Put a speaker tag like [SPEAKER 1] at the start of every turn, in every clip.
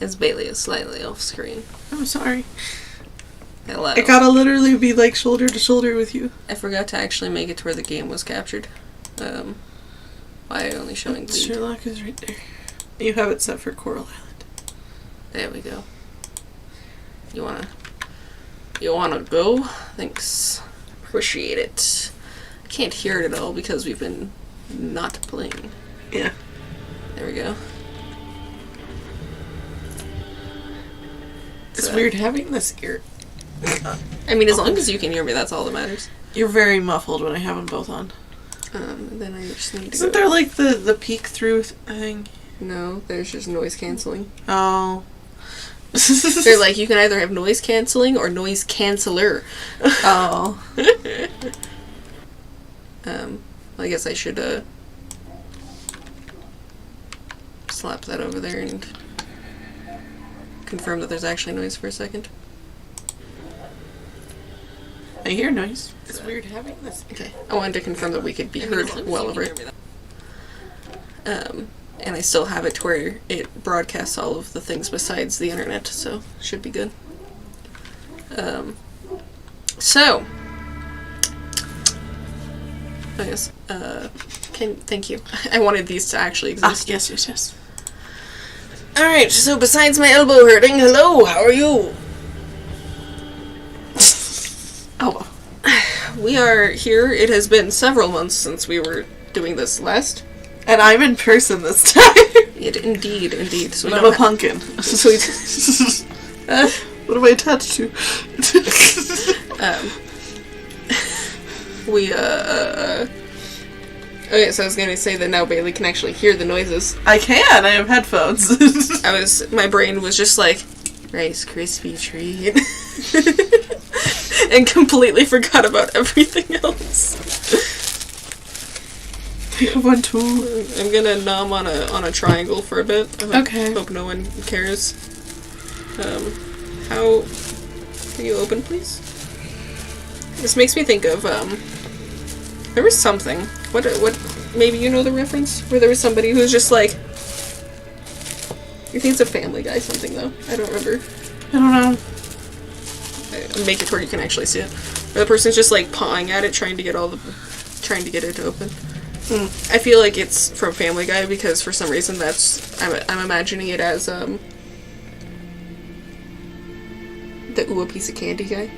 [SPEAKER 1] As Bailey is slightly off screen.
[SPEAKER 2] I'm sorry.
[SPEAKER 1] Hello.
[SPEAKER 2] I gotta literally be like shoulder to shoulder with you.
[SPEAKER 1] I forgot to actually make it to where the game was captured. Why only showing bleed?
[SPEAKER 2] Sherlock is right there. You have it set for Coral Island.
[SPEAKER 1] There we go. You wanna go? Thanks. Appreciate it. I can't hear it at all because we've been not playing.
[SPEAKER 2] Yeah.
[SPEAKER 1] There we go.
[SPEAKER 2] It's weird having this ear.
[SPEAKER 1] I mean, as long as you can hear me, that's all that matters.
[SPEAKER 2] You're very muffled when I have them both on.
[SPEAKER 1] Then I just need to
[SPEAKER 2] Isn't there like the peek through thing?
[SPEAKER 1] No, there's just noise canceling.
[SPEAKER 2] Oh.
[SPEAKER 1] They're like, you can either have noise canceling or noise canceller.
[SPEAKER 2] Oh.
[SPEAKER 1] I guess I should, slap that over there and confirm that there's actually noise for a second.
[SPEAKER 2] I hear noise. It's weird having this.
[SPEAKER 1] Okay. I wanted to confirm that we could be heard well over it. And I still have it to where it broadcasts all of the things besides the internet, so should be good. So I guess, thank you. I wanted these to actually exist.
[SPEAKER 2] Yes.
[SPEAKER 1] Alright, so besides my elbow hurting, hello, how are you?
[SPEAKER 2] Oh.
[SPEAKER 1] We are here. It has been several months since we were doing this last.
[SPEAKER 2] And I'm in person this time.
[SPEAKER 1] Indeed. So
[SPEAKER 2] I'm a pumpkin.
[SPEAKER 1] So
[SPEAKER 2] what am I attached to?
[SPEAKER 1] Okay, so I was gonna say that now Bailey can actually hear the noises.
[SPEAKER 2] I can. I have headphones.
[SPEAKER 1] My brain was just like, Rice Krispie treat. And completely forgot about everything else.
[SPEAKER 2] I have one tool.
[SPEAKER 1] I'm gonna numb on a triangle for a bit.
[SPEAKER 2] Okay.
[SPEAKER 1] Hope no one cares. How can you open, please? This makes me think of there was something. What? Maybe you know the reference where there was somebody who was just like. You think it's a Family Guy something though? I don't remember.
[SPEAKER 2] I don't know.
[SPEAKER 1] Make it where you can actually see it. Where the person's just like pawing at it, trying to get it to open. I feel like it's from Family Guy because for some reason I'm imagining it as the ooh a piece of candy guy.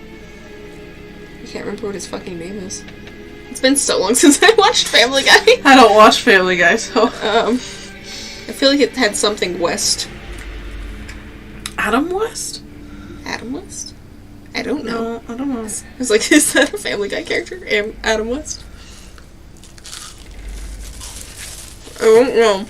[SPEAKER 1] I can't remember what his fucking name is. It's been so long since I watched Family Guy.
[SPEAKER 2] I don't watch Family Guy, so
[SPEAKER 1] I feel like it had something West.
[SPEAKER 2] Adam West?
[SPEAKER 1] Adam West? I don't know.
[SPEAKER 2] No, I don't know.
[SPEAKER 1] I was like, is that a Family Guy character? Adam West? I don't know.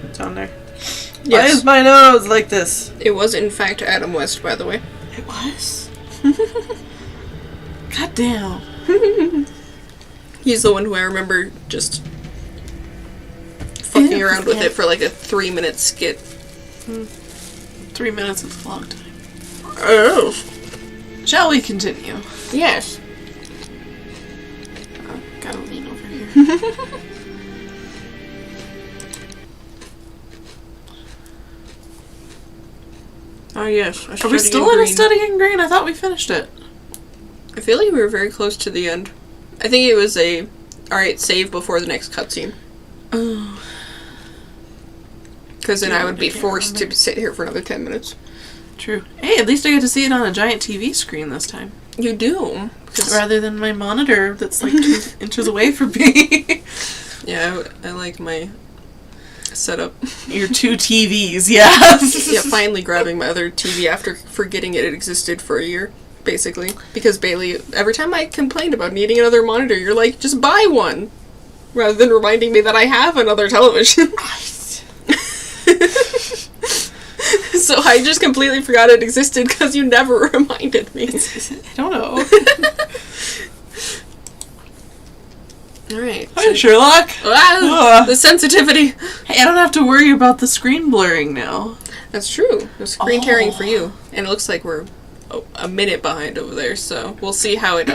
[SPEAKER 2] It's on there.
[SPEAKER 1] Yes.
[SPEAKER 2] Why is my nose like this?
[SPEAKER 1] It was, in fact, Adam West, by the way.
[SPEAKER 2] It was? God damn.
[SPEAKER 1] He's the one who I remember just fucking around with it for like a 3-minute skit.
[SPEAKER 2] 3 minutes is a long time.
[SPEAKER 1] Oh.
[SPEAKER 2] Shall we continue?
[SPEAKER 1] Yes.
[SPEAKER 2] Oh, gotta lean over here.
[SPEAKER 1] Oh, yes.
[SPEAKER 2] Are we still in a studying green? I thought we finished it.
[SPEAKER 1] I feel like we were very close to the end. I think it was alright, save before the next cutscene.
[SPEAKER 2] Oh.
[SPEAKER 1] Because then I would be forced to sit here for another 10 minutes.
[SPEAKER 2] True. Hey, at least I get to see it on a giant TV screen this time.
[SPEAKER 1] You do.
[SPEAKER 2] Rather than my monitor that's like 2 inches away from me.
[SPEAKER 1] Yeah, I like my setup.
[SPEAKER 2] Your 2 TVs, yeah.
[SPEAKER 1] Yeah, finally grabbing my other TV after forgetting it existed for a year, basically. Because Bailey, every time I complained about needing another monitor, you're like, just buy one! Rather than reminding me that I have another television. So I just completely forgot it existed because you never reminded me.
[SPEAKER 2] I don't know.
[SPEAKER 1] Alright.
[SPEAKER 2] Hi, Sherlock.
[SPEAKER 1] Wow, the sensitivity.
[SPEAKER 2] Hey, I don't have to worry about the screen blurring now.
[SPEAKER 1] That's true. There's screen tearing for you. And it looks like we're a minute behind over there, so we'll see how it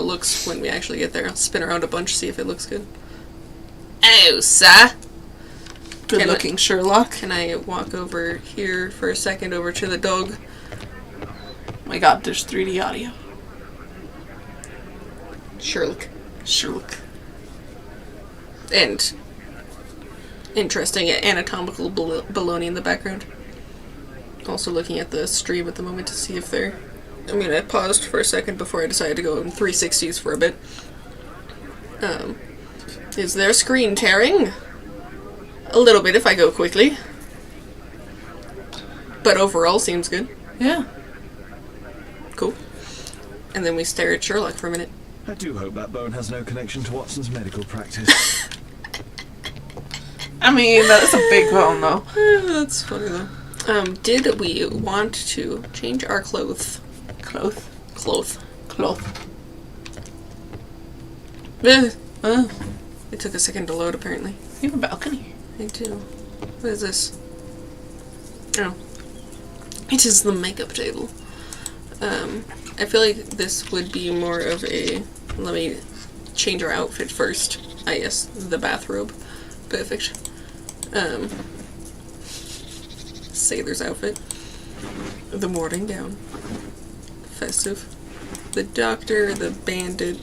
[SPEAKER 1] looks when we actually get there. I'll spin around a bunch, see if it looks good. Oh, sir.
[SPEAKER 2] Good looking, Sherlock.
[SPEAKER 1] Can I walk over here for a second over to the dog?
[SPEAKER 2] Oh my god, there's 3D audio.
[SPEAKER 1] Sherlock.
[SPEAKER 2] Sherlock.
[SPEAKER 1] And interesting anatomical baloney in the background. Also looking at the stream at the moment to see if they're... I mean, I paused for a second before I decided to go in 360s for a bit. Is there screen tearing? A little bit if I go quickly. But overall seems good.
[SPEAKER 2] Yeah.
[SPEAKER 1] Cool. And then we stare at Sherlock for a minute.
[SPEAKER 3] I do hope that bone has no connection to Watson's medical practice.
[SPEAKER 2] I mean, that's a big bone, though.
[SPEAKER 1] That's funny, though. Did we want to change our clothes?
[SPEAKER 2] Cloth.
[SPEAKER 1] It took a second to load, apparently.
[SPEAKER 2] You have a balcony.
[SPEAKER 1] I do. What is this? Oh. It is the makeup table. I feel like this would be more of a... Let me change our outfit first. Ah, yes, the bathrobe. Perfect. Sailor's outfit. The morning gown. Festive. The doctor, the bandit,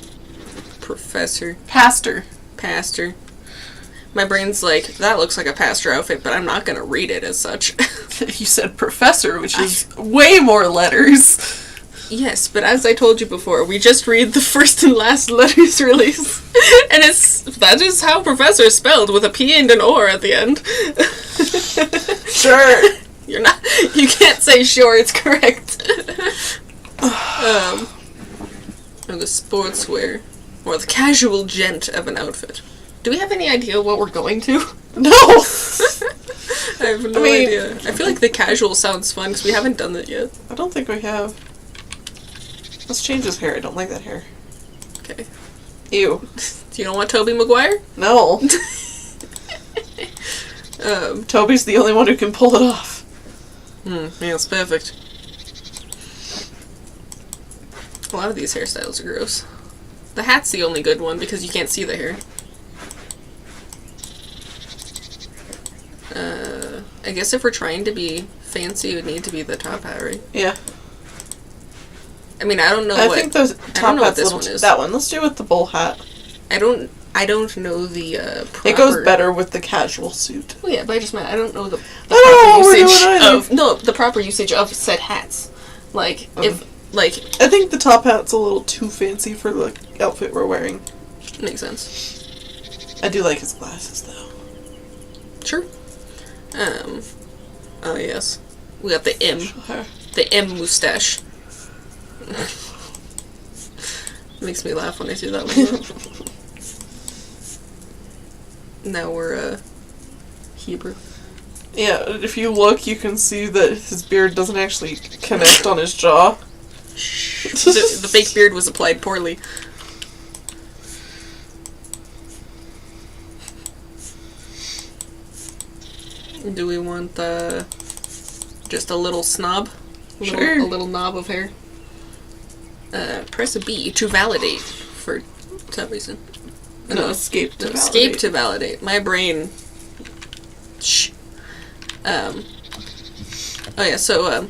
[SPEAKER 1] professor.
[SPEAKER 2] Pastor.
[SPEAKER 1] My brain's like, that looks like a pastor outfit, but I'm not gonna read it as such.
[SPEAKER 2] You said professor, which is way more letters.
[SPEAKER 1] Yes, but as I told you before, we just read the first and last letters release. And that is how professor is spelled, with a P and an O at the end.
[SPEAKER 2] Sure.
[SPEAKER 1] You can't say sure, it's correct. Or the sportswear, or the casual gent of an outfit. Do we have any idea what we're going to?
[SPEAKER 2] No!
[SPEAKER 1] I have no idea. I feel like the casual sounds fun, because we haven't done that yet.
[SPEAKER 2] I don't think we have. Let's change his hair. I don't like that hair.
[SPEAKER 1] Okay.
[SPEAKER 2] Ew.
[SPEAKER 1] Do you don't want Tobey Maguire?
[SPEAKER 2] No. Toby's the only one who can pull it off.
[SPEAKER 1] Yeah, it's perfect. A lot of these hairstyles are gross. The hat's the only good one because you can't see the hair. I guess if we're trying to be fancy, it would need to be the top hat, right?
[SPEAKER 2] Yeah.
[SPEAKER 1] I mean, I don't know
[SPEAKER 2] I think the top hat's
[SPEAKER 1] this one is.
[SPEAKER 2] That one. Let's do it with the bull hat.
[SPEAKER 1] I don't know the proper...
[SPEAKER 2] It goes better with the casual suit.
[SPEAKER 1] Well, yeah, but I just meant I don't know the
[SPEAKER 2] proper
[SPEAKER 1] usage of the proper usage of said hats. Like
[SPEAKER 2] I think the top hat's a little too fancy for the outfit we're wearing.
[SPEAKER 1] Makes sense.
[SPEAKER 2] I do like his glasses though.
[SPEAKER 1] Sure. Oh yes, we got the M mustache. Makes me laugh when I see that one. Now we're Hebrew.
[SPEAKER 2] Yeah, if you look, you can see that his beard doesn't actually connect on his jaw.
[SPEAKER 1] The fake beard was applied poorly. Do we want just a little snob?
[SPEAKER 2] Sure.
[SPEAKER 1] A little knob of hair. Press a B to validate for some reason.
[SPEAKER 2] No, escape to validate.
[SPEAKER 1] Escape to validate. My brain. Shh. Oh yeah, so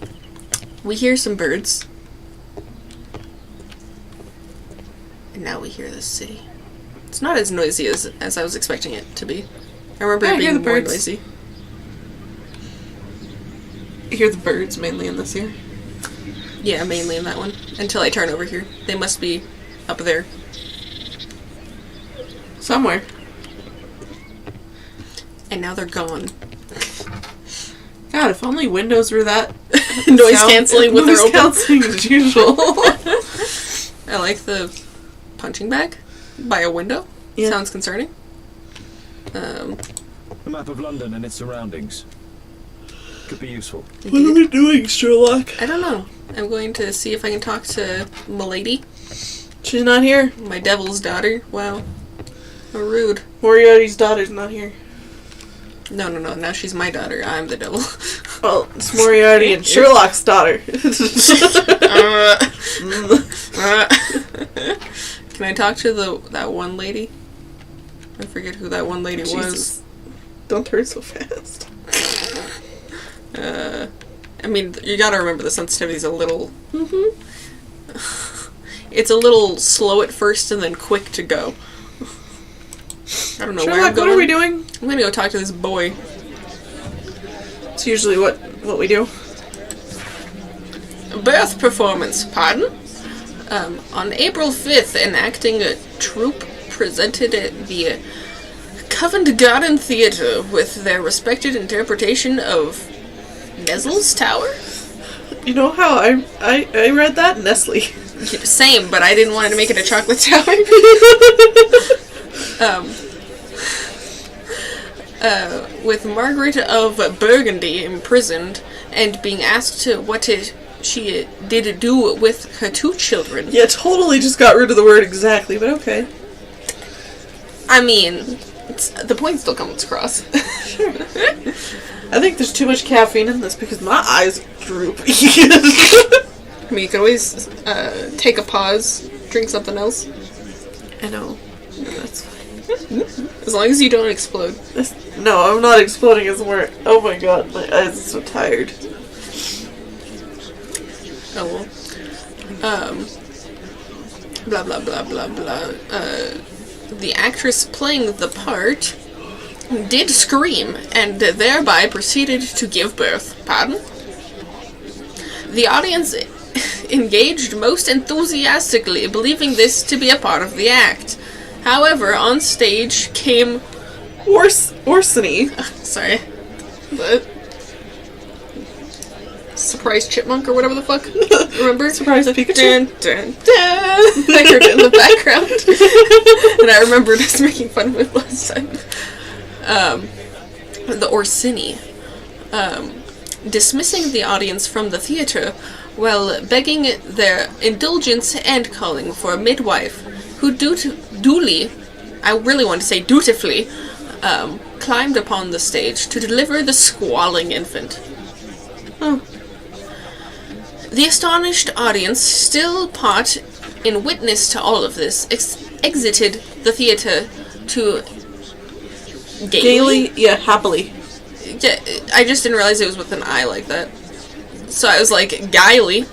[SPEAKER 1] we hear some birds. And now we hear the city. It's not as noisy as I was expecting it to be. I remember it being more noisy.
[SPEAKER 2] You hear the birds mainly in this here?
[SPEAKER 1] Yeah, mainly in that one. Until I turn over here. They must be up there.
[SPEAKER 2] Somewhere.
[SPEAKER 1] And now they're gone.
[SPEAKER 2] God, if only windows were that
[SPEAKER 1] noise cancelling with their open.
[SPEAKER 2] Cancelling as usual.
[SPEAKER 1] I like the punching bag by a window. Yeah. Sounds concerning.
[SPEAKER 3] A map of London and its surroundings. Could be useful.
[SPEAKER 2] What are we doing, Sherlock?
[SPEAKER 1] I don't know. I'm going to see if I can talk to Milady.
[SPEAKER 2] She's not here.
[SPEAKER 1] My devil's daughter. Wow. How rude.
[SPEAKER 2] Moriarty's daughter's not here.
[SPEAKER 1] No. Now she's my daughter. I'm the devil.
[SPEAKER 2] Well, it's Moriarty and Sherlock's daughter.
[SPEAKER 1] Can I talk to that one lady? I forget who that one lady was.
[SPEAKER 2] Jesus. Don't turn so fast.
[SPEAKER 1] I mean, you gotta remember the sensitivity's a little... It's a little slow at first and then quick to go. I don't know where I'm
[SPEAKER 2] Sherlock,
[SPEAKER 1] going.
[SPEAKER 2] what are we doing?
[SPEAKER 1] I'm gonna go talk to this boy.
[SPEAKER 2] It's usually what we do.
[SPEAKER 1] Birth performance, pardon? On April 5th, an acting troupe presented at the Covent Garden Theatre with their respected interpretation of Nestle's Tower?
[SPEAKER 2] You know how I read that? Nestle.
[SPEAKER 1] Same, but I didn't want to make it a chocolate tower. With Margaret of Burgundy imprisoned and being asked what she did do with her 2 children.
[SPEAKER 2] Yeah, totally just got rid of the word exactly, but okay.
[SPEAKER 1] I mean, the point still comes across.
[SPEAKER 2] Sure. I think there's too much caffeine in this because my eyes droop.
[SPEAKER 1] I mean, you can always take a pause, drink something else.
[SPEAKER 2] I know. That's fine.
[SPEAKER 1] As long as you don't explode.
[SPEAKER 2] No, I'm not exploding as more. Oh my god, my eyes are so tired.
[SPEAKER 1] Oh well. Blah blah blah blah blah. The actress playing the part did scream and thereby proceeded to give birth. Pardon? The audience engaged most enthusiastically, believing this to be a part of the act. However, on stage came...
[SPEAKER 2] Orsini.
[SPEAKER 1] Sorry. What? Surprise Chipmunk or whatever the fuck. Remember?
[SPEAKER 2] Surprise Pikachu?
[SPEAKER 1] Dun, dun, dun. I heard it in the background. And I remembered us making fun of it last time. The Orsini. Dismissing the audience from the theatre while begging their indulgence and calling for a midwife who dutifully, I really want to say dutifully, climbed upon the stage to deliver the squalling infant.
[SPEAKER 2] Oh.
[SPEAKER 1] The astonished audience, still part in witness to all of this, exited the theatre to gaily?
[SPEAKER 2] Yeah, happily.
[SPEAKER 1] Yeah, I just didn't realize it was with an I like that. So I was like, gaily.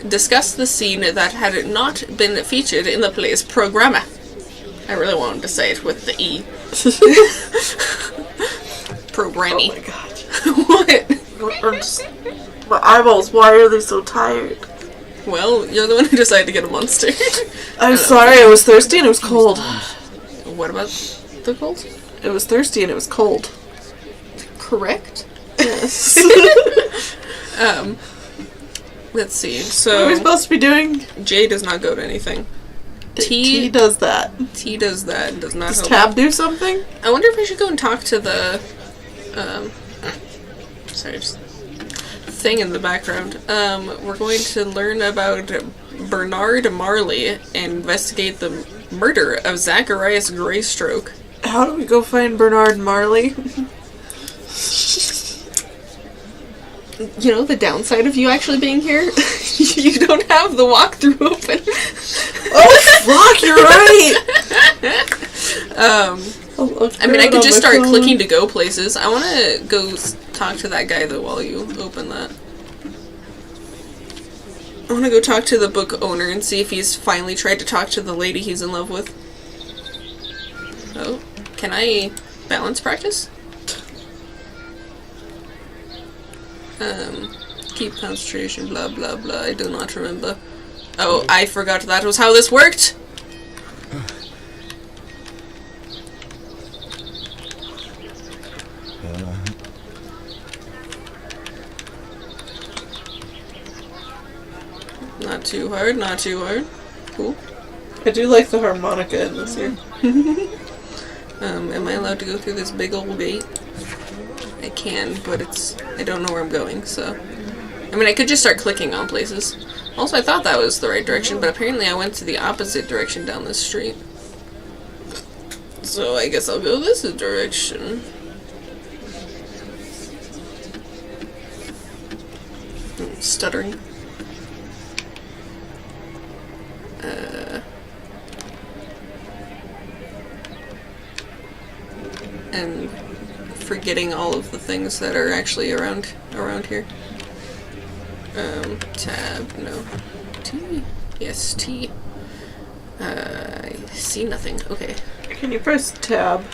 [SPEAKER 1] Discussed the scene that had not been featured in the play's programma. I really wanted to say it with the E. Programmy.
[SPEAKER 2] Oh my god.
[SPEAKER 1] What?
[SPEAKER 2] My eyeballs, why are they so tired?
[SPEAKER 1] Well, you're the one who decided to get a monster.
[SPEAKER 2] I'm sorry, I was thirsty and it was cold.
[SPEAKER 1] What about the cold?
[SPEAKER 2] It was thirsty and it was cold.
[SPEAKER 1] Correct?
[SPEAKER 2] Yes.
[SPEAKER 1] Let's see.
[SPEAKER 2] What are
[SPEAKER 1] So,
[SPEAKER 2] we supposed to be doing?
[SPEAKER 1] J does not go to anything.
[SPEAKER 2] T does that.
[SPEAKER 1] T does that, does not
[SPEAKER 2] Does
[SPEAKER 1] help.
[SPEAKER 2] Tab do something?
[SPEAKER 1] I wonder if I should go and talk to the, sorry, just thing in the background. We're going to learn about Bernard Marley and investigate the murder of Zacharias Greystroke.
[SPEAKER 2] How do we go find Bernard Marley?
[SPEAKER 1] You know the downside of you actually being here? You don't have the walkthrough open.
[SPEAKER 2] Oh fuck, you're right!
[SPEAKER 1] I mean, I could just start clicking to go places. I want to go talk to that guy, though, while you open that. I want to go talk to the book owner and see if he's finally tried to talk to the lady he's in love with. Oh, can I balance practice? Keep concentration, blah, blah, blah. I do not remember. Oh, I forgot that was how this worked! Not too hard, not too hard. Cool.
[SPEAKER 2] I do like the harmonica in this here.
[SPEAKER 1] Am I allowed to go through this big old gate? I can, but I don't know where I'm going, so. I mean, I could just start clicking on places. Also, I thought that was the right direction, but apparently I went to the opposite direction down this street. So I guess I'll go this direction. Stuttering. And forgetting all of the things that are actually around here. Tab, no. T? Yes, T. I see nothing. Okay.
[SPEAKER 2] Can you press tab?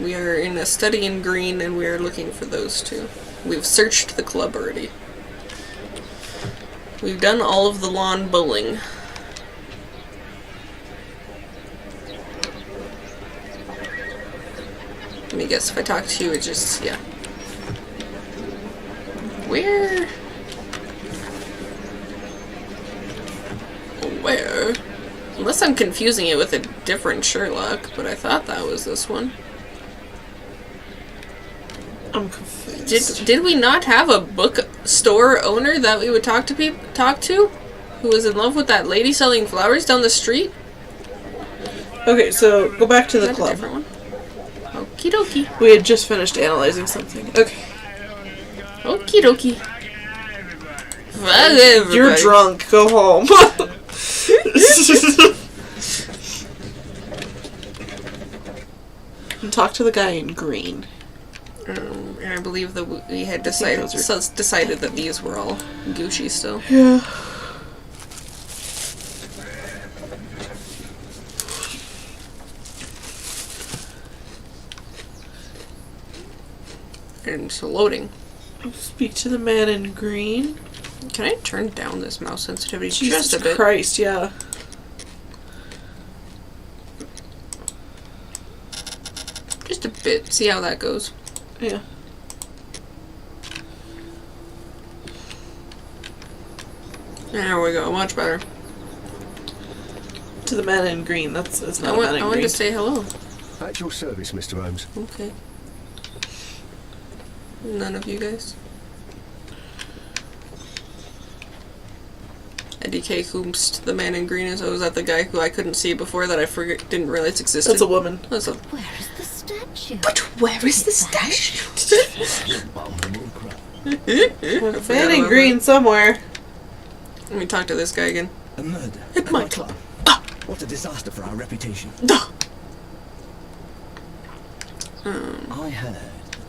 [SPEAKER 1] We are in a study in green and we are looking for those two. We've searched the club already. We've done all of the lawn bowling. Let me guess, if I talk to you, it just, yeah. Where? Where? Unless I'm confusing it with a different Sherlock, but I thought that was this one.
[SPEAKER 2] I'm confused.
[SPEAKER 1] Did we not have a bookstore owner that we would talk to, who was in love with that lady selling flowers down the street?
[SPEAKER 2] Okay, so go back to the
[SPEAKER 1] Is that a
[SPEAKER 2] club.
[SPEAKER 1] different one? Okie dokie.
[SPEAKER 2] We had just finished analyzing something. Okay.
[SPEAKER 1] Okie dokie.
[SPEAKER 2] You're drunk. Go home. And talk to the guy in green.
[SPEAKER 1] And I believe that we had decided that these were all Gucci still.
[SPEAKER 2] Yeah.
[SPEAKER 1] And it's loading.
[SPEAKER 2] Speak to the man in green.
[SPEAKER 1] Can I turn down this mouse sensitivity
[SPEAKER 2] Jesus
[SPEAKER 1] just a bit?
[SPEAKER 2] Christ, yeah.
[SPEAKER 1] Just a bit. See how that goes.
[SPEAKER 2] Yeah.
[SPEAKER 1] There we go. Much better.
[SPEAKER 2] To the man in green. That's not
[SPEAKER 1] I
[SPEAKER 2] a man in
[SPEAKER 1] wanted
[SPEAKER 2] green.
[SPEAKER 1] to say hello.
[SPEAKER 3] At your service, Mr. Holmes.
[SPEAKER 1] Okay. None of you guys. DK Hoomst, the man in green, is was that the guy who I couldn't see before that I didn't realize existed?
[SPEAKER 2] That's a woman.
[SPEAKER 1] That's a.
[SPEAKER 4] Where is the statue?
[SPEAKER 1] But where is the statue?
[SPEAKER 2] Man in green somewhere.
[SPEAKER 1] Let me talk to this guy again.
[SPEAKER 5] A murder
[SPEAKER 1] It
[SPEAKER 5] at
[SPEAKER 1] might-
[SPEAKER 5] my club. What a disaster for our reputation. I heard that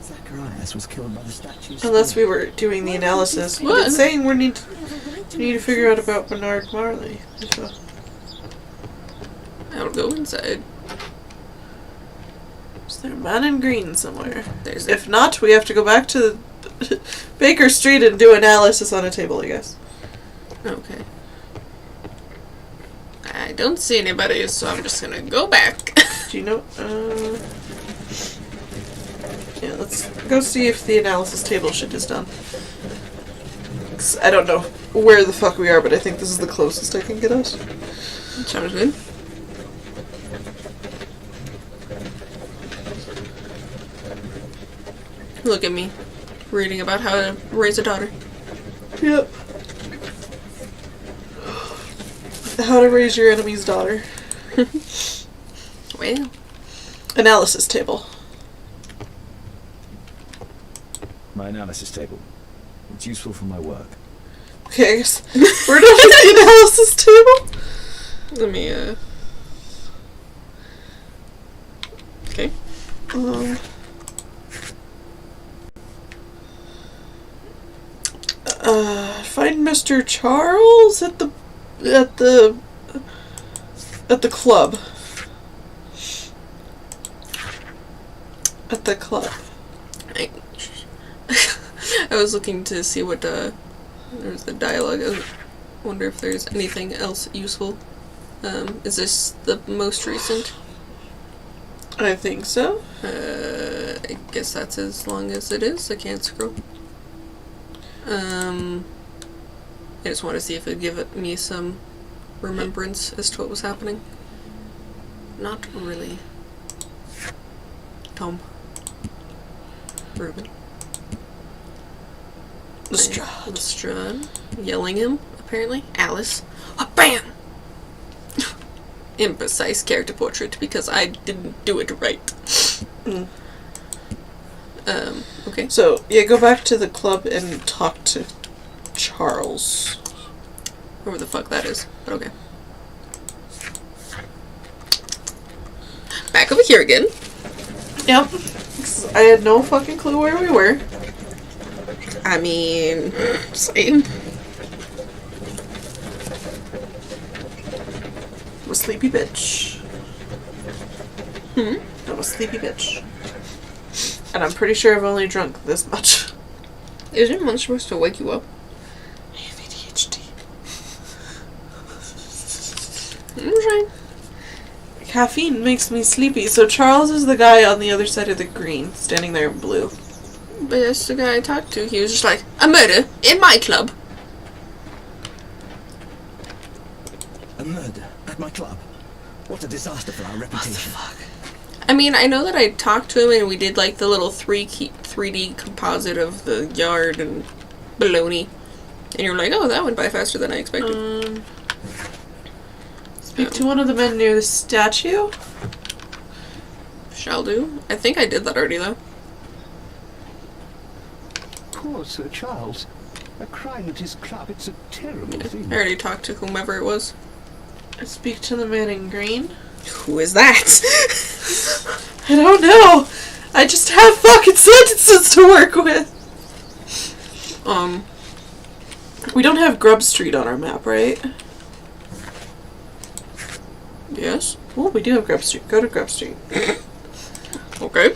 [SPEAKER 5] Zacharias was killed by the statue's
[SPEAKER 2] Unless we
[SPEAKER 5] spirit.
[SPEAKER 2] were doing the analysis. But
[SPEAKER 1] What?
[SPEAKER 2] it's saying we need to figure out about Bernard Marley. So.
[SPEAKER 1] I'll go inside.
[SPEAKER 2] Is there a man in green somewhere?
[SPEAKER 1] There's
[SPEAKER 2] If not, we have to go back to Baker Street and do analysis on a table, I guess.
[SPEAKER 1] Okay. I don't see anybody, so I'm just gonna go back.
[SPEAKER 2] Do you know? Yeah, let's go see if the analysis table shit is done. 'Cause I don't know where the fuck we are, but I think this is the closest I can get us.
[SPEAKER 1] Sounds good. Look at me, reading about how to raise a daughter.
[SPEAKER 2] Yep. How to raise your enemy's daughter.
[SPEAKER 1] Well,
[SPEAKER 2] Analysis table.
[SPEAKER 3] My analysis table. It's useful for my work.
[SPEAKER 2] Okay, I guess we're done with the analysis table.
[SPEAKER 1] let me, Okay.
[SPEAKER 2] Find Mr. Charles at the club. At the club.
[SPEAKER 1] I was looking to see what, there's the dialogue. I wonder if there's anything else useful. Is this the most recent?
[SPEAKER 2] I think so.
[SPEAKER 1] I guess that's as long as it is. I can't scroll. I just want to see if it'd give me some remembrance as to what was happening. Not really. Tom. Ruben.
[SPEAKER 2] Lestrade.
[SPEAKER 1] Lestrade. Yelling him, apparently. Alice. Oh, bam! imprecise character portrait because I didn't do it right. Okay.
[SPEAKER 2] So, yeah, go back to the club and talk to Charles.
[SPEAKER 1] Whoever the fuck that is, but okay. Back over here again.
[SPEAKER 2] Yep. 'Cause I had no fucking clue where we were.
[SPEAKER 1] I mean, same.
[SPEAKER 2] I'm a sleepy bitch. I'm a sleepy bitch. And I'm pretty sure I've only drunk this much.
[SPEAKER 1] Isn't one supposed to wake you up?
[SPEAKER 2] I have ADHD.
[SPEAKER 1] I'm trying.
[SPEAKER 2] Caffeine makes me sleepy, so Charles is the guy on the other side of the green, standing there in blue.
[SPEAKER 1] But that's the guy I talked to. He was just like, a murder in my club.
[SPEAKER 5] A murder at my club. What a disaster for our reputation.
[SPEAKER 2] What the fuck?
[SPEAKER 1] I mean, I know that I talked to him and we did like the little 3D composite of the yard and baloney. And you were like, oh, that went by faster than I expected.
[SPEAKER 2] Speak to one of the men near the statue?
[SPEAKER 1] Shall do. I think I did that already though.
[SPEAKER 4] Poor Sir Charles. A crime at his club, it's a terrible
[SPEAKER 1] I
[SPEAKER 4] thing.
[SPEAKER 1] already talked to whomever it was.
[SPEAKER 2] Speak to the man in green?
[SPEAKER 1] Who is that?
[SPEAKER 2] I don't know! I just have fucking sentences to work with! We don't have Grub Street on our map, right?
[SPEAKER 1] Yes.
[SPEAKER 2] Oh, we do have Grub Street. Go to Grub Street.
[SPEAKER 1] Okay.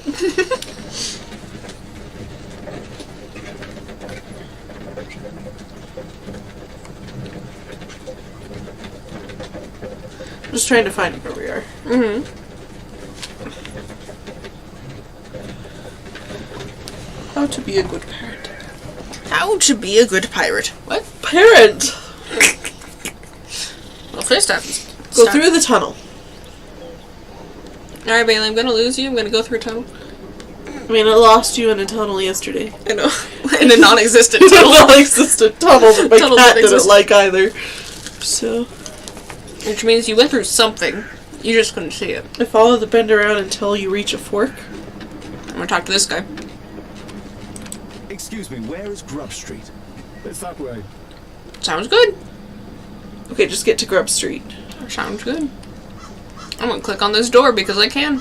[SPEAKER 2] I'm just trying to find where we are. How to be a good parent.
[SPEAKER 1] How to be a good pirate. What?
[SPEAKER 2] Parent!
[SPEAKER 1] Well, first up,
[SPEAKER 2] Go through the tunnel.
[SPEAKER 1] Alright, Bailey, I'm gonna lose you. I'm gonna go through a tunnel.
[SPEAKER 2] I mean, I lost you in a tunnel yesterday.
[SPEAKER 1] I know. In a non-existent
[SPEAKER 2] It's a
[SPEAKER 1] tunnel.
[SPEAKER 2] non-existent tunnel that my
[SPEAKER 1] Tunnel
[SPEAKER 2] cat
[SPEAKER 1] that
[SPEAKER 2] didn't
[SPEAKER 1] exists.
[SPEAKER 2] like either. So,
[SPEAKER 1] Which means you went through something. You just couldn't see it.
[SPEAKER 2] I follow the bend around until you reach a fork.
[SPEAKER 1] I'm gonna talk to this guy.
[SPEAKER 3] Excuse me, where is Grub Street?
[SPEAKER 4] It's that way.
[SPEAKER 1] Sounds good.
[SPEAKER 2] Okay, just get to Grub Street.
[SPEAKER 1] Sounds good. I'm gonna click on this door because I can.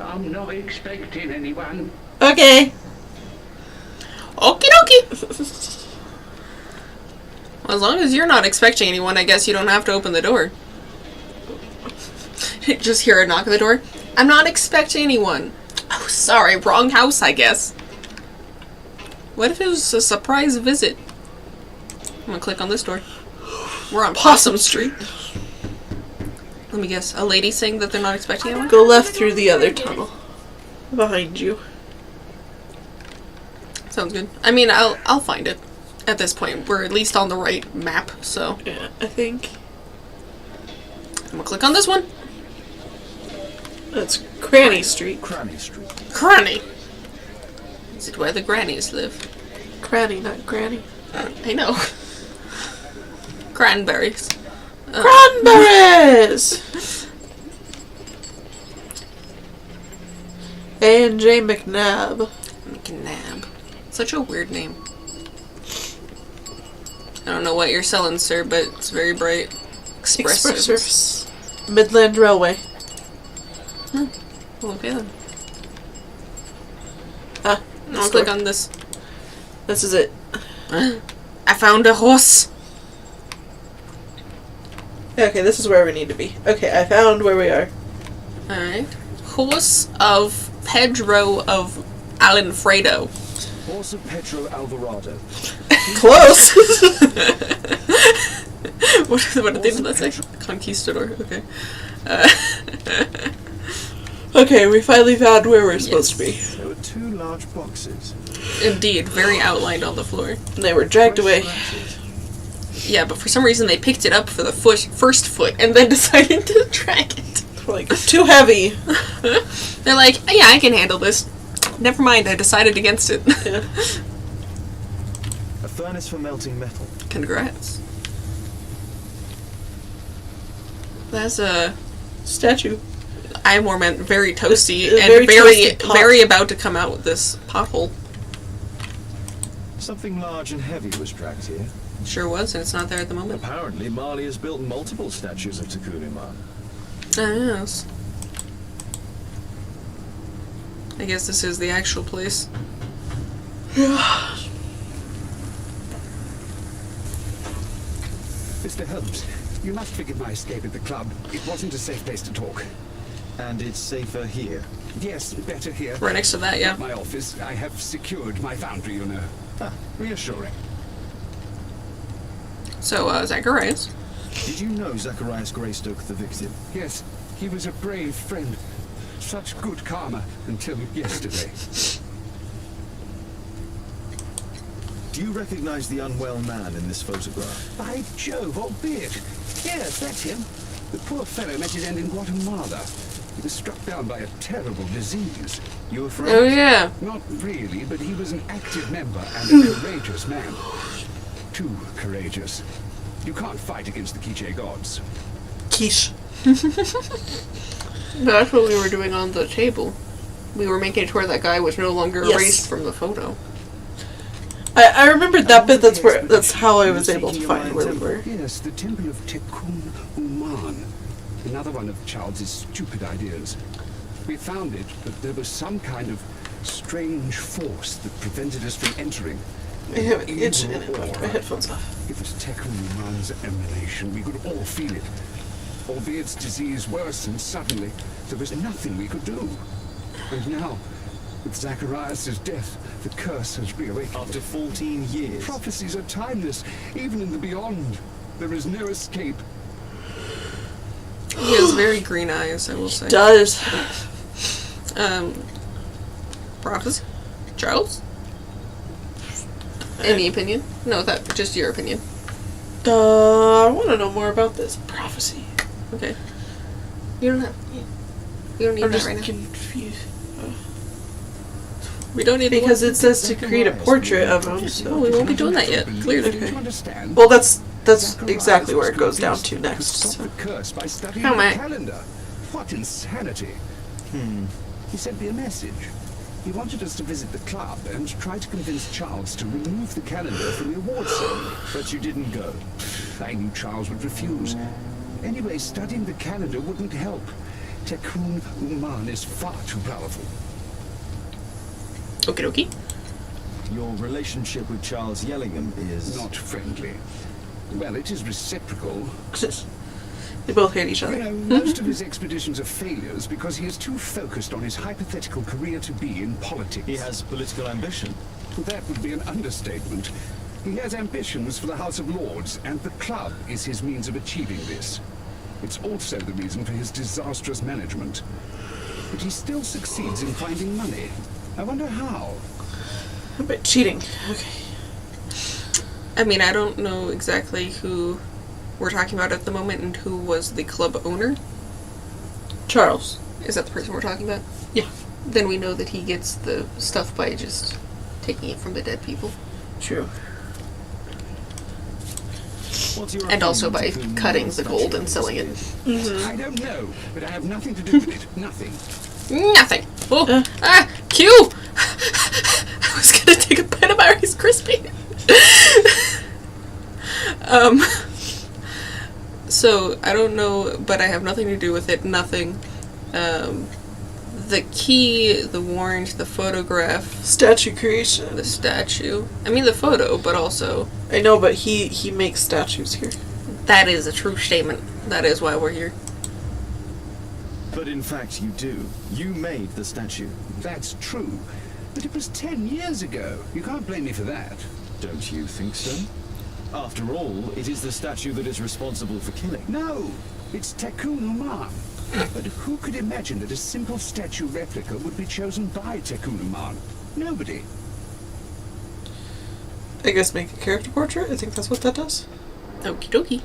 [SPEAKER 4] I'm not expecting anyone.
[SPEAKER 2] Okay.
[SPEAKER 1] Okie dokie. Well, as long as you're not expecting anyone, I guess you don't have to open the door. Just hear a knock at the door. I'm not expecting anyone. Oh, sorry, wrong house, I guess. What if it was a surprise visit? I'm gonna click on this door. We're on Possum Street. Let me guess. A lady saying that they're not expecting anyone?
[SPEAKER 2] Go left through the other tunnel. Behind you.
[SPEAKER 1] Sounds good. I mean, I'll find it. At this point, we're at least on the right map, so
[SPEAKER 2] Yeah, I think
[SPEAKER 1] I'm gonna click on this one.
[SPEAKER 2] that's Cranny Street.
[SPEAKER 3] Cranny Street.
[SPEAKER 1] Cranny. Is it where the grannies live?
[SPEAKER 2] Cranny, not Granny.
[SPEAKER 1] I know. Cranberries.
[SPEAKER 2] Cranberries! A&J McNabb.
[SPEAKER 1] McNabb. Such a weird name. I don't know what you're selling, sir, but it's very bright. Express service.
[SPEAKER 2] Service. Midland Railway.
[SPEAKER 1] Okay then.
[SPEAKER 2] Ah,
[SPEAKER 1] I'll
[SPEAKER 2] this
[SPEAKER 1] click
[SPEAKER 2] door.
[SPEAKER 1] on this.
[SPEAKER 2] This is it.
[SPEAKER 1] I found a horse.
[SPEAKER 2] Okay, this is where we need to be. Okay, I found where we are.
[SPEAKER 1] Alright. Horse of Pedro of Alanfredo.
[SPEAKER 3] Horse of Pedro Alvarado.
[SPEAKER 2] Close!
[SPEAKER 1] what did they do that say? Conquistador. Okay.
[SPEAKER 2] Okay, we finally found where we're supposed to be.
[SPEAKER 3] There were 2 large boxes.
[SPEAKER 1] Indeed, very outlined on the floor.
[SPEAKER 2] And they were dragged away.
[SPEAKER 3] Scratches.
[SPEAKER 1] Yeah, but for some reason they picked it up for the first foot and then decided to drag it.
[SPEAKER 2] Like, too heavy.
[SPEAKER 1] They're like, yeah, I can handle this. Never mind, I decided against it.
[SPEAKER 2] Yeah.
[SPEAKER 3] A furnace for melting metal.
[SPEAKER 1] Congrats. That's a
[SPEAKER 2] Statue.
[SPEAKER 1] I more meant very toasty
[SPEAKER 2] A
[SPEAKER 1] and
[SPEAKER 2] very
[SPEAKER 1] very
[SPEAKER 2] toasty pot.
[SPEAKER 1] very about to come out with this pothole.
[SPEAKER 3] Something large and heavy was dragged here.
[SPEAKER 1] Sure was, and it's not there at the moment.
[SPEAKER 3] Apparently, Marley has built multiple statues of Takunuman.
[SPEAKER 1] Yes. I guess this is the actual place.
[SPEAKER 4] Mr. Holmes, you must forgive my escape at the club. It wasn't a safe place to talk.
[SPEAKER 3] And it's safer here.
[SPEAKER 4] Yes, better here.
[SPEAKER 1] Right next to that, yeah.
[SPEAKER 4] At my office, I have secured my foundry, you know.
[SPEAKER 3] Ah, reassuring.
[SPEAKER 1] So, Zacharias.
[SPEAKER 3] Did you know Zacharias Greystoke, the victim?
[SPEAKER 4] Yes, he was a brave friend. Such good karma until yesterday.
[SPEAKER 3] Do you recognize the unwell man in this photograph?
[SPEAKER 4] By Jove, albeit. Yes, that's him. The poor fellow met his end in Guatemala. He was struck down by a terrible disease.
[SPEAKER 3] You were friends?
[SPEAKER 1] Oh, yeah.
[SPEAKER 4] Not really, but he was an active member and a courageous man. Too courageous. You can't fight against the Quiche gods.
[SPEAKER 2] Quiche.
[SPEAKER 1] That's what we were doing on the table. We were making sure that guy was no longer
[SPEAKER 2] Yes.
[SPEAKER 1] erased from the photo.
[SPEAKER 2] I remembered that bit. That's how I was able to find where we were.
[SPEAKER 4] Yes, the temple of Tekun Uman. Another one of Charles's stupid ideas. We found it, but there was some kind of strange force that prevented us from entering.
[SPEAKER 2] I have an itch and it knocked my headphones off.
[SPEAKER 4] It was Tekun Uman's emanation. We could all feel it. Albeit its disease worsened suddenly, there was nothing we could do. And now, with Zacharias' death, the curse has reawakened.
[SPEAKER 3] After 14 years.
[SPEAKER 4] Prophecies are timeless, even in the beyond. There is no escape.
[SPEAKER 1] He has very green eyes, I will say.
[SPEAKER 2] Does.
[SPEAKER 1] Prophecy? Charles? Any opinion? No, that just your opinion.
[SPEAKER 2] I want to know more about this prophecy.
[SPEAKER 1] Okay. You don't have. You don't need
[SPEAKER 2] I'm
[SPEAKER 1] that
[SPEAKER 2] just
[SPEAKER 1] right now.
[SPEAKER 2] confused.
[SPEAKER 1] We don't need
[SPEAKER 2] Because
[SPEAKER 1] to.
[SPEAKER 2] it says to create a portrait of him.
[SPEAKER 1] Oh,
[SPEAKER 2] So.
[SPEAKER 1] we won't be doing that yet. Clearly.
[SPEAKER 4] Don't you understand?
[SPEAKER 2] Well, that's
[SPEAKER 4] Zacharias
[SPEAKER 2] exactly where it
[SPEAKER 4] was
[SPEAKER 2] goes down
[SPEAKER 4] convinced
[SPEAKER 2] to
[SPEAKER 4] he
[SPEAKER 2] next.
[SPEAKER 4] could
[SPEAKER 2] So.
[SPEAKER 4] stop the curse by studying
[SPEAKER 1] How
[SPEAKER 4] the
[SPEAKER 1] much?
[SPEAKER 4] calendar. What insanity! He sent me a message. He wanted us to visit the club and try to convince Charles to remove the calendar from the awards ceremony.
[SPEAKER 3] But you didn't go.
[SPEAKER 4] I knew Charles would refuse. Anyway, studying the calendar wouldn't help. Tekun Uman is far too powerful.
[SPEAKER 1] Okie dokie.
[SPEAKER 3] Your relationship with Charles Yellingham is...
[SPEAKER 4] Not friendly. Well, it is reciprocal.
[SPEAKER 2] They both hate each
[SPEAKER 4] You
[SPEAKER 2] other.
[SPEAKER 4] know, most of his expeditions are failures because he is too focused on his hypothetical career to be in politics.
[SPEAKER 3] He has political ambition.
[SPEAKER 4] That would be an understatement. He has ambitions for the House of Lords, and the club is his means of achieving this. It's also the reason for his disastrous management. But he still succeeds in finding money. I wonder how.
[SPEAKER 2] But cheating. Okay.
[SPEAKER 1] I mean, I don't know exactly who we're talking about at the moment and who was the club owner.
[SPEAKER 2] Charles.
[SPEAKER 1] Is that the person we're talking about?
[SPEAKER 2] Yeah.
[SPEAKER 1] Then we know that he gets the stuff by just taking it from the dead people.
[SPEAKER 2] True.
[SPEAKER 3] What's your
[SPEAKER 1] And also by
[SPEAKER 3] opinion on Tekun
[SPEAKER 1] cutting
[SPEAKER 3] Uman's
[SPEAKER 1] the gold
[SPEAKER 3] statue
[SPEAKER 1] and selling it.
[SPEAKER 4] I don't know, but I have nothing to do with it. Nothing.
[SPEAKER 1] Nothing. Oh, Q! I was gonna take a bite of Iris Crispy. So, I don't know, but I have nothing to do with it. Nothing. The key, the warrant, the photograph,
[SPEAKER 2] Statue creation.
[SPEAKER 1] the statue. I mean the photo, but also
[SPEAKER 2] I know, but he makes statues here.
[SPEAKER 1] that is a true statement. That is why we're here.
[SPEAKER 3] But in fact you do. You made the statue.
[SPEAKER 4] That's true. But it was 10 years ago. You can't blame me for that.
[SPEAKER 3] Don't you think so? After all, it is the statue that is responsible for killing.
[SPEAKER 4] No, it's Tekun Uman. But who could imagine that a simple statue replica would be chosen by Tekun Uman? Nobody.
[SPEAKER 2] I guess make a character portrait. I think that's what that does.
[SPEAKER 1] Okie dokie.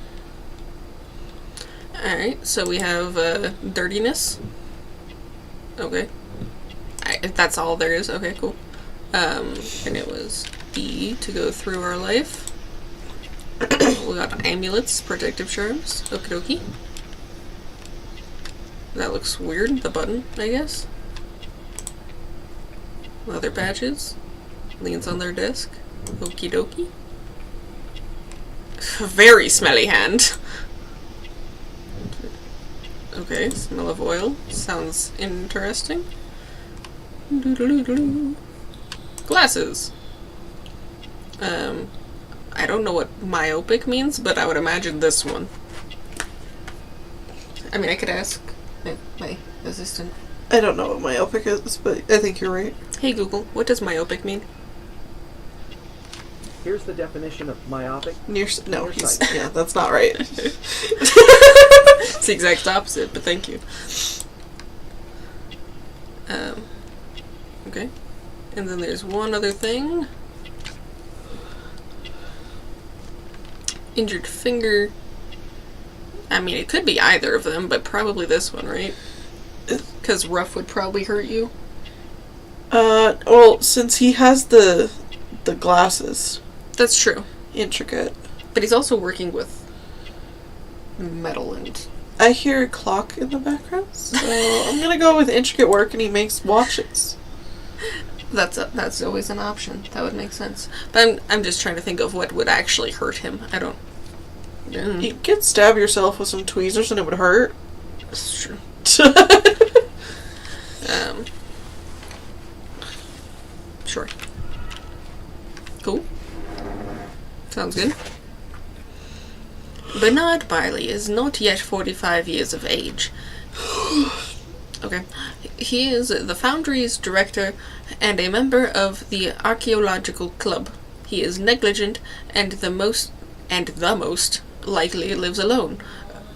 [SPEAKER 1] Alright, so we have dirtiness. Okay. That's all there is. Okay, cool. And it was B to go through our life. We got amulets, protective charms. Okie dokie. That looks weird, the button, I guess. Leather patches. Leans on their desk. Okie dokie. Very smelly hand. Okay, smell of oil. Sounds interesting. Doo-doo-doo-doo. Glasses. I don't know what myopic means, but I would imagine this one. I mean, I could ask my assistant.
[SPEAKER 2] I don't know what myopic is, but I think you're right.
[SPEAKER 1] Hey Google, what does myopic mean?
[SPEAKER 6] Here's the definition of myopic.
[SPEAKER 2] Yeah, that's not right.
[SPEAKER 1] It's the exact opposite, but thank you. Okay. And then there's one other thing. Injured finger. I mean, it could be either of them, but probably this one, right? Because rough would probably hurt you.
[SPEAKER 2] Well, since he has the glasses.
[SPEAKER 1] That's true.
[SPEAKER 2] Intricate.
[SPEAKER 1] But he's also working with metal and...
[SPEAKER 2] I hear a clock in the background, so I'm gonna go with intricate work, and he makes watches.
[SPEAKER 1] That's always an option. That would make sense. But I'm just trying to think of what would actually hurt him. I don't...
[SPEAKER 2] You could stab yourself with some tweezers and it would hurt.
[SPEAKER 1] That's true. Sure. Cool. Sounds good. Bernard Biley is not yet 45 years of age. Okay. He is the Foundry's director and a member of the Archaeological Club. He is negligent and the most likely lives alone.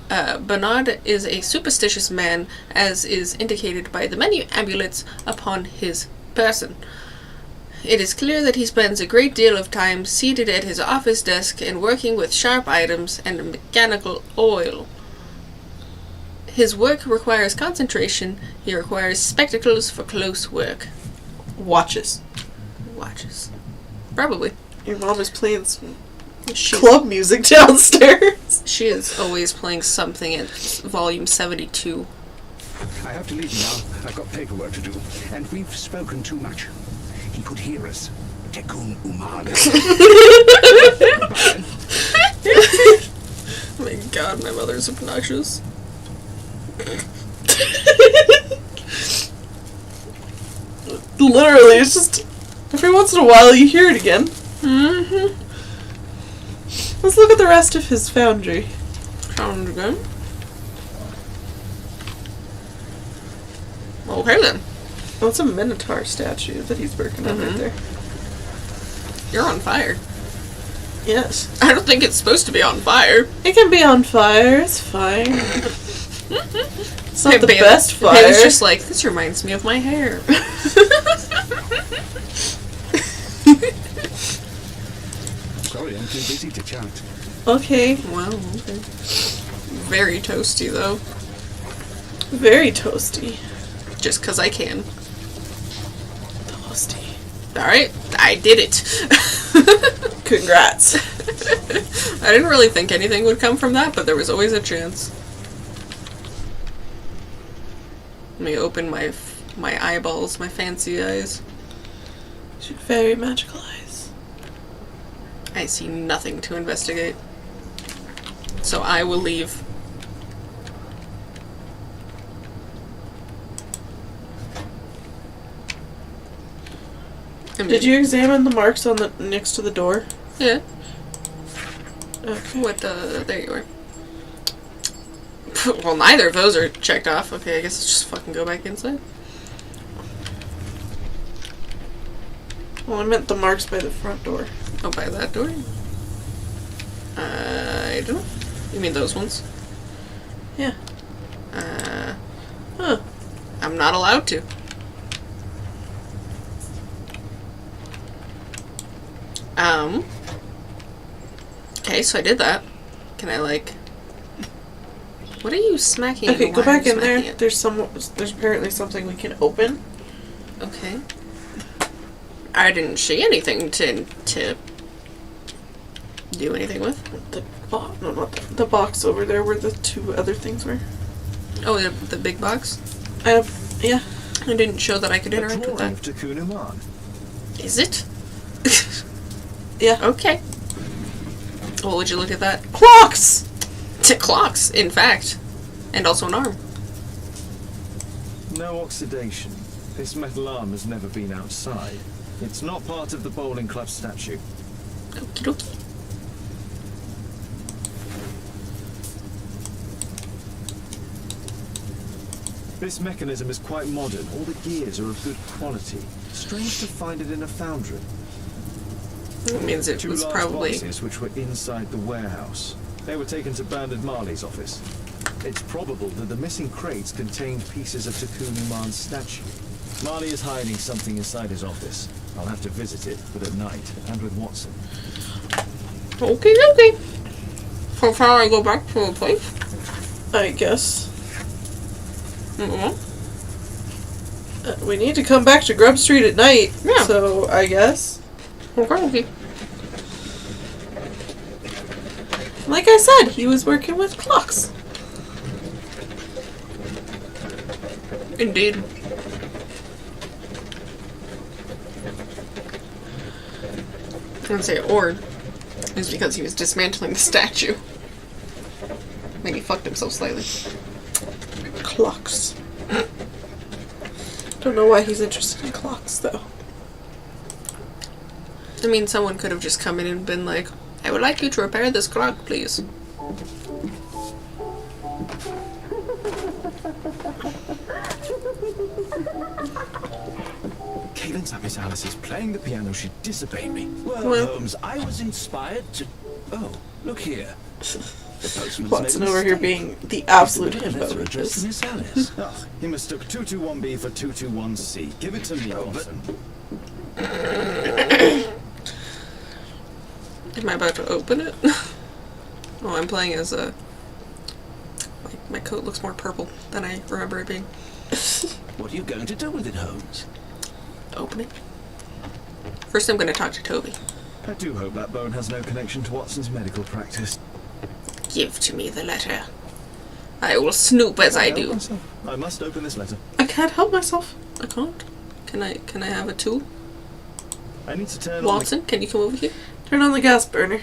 [SPEAKER 1] Bernard is a superstitious man, as is indicated by the many amulets upon his person. It is clear that he spends a great deal of time seated at his office desk and working with sharp items and mechanical oil. His work requires concentration. He requires spectacles for close work.
[SPEAKER 2] Watches.
[SPEAKER 1] Watches. Probably.
[SPEAKER 2] Your mom is playing some club music downstairs.
[SPEAKER 1] She is always playing something at volume 72.
[SPEAKER 4] I have to leave now. I've got paperwork to do. And we've spoken too much. He could hear us. Tekun Umar.
[SPEAKER 1] Oh my god, my mother's obnoxious.
[SPEAKER 2] Literally, it's just every once in a while you hear it again.
[SPEAKER 1] Mm-hmm.
[SPEAKER 2] Let's look at the rest of his foundry.
[SPEAKER 1] Sounds good. Okay then.
[SPEAKER 2] Oh, it's a Minotaur statue that he's working on right there.
[SPEAKER 1] You're on fire.
[SPEAKER 2] Yes.
[SPEAKER 1] I don't think it's supposed to be on fire.
[SPEAKER 2] It can be on fire, it's fine. It's not the
[SPEAKER 1] Babe-
[SPEAKER 2] best fire.
[SPEAKER 1] Babe was just like, this reminds me of my hair.
[SPEAKER 4] Sorry, I'm too busy to chat.
[SPEAKER 2] Okay.
[SPEAKER 1] Wow, okay. Very toasty though.
[SPEAKER 2] Very toasty.
[SPEAKER 1] Just because I can.
[SPEAKER 2] Toasty.
[SPEAKER 1] Alright, I did it.
[SPEAKER 2] Congrats.
[SPEAKER 1] I didn't really think anything would come from that, but there was always a chance. Let me open my eyeballs, my fancy eyes.
[SPEAKER 2] Very magical eyes.
[SPEAKER 1] I see nothing to investigate. So I will leave.
[SPEAKER 2] Did you examine the marks on the next to the door?
[SPEAKER 1] Yeah.
[SPEAKER 2] Okay.
[SPEAKER 1] What there you are. Well, neither of those are checked off. Okay, I guess let's just fucking go back inside.
[SPEAKER 2] Well, I meant the marks by the front door.
[SPEAKER 1] Oh, by that door? I don't know. You mean those ones?
[SPEAKER 2] Yeah.
[SPEAKER 1] Huh. I'm not allowed to. Okay, so I did that. Can I, like... What are you smacking?
[SPEAKER 2] Okay,
[SPEAKER 1] and
[SPEAKER 2] go
[SPEAKER 1] why are
[SPEAKER 2] back
[SPEAKER 1] you
[SPEAKER 2] in there.
[SPEAKER 1] smacking it?
[SPEAKER 2] There's apparently something we can open.
[SPEAKER 1] Okay. I didn't see anything to do anything with.
[SPEAKER 2] No, not the box over there where the two other things were.
[SPEAKER 1] Oh, the big box?
[SPEAKER 2] Yeah.
[SPEAKER 1] I didn't show that I could
[SPEAKER 3] A
[SPEAKER 1] interact with
[SPEAKER 3] drawing
[SPEAKER 1] that.
[SPEAKER 3] of Takunuman.
[SPEAKER 1] Is it?
[SPEAKER 2] Yeah.
[SPEAKER 1] Okay. Well, would you look at that?
[SPEAKER 2] Clocks!
[SPEAKER 1] Clocks, in fact. And also an arm.
[SPEAKER 3] No oxidation. This metal arm has never been outside. It's not part of the bowling club statue.
[SPEAKER 1] Okie dokie.
[SPEAKER 3] This mechanism is quite modern. All the gears are of good quality. Strange to find it in a foundry.
[SPEAKER 1] It means it
[SPEAKER 3] Two
[SPEAKER 1] was
[SPEAKER 3] large
[SPEAKER 1] probably...
[SPEAKER 3] boxes which were inside the warehouse. They were taken to Bernard Marley's office. It's probable that the missing crates contained pieces of Takunuman's statue. Marley is hiding something inside his office. I'll have to visit it, but at night, and with Watson.
[SPEAKER 1] Okay, okay. So shall I go back to the place?
[SPEAKER 2] I guess.
[SPEAKER 1] Mm-hmm.
[SPEAKER 2] We need to come back to Grub Street at night.
[SPEAKER 1] Yeah.
[SPEAKER 2] So, I guess.
[SPEAKER 1] Okay, okay.
[SPEAKER 2] Like I said, he was working with clocks.
[SPEAKER 1] Indeed. I would say or is because he was dismantling the statue. Then he fucked himself slightly.
[SPEAKER 2] Clocks. Don't know why he's interested in clocks, though.
[SPEAKER 1] I mean, someone could have just come in and been like, I would like you to repair this clock, please.
[SPEAKER 5] Cadence at Miss Alice's playing the piano, she'd disobey me. Well,
[SPEAKER 1] Well.
[SPEAKER 5] Holmes, I was inspired to... Oh, look here. The postman's
[SPEAKER 2] Watson
[SPEAKER 5] made a
[SPEAKER 2] over here
[SPEAKER 5] mistake.
[SPEAKER 2] being the absolute
[SPEAKER 5] Letter
[SPEAKER 2] himbo with
[SPEAKER 5] addressed to
[SPEAKER 2] this.
[SPEAKER 5] Miss Alice.
[SPEAKER 3] Oh, he mistook 221B for 221C. Give it to me, Watson.
[SPEAKER 1] Am I about to open it? Oh, I'm playing as a... My coat looks more purple than I remember it being.
[SPEAKER 5] What are you going to do with it, Holmes?
[SPEAKER 1] Open it. First I'm going to talk to Toby.
[SPEAKER 3] I do hope that bone has no connection to Watson's medical practice.
[SPEAKER 1] Give to me the letter. I will snoop as I
[SPEAKER 3] Help
[SPEAKER 1] do.
[SPEAKER 3] myself. I must open this letter.
[SPEAKER 2] I can't help myself.
[SPEAKER 1] I can't. Can I have a tool?
[SPEAKER 3] I need to turn
[SPEAKER 1] Watson, can you come over here?
[SPEAKER 2] Turn on the gas burner.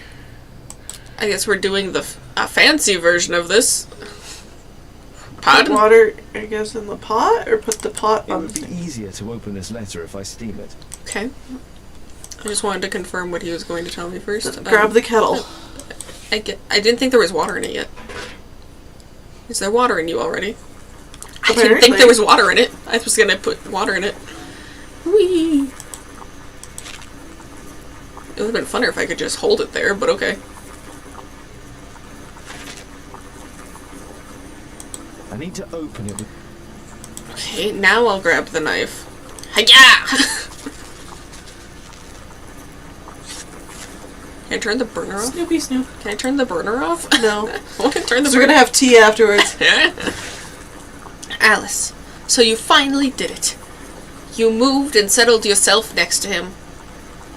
[SPEAKER 1] I guess we're doing the fancy version of this.
[SPEAKER 2] Put
[SPEAKER 1] Pardon?
[SPEAKER 2] water, I guess, in the pot, or put the pot
[SPEAKER 3] It
[SPEAKER 2] on
[SPEAKER 3] would
[SPEAKER 2] the
[SPEAKER 3] be
[SPEAKER 2] thing.
[SPEAKER 3] easier to open this letter if I steam it.
[SPEAKER 1] Okay. I just wanted to confirm what he was going to tell me first.
[SPEAKER 2] Grab the kettle.
[SPEAKER 1] I didn't think there was water in it yet. Is there water in you already? I didn't think
[SPEAKER 2] Apparently.
[SPEAKER 1] there was water in it. I was gonna put water in it. Whee! It would have been funner if I could just hold it there, but okay.
[SPEAKER 3] I need to open it with...
[SPEAKER 1] Okay, now I'll grab the knife. Hi-ya! Can I turn the burner off?
[SPEAKER 2] Snoopy Snoop.
[SPEAKER 1] Can I turn the burner off?
[SPEAKER 2] No.
[SPEAKER 1] I want to turn the
[SPEAKER 2] So we're
[SPEAKER 1] burner
[SPEAKER 2] gonna have tea afterwards.
[SPEAKER 1] Alice, so you finally did it. You moved and settled yourself next to him.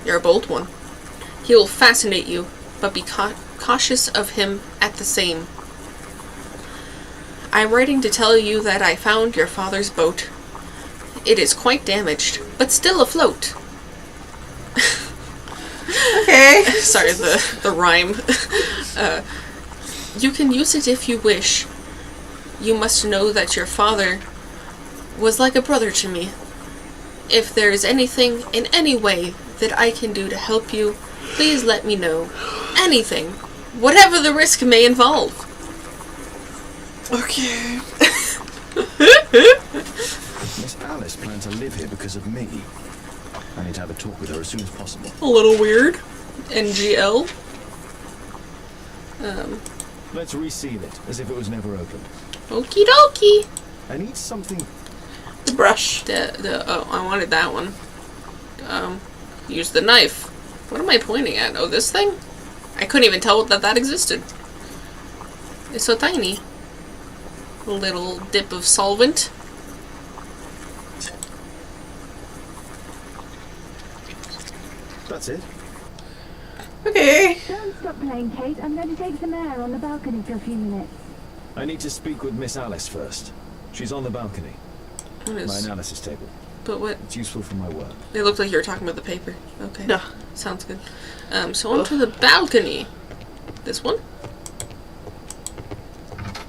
[SPEAKER 1] You're a bold one. He will fascinate you, but be cautious of him at the same. I'm writing to tell you that I found your father's boat. It is quite damaged, but still afloat.
[SPEAKER 2] Okay.
[SPEAKER 1] Sorry, the rhyme. You can use it if you wish. You must know that your father was like a brother to me. If there is anything in any way that I can do to help you, please let me know. Anything. Whatever the risk may involve.
[SPEAKER 2] Okay.
[SPEAKER 3] Miss Alice planned to live here because of me. I need to have a talk with her as soon as possible.
[SPEAKER 1] A little weird. NGL.
[SPEAKER 3] Let's reseal it, as if it was never opened.
[SPEAKER 1] Okie dokie.
[SPEAKER 3] I need something...
[SPEAKER 2] The brush.
[SPEAKER 1] Oh, I wanted that one. Use the knife. What am I pointing at? Oh, this thing? I couldn't even tell that existed. It's so tiny. A little dip of solvent.
[SPEAKER 3] That's it.
[SPEAKER 2] Okay.
[SPEAKER 7] Don't stop playing, Kate. I'm going to take some air on the balcony for a few minutes.
[SPEAKER 3] I need to speak with Miss Alice first. She's on the balcony.
[SPEAKER 1] What
[SPEAKER 3] My
[SPEAKER 1] is?
[SPEAKER 3] analysis table.
[SPEAKER 1] But what?
[SPEAKER 3] It's useful for my work.
[SPEAKER 1] It looked like you were talking about the paper. Okay.
[SPEAKER 2] No.
[SPEAKER 1] Sounds good. So onto the balcony. This one?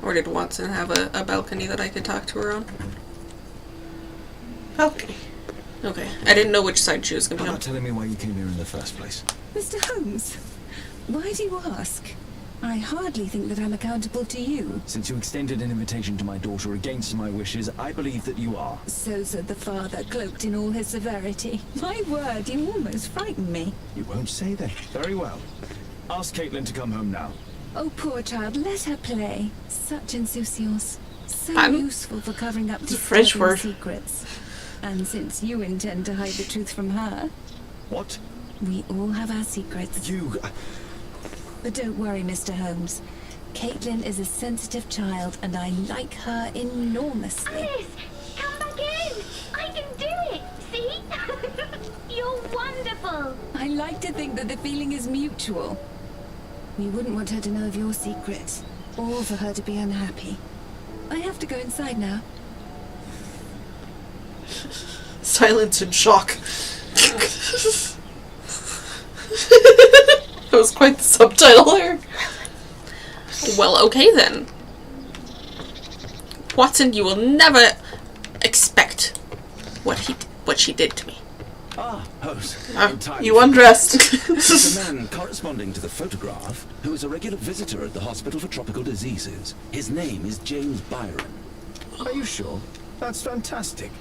[SPEAKER 1] Or did Watson have a balcony that I could talk to her on?
[SPEAKER 2] Balcony.
[SPEAKER 1] Okay. I didn't know which side she was going to
[SPEAKER 3] How
[SPEAKER 1] be on.
[SPEAKER 3] about telling me why you came here in the first place?
[SPEAKER 8] Mr. Holmes, why do you ask? I hardly think that I'm accountable to you.
[SPEAKER 3] Since you extended an invitation to my daughter against my wishes, I believe that you are.
[SPEAKER 8] So said the father, cloaked in all his severity. My word, you almost frightened me.
[SPEAKER 3] You won't say that. Very well. Ask Caitlin to come home now.
[SPEAKER 8] Oh, poor child, let her play. Such insouciance. So
[SPEAKER 1] Pardon?
[SPEAKER 8] useful for covering up
[SPEAKER 2] It's a French
[SPEAKER 8] disturbing
[SPEAKER 2] word.
[SPEAKER 8] secrets. And since you intend to hide the truth from her,
[SPEAKER 3] What?
[SPEAKER 8] we all have our secrets.
[SPEAKER 3] You...
[SPEAKER 8] But don't worry, Mr. Holmes. Caitlin is a sensitive child, and I like her enormously.
[SPEAKER 7] Alice, come back in. I can do it. See? You're wonderful.
[SPEAKER 8] I like to think that the feeling is mutual. We wouldn't want her to know of your secret, or for her to be unhappy. I have to go inside now.
[SPEAKER 2] Silence and shock. That was quite the subtitle there.
[SPEAKER 1] Well, okay then. Watson, you will never expect what she did to me.
[SPEAKER 3] Ah, Holmes. Entirely
[SPEAKER 2] You
[SPEAKER 3] forgot.
[SPEAKER 2] undressed.
[SPEAKER 9] There's a man corresponding to the photograph who is a regular visitor at the Hospital for Tropical Diseases. His name is James Byron.
[SPEAKER 3] Are you sure? That's fantastic.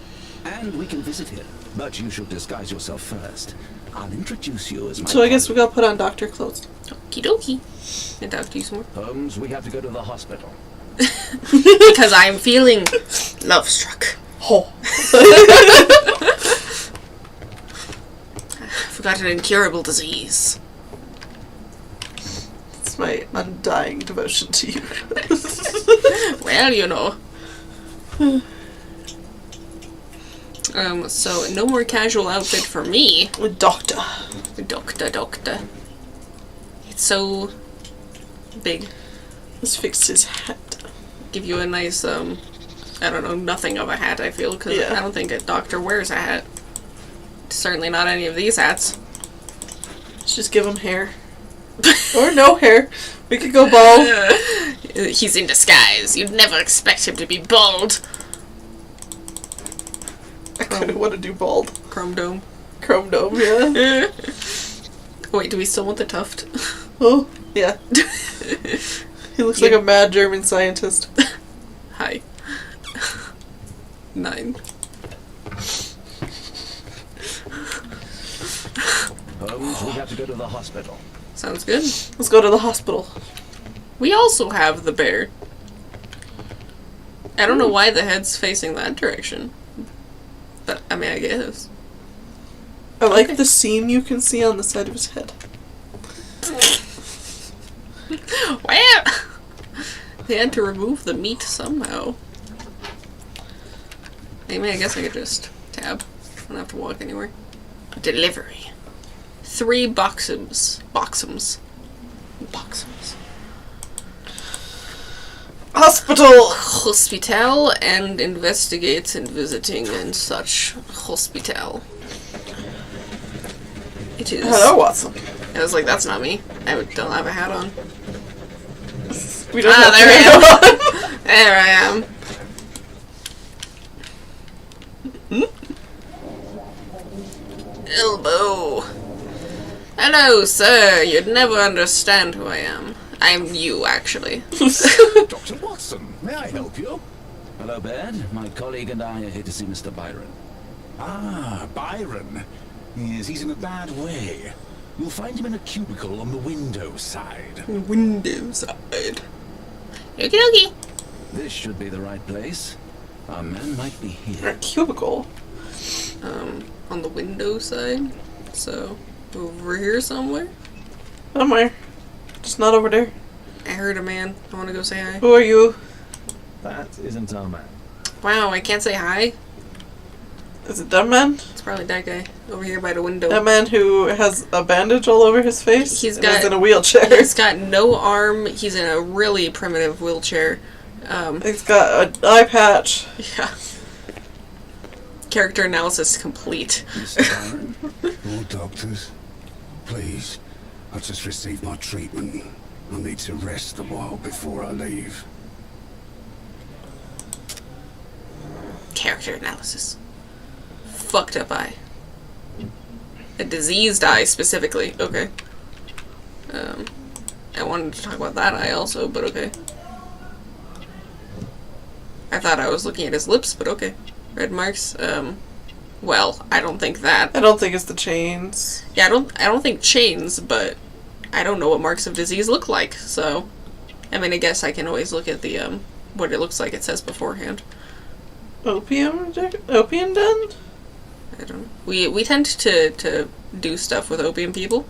[SPEAKER 9] And we can visit him, but you should disguise yourself first. I'll introduce you as my
[SPEAKER 2] So I guess we gotta put on doctor clothes.
[SPEAKER 1] Okie dokie. And talk to you some more.
[SPEAKER 9] Holmes, we have to go to the hospital.
[SPEAKER 1] Because I'm feeling love struck.
[SPEAKER 2] Oh.
[SPEAKER 1] I've got an incurable disease.
[SPEAKER 2] It's my undying devotion to you.
[SPEAKER 1] Well, you know. So no more casual outfit for me.
[SPEAKER 2] Doctor.
[SPEAKER 1] Doctor. It's so big.
[SPEAKER 2] Let's fix his hat.
[SPEAKER 1] Give you a nice, I don't know, nothing of a hat, I feel, because
[SPEAKER 2] Yeah.
[SPEAKER 1] I don't think a doctor wears a hat. Certainly not any of these hats.
[SPEAKER 2] Let's just give him hair. Or no hair. We could go bald.
[SPEAKER 1] He's in disguise. You'd never expect him to be bald.
[SPEAKER 2] I kind of want to do bald.
[SPEAKER 1] Chrome dome.
[SPEAKER 2] Chrome dome, yeah.
[SPEAKER 1] Wait, do we still want the tuft?
[SPEAKER 2] Oh, yeah. He looks like a mad German scientist.
[SPEAKER 1] Hi. 9.
[SPEAKER 9] Holmes, we have to go to the hospital.
[SPEAKER 1] Sounds good.
[SPEAKER 2] Let's go to the hospital.
[SPEAKER 1] We also have the bear. I don't know why the head's facing that direction. But, I mean, I guess.
[SPEAKER 2] I like
[SPEAKER 1] Okay.
[SPEAKER 2] the seam you can see on the side of his head.
[SPEAKER 1] Well, they had to remove the meat somehow. I mean, I guess I could just tab. I don't have to walk anywhere. Delivery. 3 boxums. Boxums.
[SPEAKER 2] Hospital!
[SPEAKER 1] Hospital and investigates and visiting and such. Hospital. It is.
[SPEAKER 2] Hello, Watson.
[SPEAKER 1] I was like, that's not me. I don't have a hat on.
[SPEAKER 2] We don't
[SPEAKER 1] Ah,
[SPEAKER 2] have
[SPEAKER 1] there I
[SPEAKER 2] to
[SPEAKER 1] am. There I am. Elbow. Hello, sir. You'd never understand who I am. I'm you, actually.
[SPEAKER 4] Dr. Watson, may I help you?
[SPEAKER 9] Hello, Baird. My colleague and I are here to see Mr. Byron.
[SPEAKER 4] Ah, Byron. Yes, he's in a bad way. You'll find him in a cubicle on the window side.
[SPEAKER 1] Window side. Okie dokie.
[SPEAKER 9] This should be the right place. Our man might be here.
[SPEAKER 2] A cubicle.
[SPEAKER 1] On the window side. So, over here somewhere.
[SPEAKER 2] Somewhere. Just not over there.
[SPEAKER 1] I heard a man. I want to go say hi.
[SPEAKER 2] Who are you?
[SPEAKER 3] That isn't our man.
[SPEAKER 1] Wow, I can't say hi?
[SPEAKER 2] Is it Dumb Man?
[SPEAKER 1] It's probably that guy over here by the window.
[SPEAKER 2] That man who has a bandage all over his face?
[SPEAKER 1] He's
[SPEAKER 2] and
[SPEAKER 1] got
[SPEAKER 2] is in a wheelchair.
[SPEAKER 1] He's got no arm. He's in a really primitive wheelchair.
[SPEAKER 2] He's got an eye patch.
[SPEAKER 1] Yeah. Character analysis complete.
[SPEAKER 4] More doctors? Please. I just received my treatment. I need to rest a while before I leave.
[SPEAKER 1] Character analysis. Fucked up eye. A diseased eye, specifically. Okay. I wanted to talk about that eye also, but okay. I thought I was looking at his lips, but okay. Red marks. Well, I don't think that.
[SPEAKER 2] I don't think it's the chains.
[SPEAKER 1] Yeah, I don't think chains, but I don't know what marks of disease look like, so I mean, I guess I can always look at the what it looks like it says beforehand.
[SPEAKER 2] Opium den?
[SPEAKER 1] I don't know. We tend to do stuff with opium people.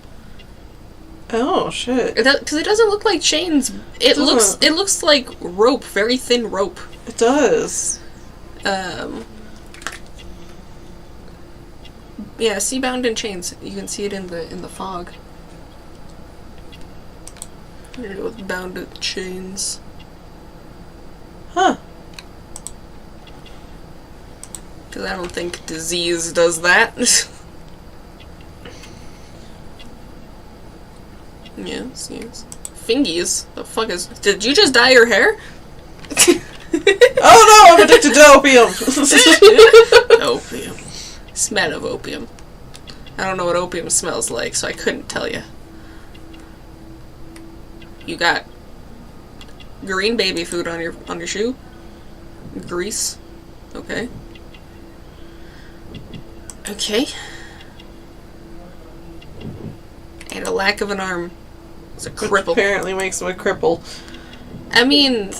[SPEAKER 2] Oh shit!
[SPEAKER 1] Because it doesn't look like chains. It looks like rope, very thin rope.
[SPEAKER 2] It does.
[SPEAKER 1] Yeah, see bound in chains. You can see it in the fog. Here we go with bound in chains.
[SPEAKER 2] Huh.
[SPEAKER 1] Because I don't think disease does that. Yes. Fingies? The fuck is... Did you just dye your hair?
[SPEAKER 2] Oh no, I'm addicted to opium!
[SPEAKER 1] Opium. Smell of opium. I don't know what opium smells like, so I couldn't tell you. You got green baby food on your shoe? Grease? Okay. Okay. And a lack of an arm. It's a cripple.
[SPEAKER 2] Which apparently makes him a cripple.
[SPEAKER 1] I mean,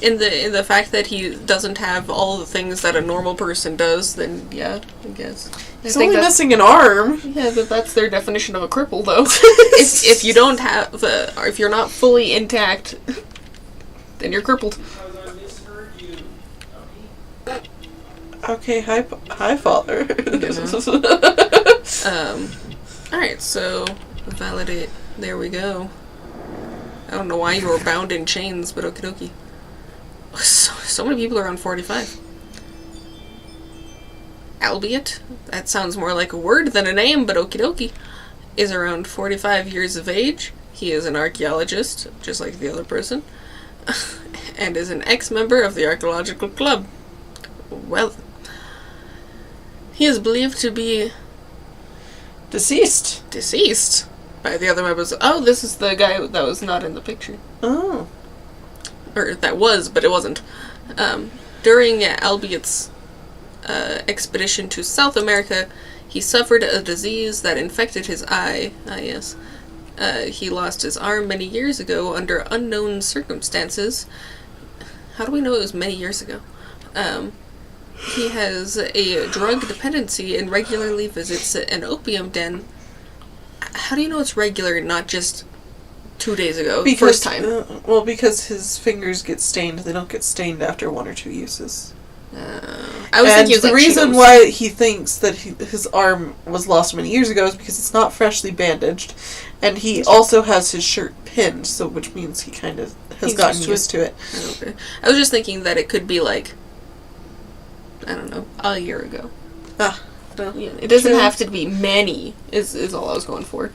[SPEAKER 1] in the fact that he doesn't have all the things that a normal person does, then yeah, I guess.
[SPEAKER 2] He's only missing an arm.
[SPEAKER 1] Yeah, but that's their definition of a cripple, though. if you don't have or if you're not fully intact, then you're crippled.
[SPEAKER 2] Okay, hi, father.
[SPEAKER 1] Alright, so validate. There we go. I don't know why you were bound in chains, but okie dokie. So many people are on 45. Albeit, that sounds more like a word than a name, but okie dokie. Is around 45 years of age. He is an archaeologist, just like the other person. And is an ex-member of the Archaeological Club. Well, he is believed to be
[SPEAKER 2] deceased
[SPEAKER 1] by the other members. Oh, this is the guy that was not in the picture.
[SPEAKER 2] Oh.
[SPEAKER 1] Or that was, but it wasn't. During Albiet's expedition to South America, he suffered a disease that infected his eye. Ah, yes. He lost his arm many years ago under unknown circumstances. How do we know it was many years ago? He has a drug dependency and regularly visits an opium den. How do you know it's regular and not just 2 days ago? First time.
[SPEAKER 2] Because his fingers get stained. They don't get stained after 1 or 2 uses.
[SPEAKER 1] I was thinking
[SPEAKER 2] the reason why he thinks that his arm was lost many years ago is because it's not freshly bandaged, and he also has his shirt pinned, so which means he kind of has gotten used to it.
[SPEAKER 1] Okay. I was just thinking that it could be like, I don't know, a year ago.
[SPEAKER 2] No.
[SPEAKER 1] Yeah, it doesn't have to be many, is all I was going for.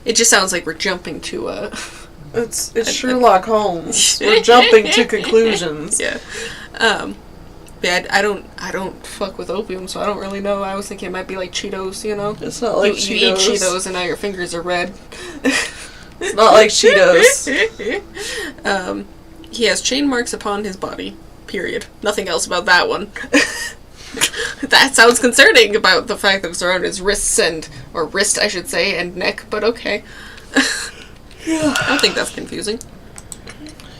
[SPEAKER 1] It just sounds like we're jumping to
[SPEAKER 2] It's Sherlock Holmes. We're jumping to conclusions.
[SPEAKER 1] Yeah. Yeah, I don't fuck with opium, so I don't really know. I was thinking it might be like Cheetos, you know?
[SPEAKER 2] It's not like Cheetos.
[SPEAKER 1] You eat Cheetos and now your fingers are red.
[SPEAKER 2] It's not like Cheetos.
[SPEAKER 1] He has chain marks upon his body. Period. Nothing else about that one. That sounds concerning about the fact that it's around his wrists or wrist, I should say, and neck, but okay. I don't think that's confusing.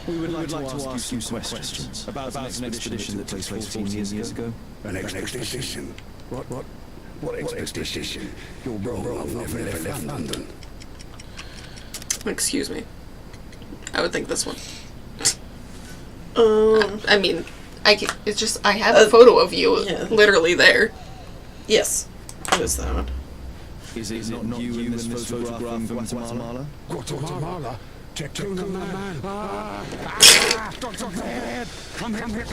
[SPEAKER 3] We would like to ask you some questions about an expedition that took place 14 years ago.
[SPEAKER 4] An expedition? What expedition? You're wrong. I've never left London.
[SPEAKER 1] Excuse me. I would think this one. I mean, it's just I have a photo of you literally there.
[SPEAKER 2] Yes. It is that one.
[SPEAKER 3] Is it not you in this photograph from Guatemala?
[SPEAKER 4] Guatemala? Tectona man. Dr. Bad. Come here, down,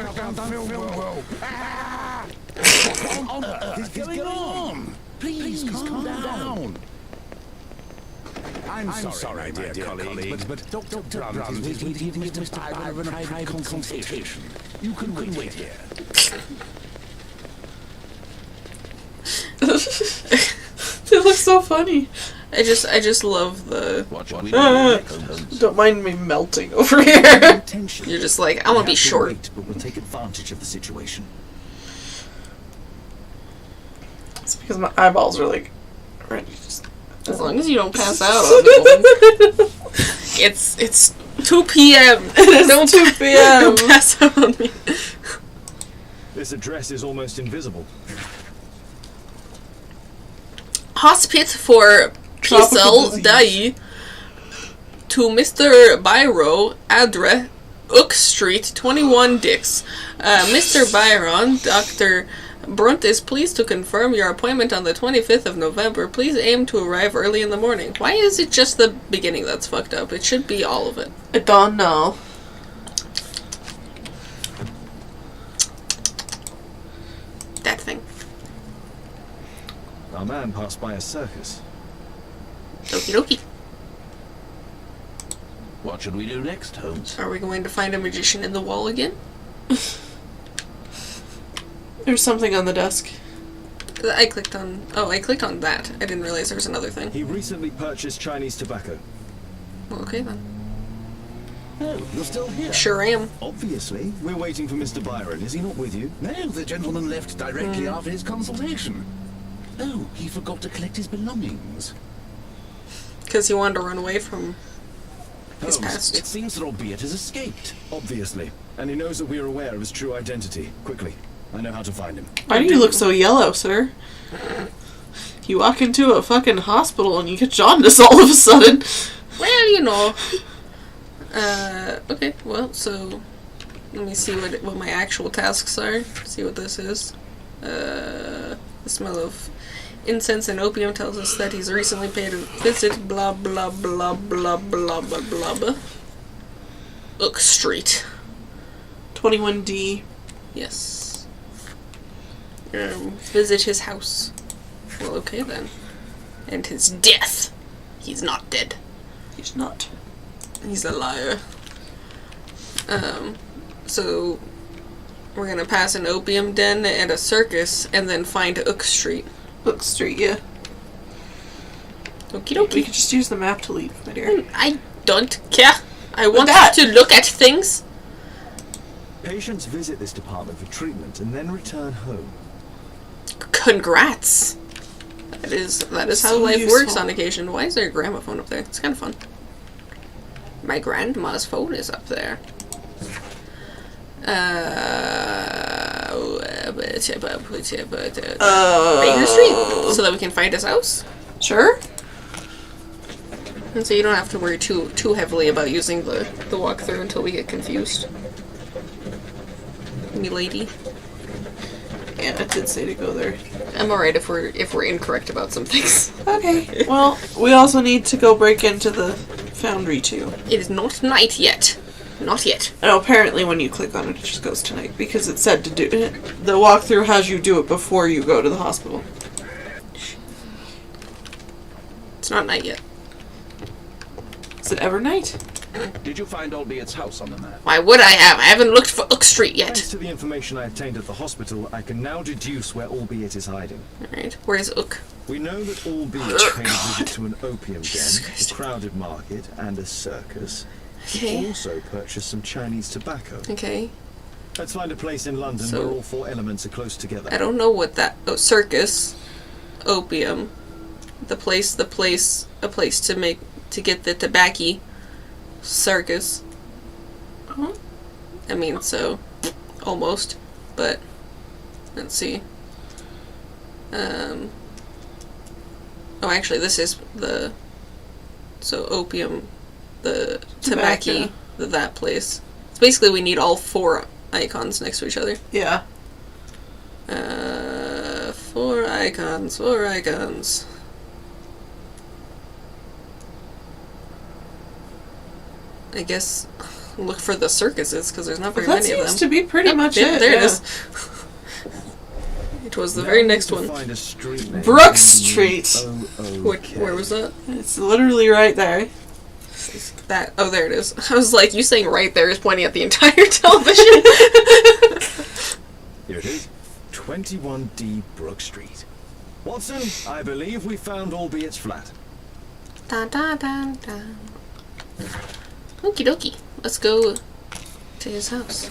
[SPEAKER 5] What on earth is going on? Please calm down.
[SPEAKER 4] I'm sorry, my dear colleague, but Dr. Brunt is giving Mr. Byron a private consultation. You can wait here.
[SPEAKER 2] They look so funny.
[SPEAKER 1] I just love the.
[SPEAKER 5] What should we do next?
[SPEAKER 2] Don't mind me melting over here.
[SPEAKER 5] Attention.
[SPEAKER 1] You're just like, I want to be short.
[SPEAKER 5] Wait, but we'll take advantage of the situation.
[SPEAKER 2] It's because my eyeballs are like ready to just.
[SPEAKER 1] As long as you don't pass out on the phone. It's 2 p.m.
[SPEAKER 2] It is 2 p.m.
[SPEAKER 1] Don't pass out on me.
[SPEAKER 3] This address is almost invisible.
[SPEAKER 1] Hospit for Pisel Dai to Mr. Byro, Adre, Oak Street, 21 Dix. Mr. Byron, Dr. Brunt is pleased to confirm your appointment on the 25th of November. Please aim to arrive early in the morning. Why is it just the beginning that's fucked up? It should be all of it.
[SPEAKER 2] I don't know.
[SPEAKER 1] That thing.
[SPEAKER 3] Our man passed by a circus.
[SPEAKER 1] Okie dokie.
[SPEAKER 5] What should we do next, Holmes?
[SPEAKER 1] Are we going to find a magician in the wall again?
[SPEAKER 2] There's something on the desk.
[SPEAKER 1] I clicked on that. I didn't realize there was another thing.
[SPEAKER 3] He recently purchased Chinese tobacco.
[SPEAKER 1] Okay then.
[SPEAKER 5] Oh, you're still here.
[SPEAKER 1] Sure am.
[SPEAKER 3] Obviously. We're waiting for Mr. Byron. Is he not with you?
[SPEAKER 5] No, the gentleman left directly after his consultation. Oh, he forgot to collect his belongings.
[SPEAKER 1] Because he wanted to run away from his
[SPEAKER 5] Holmes,
[SPEAKER 1] past.
[SPEAKER 5] it seems that Albeit has escaped.
[SPEAKER 3] Obviously. And he knows that we are aware of his true identity. Quickly. I know how to find him.
[SPEAKER 2] Why do you look so yellow, sir? You walk into a fucking hospital and you get jaundice all of a sudden.
[SPEAKER 1] Well, you know. Okay, well, so let me see what my actual tasks are. See what this is. The smell of incense and opium tells us that he's recently paid a visit. Blah blah blah blah blah blah blah blah. Oak Street.
[SPEAKER 2] 21D.
[SPEAKER 1] Yes. Visit his house. Well, okay then. And his death. He's not dead.
[SPEAKER 2] He's not.
[SPEAKER 1] He's a liar. So we're gonna pass an opium den and a circus, and then find Oak Street.
[SPEAKER 2] Oak Street, yeah.
[SPEAKER 1] Okie dokie.
[SPEAKER 2] We could just use the map to leave, my dear.
[SPEAKER 1] I don't care. I want
[SPEAKER 2] that?
[SPEAKER 1] to look at things.
[SPEAKER 3] Patients visit this department for treatment and then return home.
[SPEAKER 1] Congrats. That is how
[SPEAKER 2] So
[SPEAKER 1] life
[SPEAKER 2] useful.
[SPEAKER 1] works on occasion. Why is there a gramophone up there? It's kind of fun. My grandma's phone is up there. Baker Street, so that we can find his house.
[SPEAKER 2] Sure.
[SPEAKER 1] And so you don't have to worry too heavily about using the walkthrough until we get confused. Me lady.
[SPEAKER 2] Yeah, it did say to go there.
[SPEAKER 1] I'm alright if we're incorrect about some things.
[SPEAKER 2] Okay. Well, we also need to go break into the foundry too.
[SPEAKER 1] It is not night yet. Not yet.
[SPEAKER 2] No, apparently when you click on it, it just goes to night because it said to do it. The walkthrough has you do it before you go to the hospital.
[SPEAKER 1] It's not night yet.
[SPEAKER 2] Is it ever night?
[SPEAKER 5] Did you find Albiet's house on the map?
[SPEAKER 1] Why would I have? I haven't looked for Oak Street yet.
[SPEAKER 3] Thanks to the information I obtained at the hospital, I can now deduce where Albiet is hiding.
[SPEAKER 1] Alright, where's Ook?
[SPEAKER 3] We know that Albiet paid a visit to an opium den, a crowded market, and a circus. He
[SPEAKER 1] Okay.
[SPEAKER 3] also purchased some Chinese tobacco.
[SPEAKER 1] Okay.
[SPEAKER 3] Let's find a place in London
[SPEAKER 1] So-
[SPEAKER 3] where all four elements are close together.
[SPEAKER 1] I don't know what that... Oh, circus. Opium. A place to get the tobacco. Circus.
[SPEAKER 2] Uh-huh.
[SPEAKER 1] I mean, so... Almost. But... Let's see. Oh, actually, this is the... So, opium... The tobacco. That place. So basically, we need all four icons next to each other.
[SPEAKER 2] Yeah.
[SPEAKER 1] 4 icons, more icons. I guess look for the circuses, because there's not very
[SPEAKER 2] That
[SPEAKER 1] many of them.
[SPEAKER 2] seems to be pretty much
[SPEAKER 1] Yeah,
[SPEAKER 2] it.
[SPEAKER 1] there it
[SPEAKER 2] yeah.
[SPEAKER 1] is. It was the very next one.
[SPEAKER 3] Find a street name
[SPEAKER 2] Brook
[SPEAKER 3] ending in
[SPEAKER 2] Street.
[SPEAKER 3] OOK.
[SPEAKER 1] Where was that?
[SPEAKER 2] It's literally right there.
[SPEAKER 1] That. Oh, there it is. I was like, you saying right there is pointing at the entire television.
[SPEAKER 3] Here it is. 21D Brook Street. Watson, I believe we found Albeit flat.
[SPEAKER 1] Dun, dun, dun, dun. Okie dokie. Let's go to his house.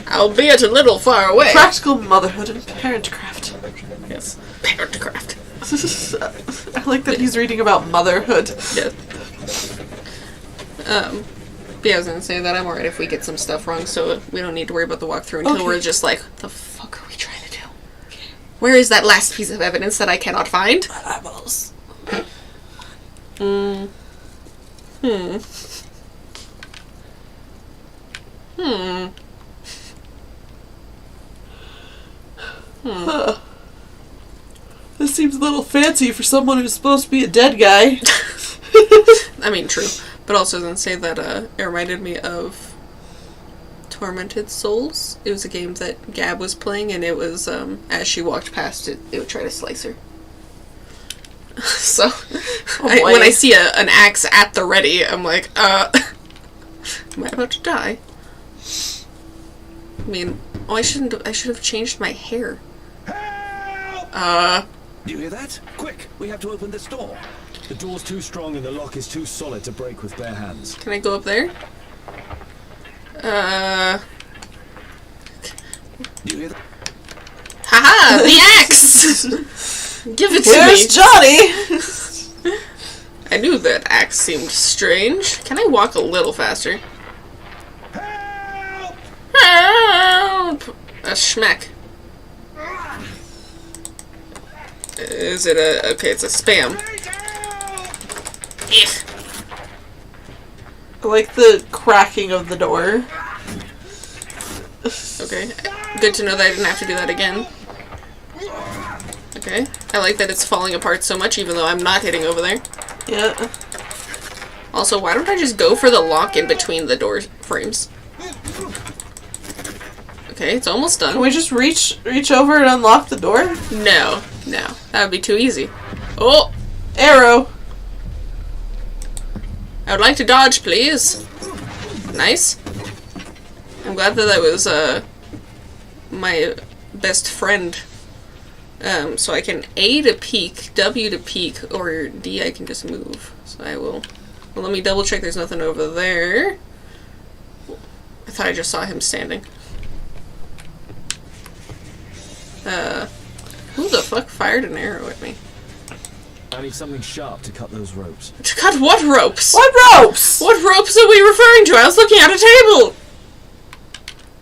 [SPEAKER 1] Albeit a little far away.
[SPEAKER 2] Practical motherhood and parentcraft.
[SPEAKER 1] Yes. Parentcraft.
[SPEAKER 2] I like that he's reading about motherhood.
[SPEAKER 1] Yeah. But yeah, I was gonna say that I'm alright if we get some stuff wrong, so we don't need to worry about the walkthrough until
[SPEAKER 2] Okay.
[SPEAKER 1] we're just like, the fuck are we trying to do? Where is that last piece of evidence that I cannot find?
[SPEAKER 2] Eyeballs. Huh. This seems a little fancy for someone who's supposed to be a dead guy.
[SPEAKER 1] I mean, true. But also, I was gonna say that it reminded me of Tormented Souls. It was a game that Gab was playing, and it was, as she walked past it, it would try to slice her. So,
[SPEAKER 2] boy.
[SPEAKER 1] when I see an axe at the ready, I'm like, am I about to die? I mean, I should have changed my hair.
[SPEAKER 9] Do you hear that?
[SPEAKER 3] Quick, we have to open this door. The door's too strong and the lock is too solid to break with bare hands.
[SPEAKER 1] Can I go up there?
[SPEAKER 9] Do you hear that?
[SPEAKER 1] Haha! The axe! Give it to
[SPEAKER 2] Where's
[SPEAKER 1] me!
[SPEAKER 2] Johnny?
[SPEAKER 1] I knew that axe seemed strange. Can I walk a little faster? Help! A schmack. Is it a... Okay, it's a spam. Ugh.
[SPEAKER 2] I like the cracking of the door.
[SPEAKER 1] Okay. Good to know that I didn't have to do that again. Okay. I like that it's falling apart so much even though I'm not hitting over there.
[SPEAKER 2] Yeah.
[SPEAKER 1] Also, why don't I just go for the lock in between the door frames? Okay, it's almost done.
[SPEAKER 2] Can we just reach over and unlock the door?
[SPEAKER 1] No. That would be too easy. Oh!
[SPEAKER 2] Arrow.
[SPEAKER 1] I would like to dodge, please. Nice. I'm glad that was, my best friend. So I can A to peek, W to peek, or D I can just move. So I will... Well, let me double check there's nothing over there. I thought I just saw him standing. Who the fuck fired an arrow at me?
[SPEAKER 3] I need something sharp to cut those ropes.
[SPEAKER 1] To cut what ropes?
[SPEAKER 2] What ropes?
[SPEAKER 1] What ropes are we referring to? I was looking at a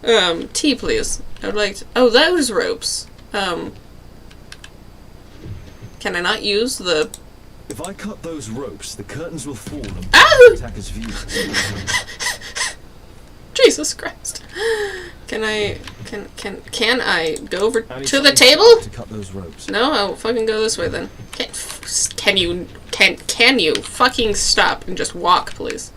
[SPEAKER 1] table! T, please. I would like to... Oh, those ropes. Can I not use the...
[SPEAKER 3] If I cut those ropes, the curtains will fall and block
[SPEAKER 1] Ow!
[SPEAKER 3] the attacker's view.
[SPEAKER 1] Jesus Christ. Can I go over
[SPEAKER 3] I need
[SPEAKER 1] to the
[SPEAKER 3] something
[SPEAKER 1] table?
[SPEAKER 3] sharp to cut those ropes.
[SPEAKER 1] No, I'll fucking go this way then. Can you fucking stop and just walk, please?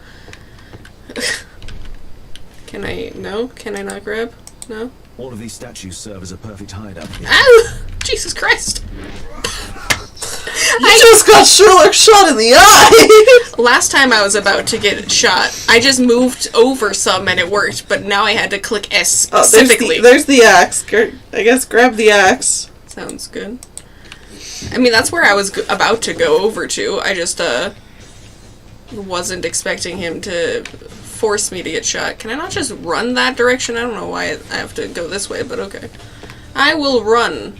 [SPEAKER 1] Can I not grab? No?
[SPEAKER 3] All of these statues serve as a perfect hideout.
[SPEAKER 1] Ow! Jesus Christ!
[SPEAKER 2] You just got Sherlock shot in the eye!
[SPEAKER 1] Last time I was about to get shot, I just moved over some and it worked, but now I had to click S specifically.
[SPEAKER 2] There's the axe. I guess grab the axe.
[SPEAKER 1] Sounds good. I mean, that's where I was about to go over to. I just, wasn't expecting him to force me to get shot. Can I not just run that direction? I don't know why I have to go this way, but okay. I will run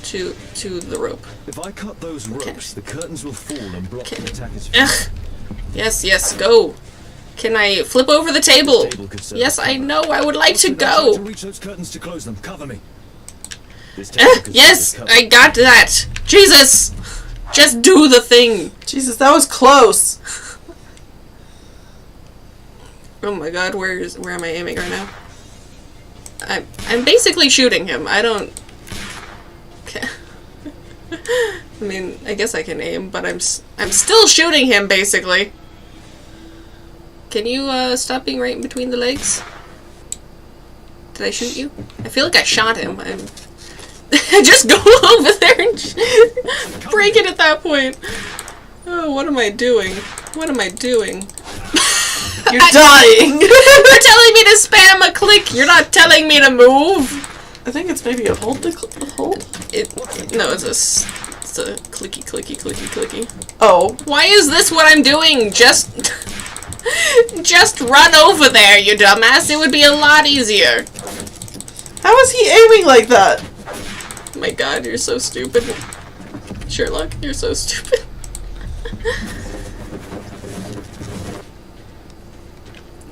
[SPEAKER 1] to the rope.
[SPEAKER 3] If I cut those ropes, the curtains will fall and block the attacker's view.
[SPEAKER 1] Ugh. Yes, go. Can I flip over the table?
[SPEAKER 3] The table could serve
[SPEAKER 1] Yes,
[SPEAKER 3] as
[SPEAKER 1] I
[SPEAKER 3] cover.
[SPEAKER 1] know. I would like to
[SPEAKER 3] Watson, I'll try
[SPEAKER 1] go.
[SPEAKER 3] to reach those curtains to close them. Cover me. This table could serve
[SPEAKER 1] Yes,
[SPEAKER 3] as cover.
[SPEAKER 1] I got that. Jesus, just do the thing.
[SPEAKER 2] Jesus, that was close.
[SPEAKER 1] Oh my God, where am I aiming right now? I'm basically shooting him. I don't. I mean, I guess I can aim, but I'm still shooting him, basically. Can you, stop being right in between the legs? Did I shoot you? I feel like I shot him. I just go over there and break it at that point. Oh, what am I doing? What am I doing?
[SPEAKER 2] You're dying!
[SPEAKER 1] You're telling me to spam a click! You're not telling me to move!
[SPEAKER 2] I think it's maybe a hold to hold?
[SPEAKER 1] No, it's a clicky, clicky, clicky, clicky.
[SPEAKER 2] Oh.
[SPEAKER 1] Why is this what I'm doing? Just run over there, you dumbass. It would be a lot easier.
[SPEAKER 2] How is he aiming like that?
[SPEAKER 1] Oh my god, you're so stupid. Sherlock, you're so stupid.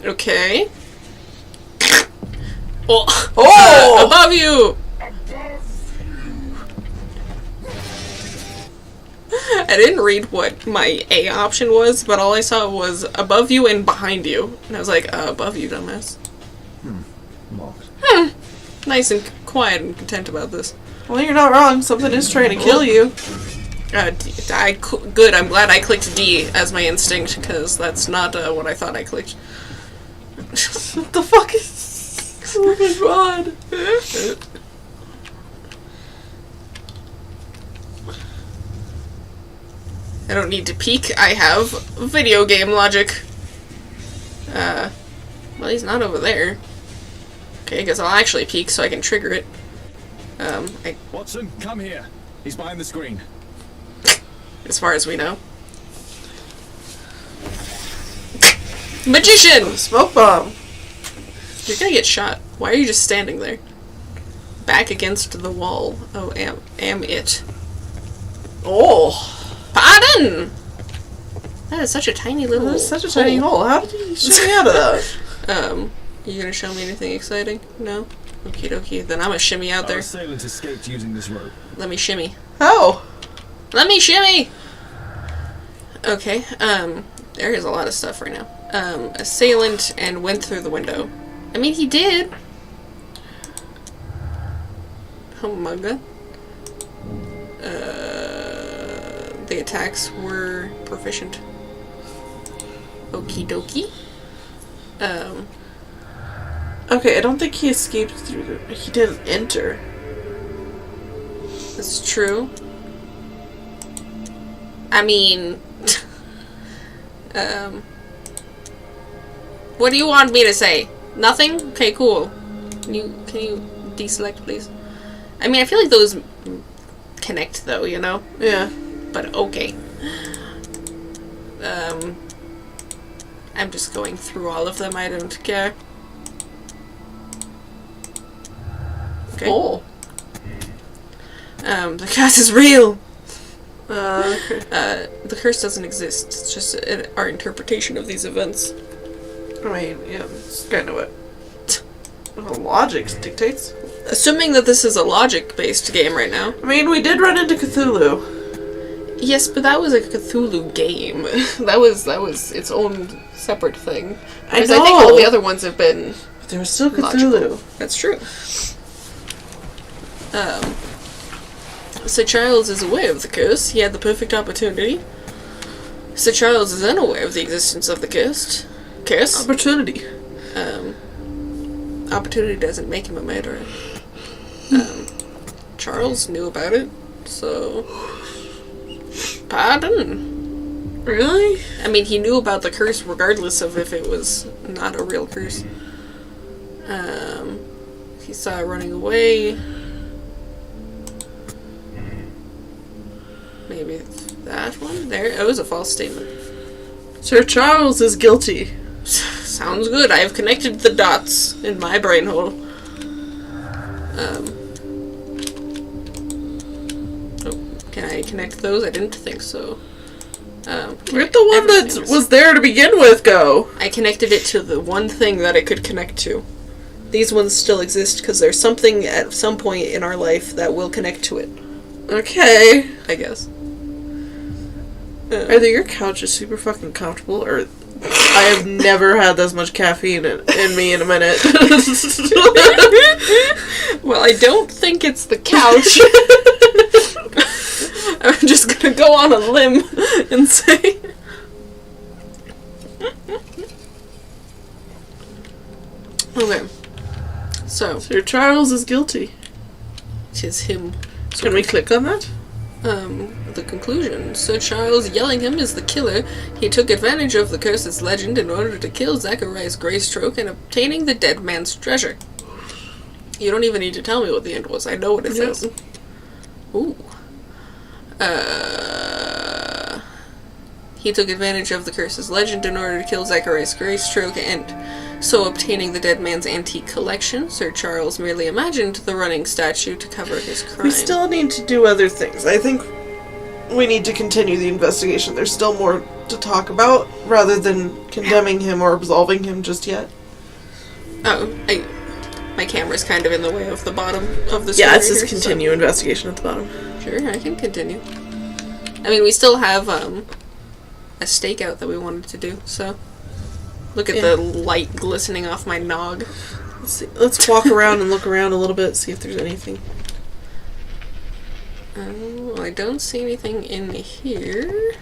[SPEAKER 1] Okay. Oh! Above you! I didn't read what my A option was, but all I saw was above you and behind you. And I was like, above you, dumbass. Nice and quiet and content about this.
[SPEAKER 2] Well, you're not wrong. Something is trying to kill you.
[SPEAKER 1] Good, I'm glad I clicked D as my instinct, because that's not what I thought I clicked.
[SPEAKER 2] What the fuck is... Oh my god.
[SPEAKER 1] I don't need to peek, I have video game logic. Well, he's not over there. Okay, I guess I'll actually peek so I can trigger it.
[SPEAKER 3] Watson, come here. He's behind the screen.
[SPEAKER 1] As far as we know. Magician!
[SPEAKER 2] Smoke bomb.
[SPEAKER 1] You're gonna get shot. Why are you just standing there? Back against the wall. Oh, am it.
[SPEAKER 2] Oh.
[SPEAKER 1] Pardon! That is such a tiny little
[SPEAKER 2] That's such a tiny hole. How did he shoot me out of that?
[SPEAKER 1] You gonna show me anything exciting? No? Okie dokie. Then I'm gonna shimmy out there.
[SPEAKER 3] Our assailant escaped using this rope.
[SPEAKER 1] Let me shimmy.
[SPEAKER 2] How?
[SPEAKER 1] Let me shimmy! Okay, there is a lot of stuff right now. Assailant and went through the window. I mean, he did. Oh my god. The attacks were proficient. Okie dokie.
[SPEAKER 2] Okay, I don't think he escaped through the... He didn't enter.
[SPEAKER 1] That's true. I mean... what do you want me to say? Nothing? Okay, cool. Can you deselect, please? I mean, I feel like those connect, though, you know?
[SPEAKER 2] Yeah.
[SPEAKER 1] But okay. I'm just going through all of them, I don't care. Okay.
[SPEAKER 2] Oh.
[SPEAKER 1] The curse is real!
[SPEAKER 2] Okay.
[SPEAKER 1] The curse doesn't exist. It's just our interpretation of these events.
[SPEAKER 2] I mean, yeah, it's kind of what logic dictates.
[SPEAKER 1] Assuming that this is a logic-based game right now.
[SPEAKER 2] I mean, we did run into Cthulhu.
[SPEAKER 1] Yes, but that was a Cthulhu game. that was its own separate thing.
[SPEAKER 2] I know.
[SPEAKER 1] I think all the other ones have been
[SPEAKER 2] But there was still Cthulhu.
[SPEAKER 1] logical. That's true. Sir Charles is aware of the curse. He had the perfect opportunity. Sir Charles is unaware of the existence of the curse.
[SPEAKER 2] Opportunity.
[SPEAKER 1] Opportunity doesn't make him a murderer. Charles knew about it, so... Pardon?
[SPEAKER 2] Really?
[SPEAKER 1] I mean, he knew about the curse regardless of if it was not a real curse. He saw it running away. Maybe that one? There, it was a false statement.
[SPEAKER 2] Sir Charles is guilty.
[SPEAKER 1] Sounds good. I have connected the dots in my brain hole. Can I connect those? I didn't think so.
[SPEAKER 2] Where'd the one that was there to begin with go?
[SPEAKER 1] I connected it to the one thing that it could connect to. These ones still exist because there's something at some point in our life that will connect to it.
[SPEAKER 2] Okay.
[SPEAKER 1] I guess.
[SPEAKER 2] Either your couch is super fucking comfortable, or I have never had this much caffeine in me in a minute.
[SPEAKER 1] Well, I don't think it's the couch. I'm just gonna go on a limb and say. Okay. So
[SPEAKER 2] Sir Charles is guilty.
[SPEAKER 1] tis him.
[SPEAKER 2] Can we click on that?
[SPEAKER 1] The conclusion. Sir Charles Yellingham is the killer. He took advantage of the curse's legend in order to kill Zacharias Greystroke and obtaining the dead man's treasure. You don't even need to tell me what the end was. I know what it says. Ooh. He took advantage of the curse's legend in order to kill Zacharias Greystroke and so obtaining the dead man's antique collection. Sir Charles merely imagined the running statue to cover his crime.
[SPEAKER 2] We still need to do other things. I think we need to continue the investigation. There's still more to talk about, rather than condemning him or absolving him just yet.
[SPEAKER 1] Oh, my camera's kind of in the way of the bottom of the screen.
[SPEAKER 2] Yeah, it says
[SPEAKER 1] here,
[SPEAKER 2] continue investigation at the bottom.
[SPEAKER 1] Sure, I can continue. I mean, we still have a stakeout that we wanted to do, so look at the light glistening off my nog.
[SPEAKER 2] Let's walk around and look around a little bit, see if there's anything.
[SPEAKER 1] I don't see anything in here.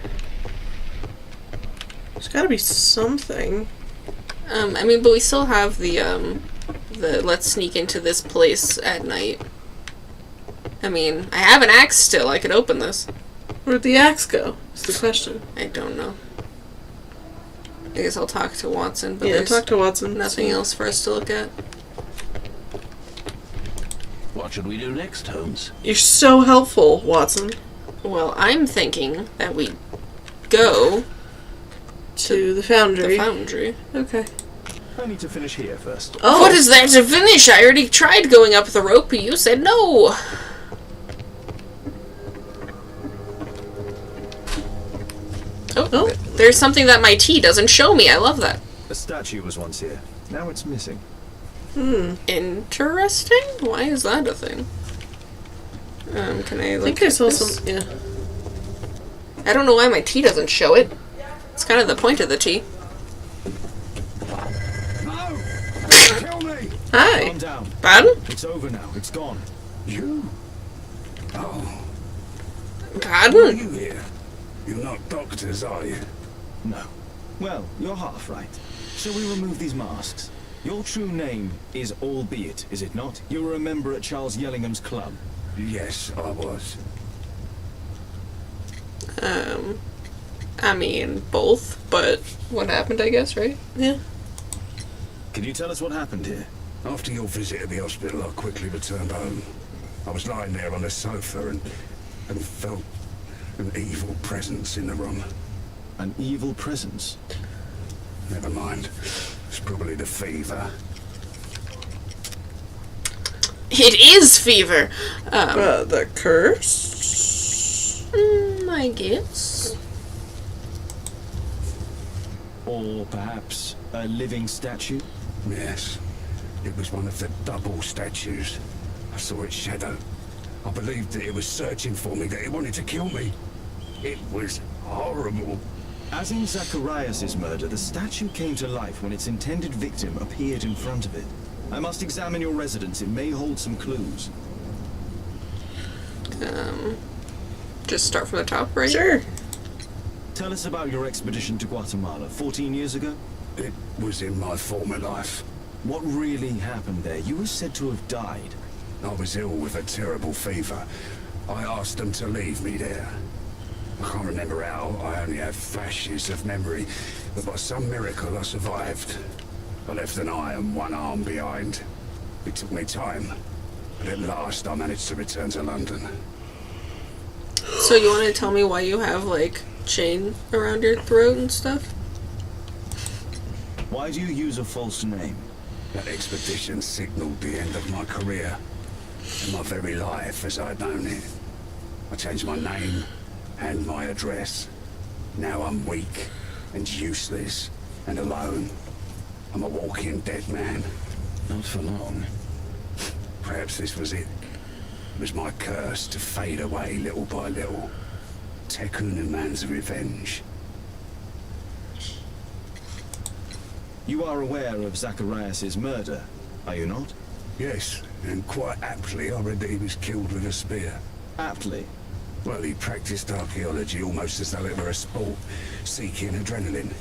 [SPEAKER 2] There's gotta be something.
[SPEAKER 1] I mean, but we still have the let's sneak into this place at night. I mean, I have an axe still. I could open this.
[SPEAKER 2] Where'd the axe go? Is the question.
[SPEAKER 1] I don't know. I guess I'll talk to Watson, but
[SPEAKER 2] Yeah,
[SPEAKER 1] there's
[SPEAKER 2] talk to Watson.
[SPEAKER 1] nothing else for us to look at.
[SPEAKER 5] What should we do next, Holmes?
[SPEAKER 2] You're so helpful, Watson.
[SPEAKER 1] Well, I'm thinking that we go
[SPEAKER 2] To the foundry.
[SPEAKER 1] the foundry.
[SPEAKER 2] Okay.
[SPEAKER 3] I need to finish here first.
[SPEAKER 2] Oh.
[SPEAKER 1] What is there to finish? I already tried going up the rope, but you said no. Oh, there's something that my tea doesn't show me. I love that.
[SPEAKER 3] A statue was once here. Now it's missing.
[SPEAKER 1] Interesting. Why is that a thing? Can I
[SPEAKER 2] I
[SPEAKER 1] look
[SPEAKER 2] think I
[SPEAKER 1] at
[SPEAKER 2] saw
[SPEAKER 1] this?
[SPEAKER 2] some. Yeah.
[SPEAKER 1] I don't know why my tea doesn't show it. It's kind of the point of the tea.
[SPEAKER 4] No! Kill me!
[SPEAKER 2] Hi.
[SPEAKER 3] Calm down.
[SPEAKER 1] Pardon?
[SPEAKER 3] It's over now. It's gone.
[SPEAKER 4] You? Oh, are
[SPEAKER 1] Pardon?
[SPEAKER 4] you here? You're not doctors, are you?
[SPEAKER 3] No. Well, you're half right. Shall we remove these masks? Your true name is Albeit, is it not? You were a member at Charles Yellingham's club.
[SPEAKER 4] Yes, I was.
[SPEAKER 1] I mean, both, but what happened, I guess, right?
[SPEAKER 2] Yeah.
[SPEAKER 3] Can you tell us what happened here?
[SPEAKER 4] After your visit at the hospital, I quickly returned home. I was lying there on the sofa and felt an evil presence in the room.
[SPEAKER 3] An evil presence?
[SPEAKER 4] Never mind. It's probably the fever.
[SPEAKER 1] It is fever.
[SPEAKER 2] The curse?
[SPEAKER 1] I guess.
[SPEAKER 3] Or perhaps a living statue?
[SPEAKER 4] Yes. It was one of the double statues. I saw its shadow. I believed that it was searching for me, that it wanted to kill me. It was horrible.
[SPEAKER 9] As in Zacharias' murder, the statue came to life when its intended victim appeared in front of it. I must examine your residence. It may hold some clues.
[SPEAKER 1] Just start from the top, right?
[SPEAKER 2] Sure.
[SPEAKER 9] Tell us about your expedition to Guatemala 14 years ago.
[SPEAKER 4] It was in my former life.
[SPEAKER 9] What really happened there? You were said to have died.
[SPEAKER 4] I was ill with a terrible fever. I asked them to leave me there. I can't remember how. I only have flashes of memory. But by some miracle, I survived. I left an eye and one arm behind. It took me time. But at last, I managed to return to London.
[SPEAKER 1] So you want to tell me why you have, like, chain around your throat and stuff?
[SPEAKER 9] Why do you use a false name?
[SPEAKER 4] That expedition signaled the end of my career. And my very life as I'd known it. I changed my name and my address. Now I'm weak and useless and alone. I'm a walking dead man.
[SPEAKER 9] Not for long.
[SPEAKER 4] Perhaps this was it. It was my curse to fade away little by little. Tekunu man's revenge.
[SPEAKER 9] You are aware of Zacharias' murder, are you not?
[SPEAKER 4] Yes, and quite aptly I read that he was killed with a spear.
[SPEAKER 9] Aptly.
[SPEAKER 4] Well, he practiced archaeology almost as though it were a sport, seeking adrenaline.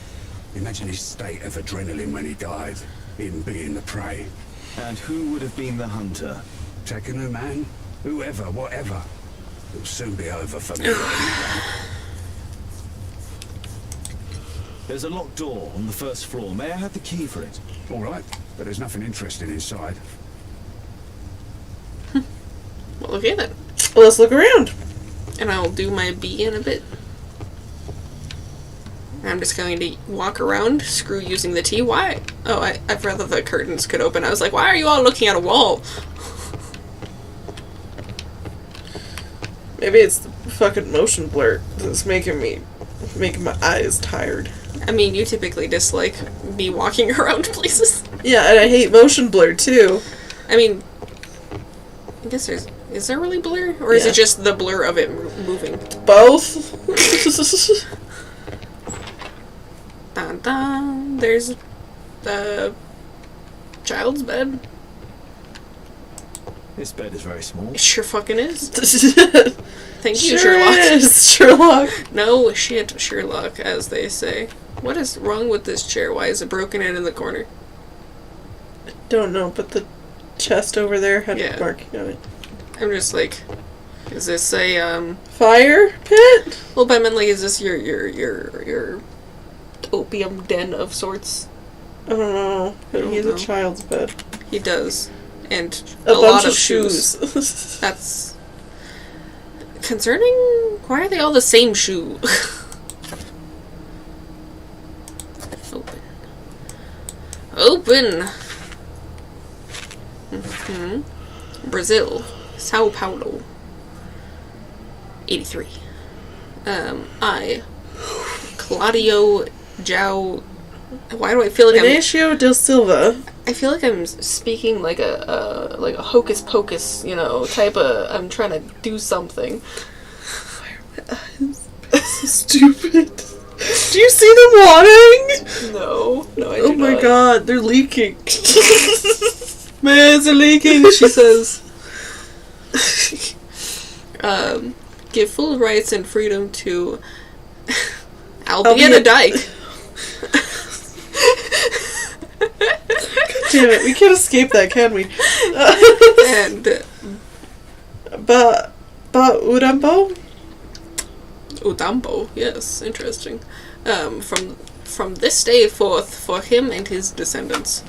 [SPEAKER 4] Imagine his state of adrenaline when he died, him being the prey.
[SPEAKER 9] And who would have been the hunter?
[SPEAKER 4] Taking a man, whoever, whatever. It'll soon be over for me.
[SPEAKER 9] There's a locked door on the first floor. May I have the key for it?
[SPEAKER 4] All right, but there's nothing interesting inside.
[SPEAKER 1] Well, okay then.
[SPEAKER 2] Well, let's look around.
[SPEAKER 1] And I'll do my B in a bit. I'm just going to walk around, screw using the T. Why? Oh, I'd rather the curtains could open. I was like, why are you all looking at a wall?
[SPEAKER 2] Maybe it's the fucking motion blur that's making my eyes tired.
[SPEAKER 1] I mean, you typically dislike me walking around places.
[SPEAKER 2] Yeah, and I hate motion blur too.
[SPEAKER 1] I mean, I guess is there really blur? Or is
[SPEAKER 2] Yeah.
[SPEAKER 1] it just the blur of it moving?
[SPEAKER 2] Both.
[SPEAKER 1] Dun dun. There's the child's bed.
[SPEAKER 9] This bed is very small.
[SPEAKER 1] It sure fucking is. Thank you,
[SPEAKER 2] Sure
[SPEAKER 1] Sherlock.
[SPEAKER 2] is, Sherlock.
[SPEAKER 1] No shit, Sherlock, as they say. What is wrong with this chair? Why is it broken in the corner?
[SPEAKER 2] Don't know, but the chest over there had
[SPEAKER 1] Yeah.
[SPEAKER 2] a marking on it.
[SPEAKER 1] I'm just like, is this a
[SPEAKER 2] Fire pit?
[SPEAKER 1] well, but I meant like, is this your opium den of sorts?
[SPEAKER 2] I don't know. But he has
[SPEAKER 1] know.
[SPEAKER 2] a child's bed.
[SPEAKER 1] He does, and
[SPEAKER 2] A
[SPEAKER 1] lot
[SPEAKER 2] bunch
[SPEAKER 1] of
[SPEAKER 2] of shoes.
[SPEAKER 1] That's concerning. Why are they all the same shoe? Open. Open. Brazil, Sao Paulo. 83. I, Claudio João. Why do I feel like
[SPEAKER 2] Ignacio del Silva.
[SPEAKER 1] I feel like I'm speaking like a hocus pocus, you know, type of. I'm trying to do something.
[SPEAKER 2] So stupid. Do you see them watering?
[SPEAKER 1] No, I do
[SPEAKER 2] Oh my
[SPEAKER 1] not.
[SPEAKER 2] god, they're leaking.
[SPEAKER 1] Man, it's leaking, she says. Give full rights and freedom to albeit a dyke.
[SPEAKER 2] Damn it, we can't escape that, can we?
[SPEAKER 1] And
[SPEAKER 2] But Urambo?
[SPEAKER 1] Udambo, yes, interesting. From this day forth, for him and his descendants.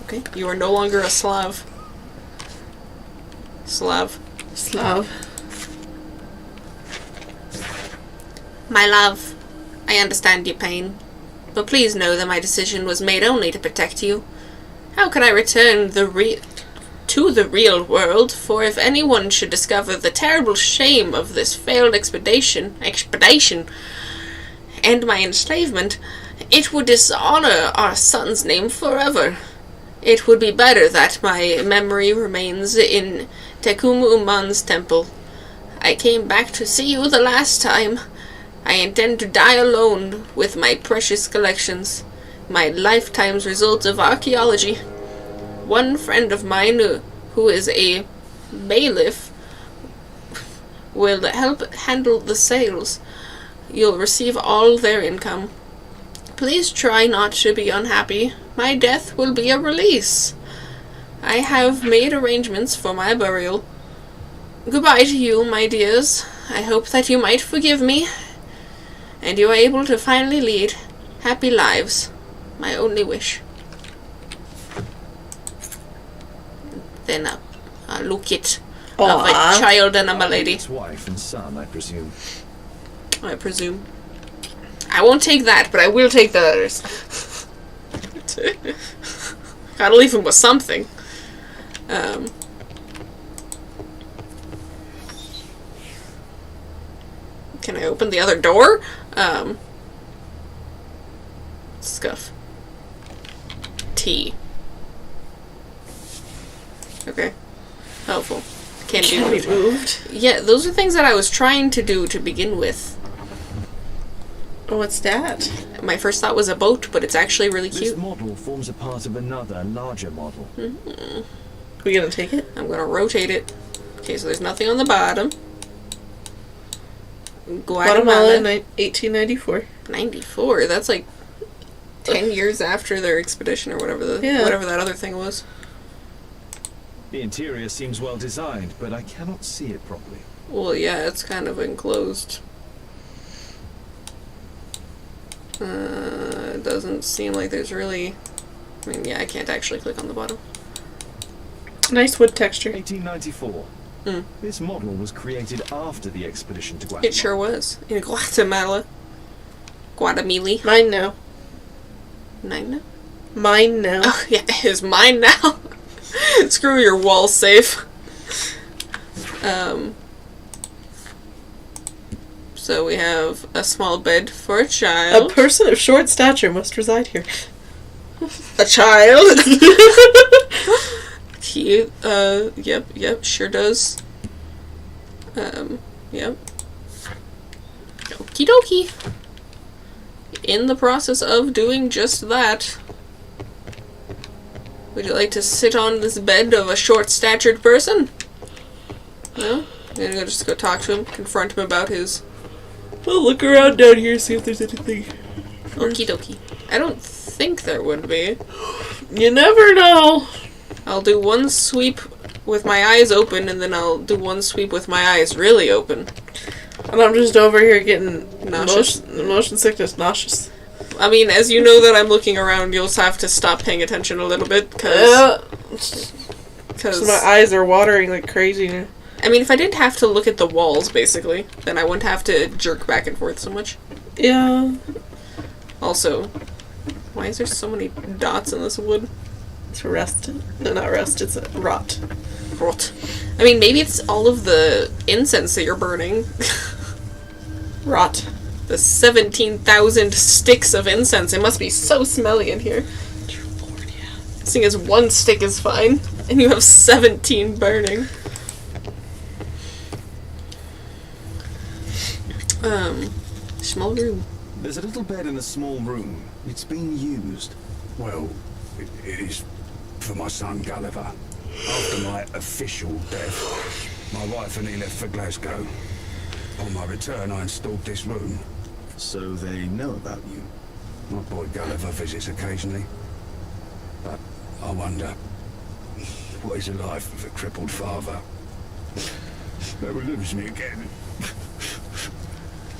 [SPEAKER 1] Okay, you are no longer a Slav. Slav. My love, I understand your pain, but please know that my decision was made only to protect you. How can I return to the real world? For if anyone should discover the terrible shame of this failed expedition, and my enslavement, it would dishonor our son's name forever. It would be better that my memory remains in Tecum Uman's temple. I came back to see you the last time. I intend to die alone with my precious collections, my lifetime's results of archaeology. One friend of mine who is a bailiff will help handle the sales. You'll receive all their income. Please try not to be unhappy. My death will be a release. I have made arrangements for my burial. Goodbye to you, my dears. I hope that you might forgive me, and you are able to finally lead happy lives. My only wish. Then a look-it of a
[SPEAKER 2] Aw.
[SPEAKER 1] child and a malady,
[SPEAKER 9] His wife and son, I presume.
[SPEAKER 1] I presume. I won't take that, but I will take the others. Gotta leave him with something. Can I open the other door? Scuff. T. Okay. Helpful. Can't do
[SPEAKER 2] Can be
[SPEAKER 1] anything.
[SPEAKER 2] moved.
[SPEAKER 1] Yeah, those are things that I was trying to do to begin with.
[SPEAKER 2] What's that?
[SPEAKER 1] My first thought was a boat, but it's actually really
[SPEAKER 9] This
[SPEAKER 1] cute.
[SPEAKER 9] model forms a part of another, larger model.
[SPEAKER 2] We gonna take it?
[SPEAKER 1] I'm gonna rotate it. Okay, so there's nothing on the bottom.
[SPEAKER 2] Guatemala, 1894.
[SPEAKER 1] 94. That's like 10 years after their expedition or whatever whatever that other thing was.
[SPEAKER 3] The interior seems well designed, but I cannot see it properly.
[SPEAKER 1] Well, yeah, it's kind of enclosed. It doesn't seem like there's really... I mean, yeah, I can't actually click on the bottom.
[SPEAKER 2] Nice wood texture.
[SPEAKER 3] 1894. This model was created after the expedition to Guatemala.
[SPEAKER 1] It sure was. In Guatemala. Guatemala.
[SPEAKER 2] Mine now.
[SPEAKER 1] Mine now?
[SPEAKER 2] Mine now.
[SPEAKER 1] Oh, yeah, it is mine now. Screw your wall safe. So we have a small bed for a child.
[SPEAKER 2] A person of short stature must reside here.
[SPEAKER 1] A child. Cute. Yep, sure does. Yep. Okie dokie. In the process of doing just that. Would you like to sit on this bed of a short-statured person? No? I'm gonna just go talk to him, confront him about his...
[SPEAKER 2] We'll look around down here, see if there's anything.
[SPEAKER 1] Okie dokie. I don't think there would be.
[SPEAKER 2] You never know.
[SPEAKER 1] I'll do one sweep with my eyes open, and then I'll do one sweep with my eyes really open.
[SPEAKER 2] And I'm just over here getting
[SPEAKER 1] Nauseous.
[SPEAKER 2] motion sickness, nauseous.
[SPEAKER 1] I mean, as you know that I'm looking around, you'll have to stop paying attention a little bit, because...
[SPEAKER 2] So my eyes are watering like crazy now.
[SPEAKER 1] I mean, if I didn't have to look at the walls, basically, then I wouldn't have to jerk back and forth so much.
[SPEAKER 2] Yeah.
[SPEAKER 1] Also, why is there so many dots in this wood?
[SPEAKER 2] It's rusted. No, not rust, it's rot.
[SPEAKER 1] Rot. I mean, maybe it's all of the incense that you're burning.
[SPEAKER 2] Rot.
[SPEAKER 1] The 17,000 sticks of incense. It must be so smelly in here.
[SPEAKER 2] Lord, yeah.
[SPEAKER 1] Seeing as one stick is fine, and you have 17 burning. Small room.
[SPEAKER 9] There's a little bed in a small room. It's been used.
[SPEAKER 4] Well, it is for my son Gulliver. After my official death, my wife and he left for Glasgow. On my return, I installed this room.
[SPEAKER 9] So they know about you.
[SPEAKER 4] My boy Gulliver visits occasionally. But I wonder, what is a life with a crippled father? They will lose me again.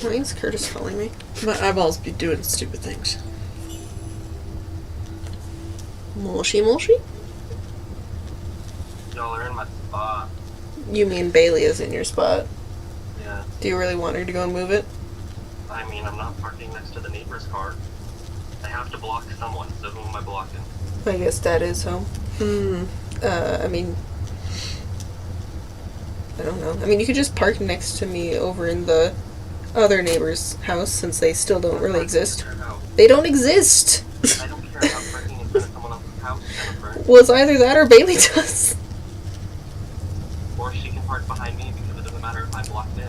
[SPEAKER 1] Why is Curtis calling me?
[SPEAKER 2] My eyeballs be doing stupid things.
[SPEAKER 1] Molshy Molshy?
[SPEAKER 6] Y'all are in my spot.
[SPEAKER 1] You mean Bailey is in your spot.
[SPEAKER 6] Yeah.
[SPEAKER 1] Do you really want her to go and move it?
[SPEAKER 6] I mean, I'm not parking next to the neighbor's car. I have to block someone, so who am I blocking?
[SPEAKER 1] I guess Dad is home. I mean... I don't know. I mean, you could just park next to me over in the other neighbor's house, since they still don't really exist. They don't exist!
[SPEAKER 6] I don't care about parking in front of someone else's house, Jennifer.
[SPEAKER 1] Well, it's either that or Bailey does.
[SPEAKER 6] Or she can park behind me because it doesn't matter if I'm blocked in.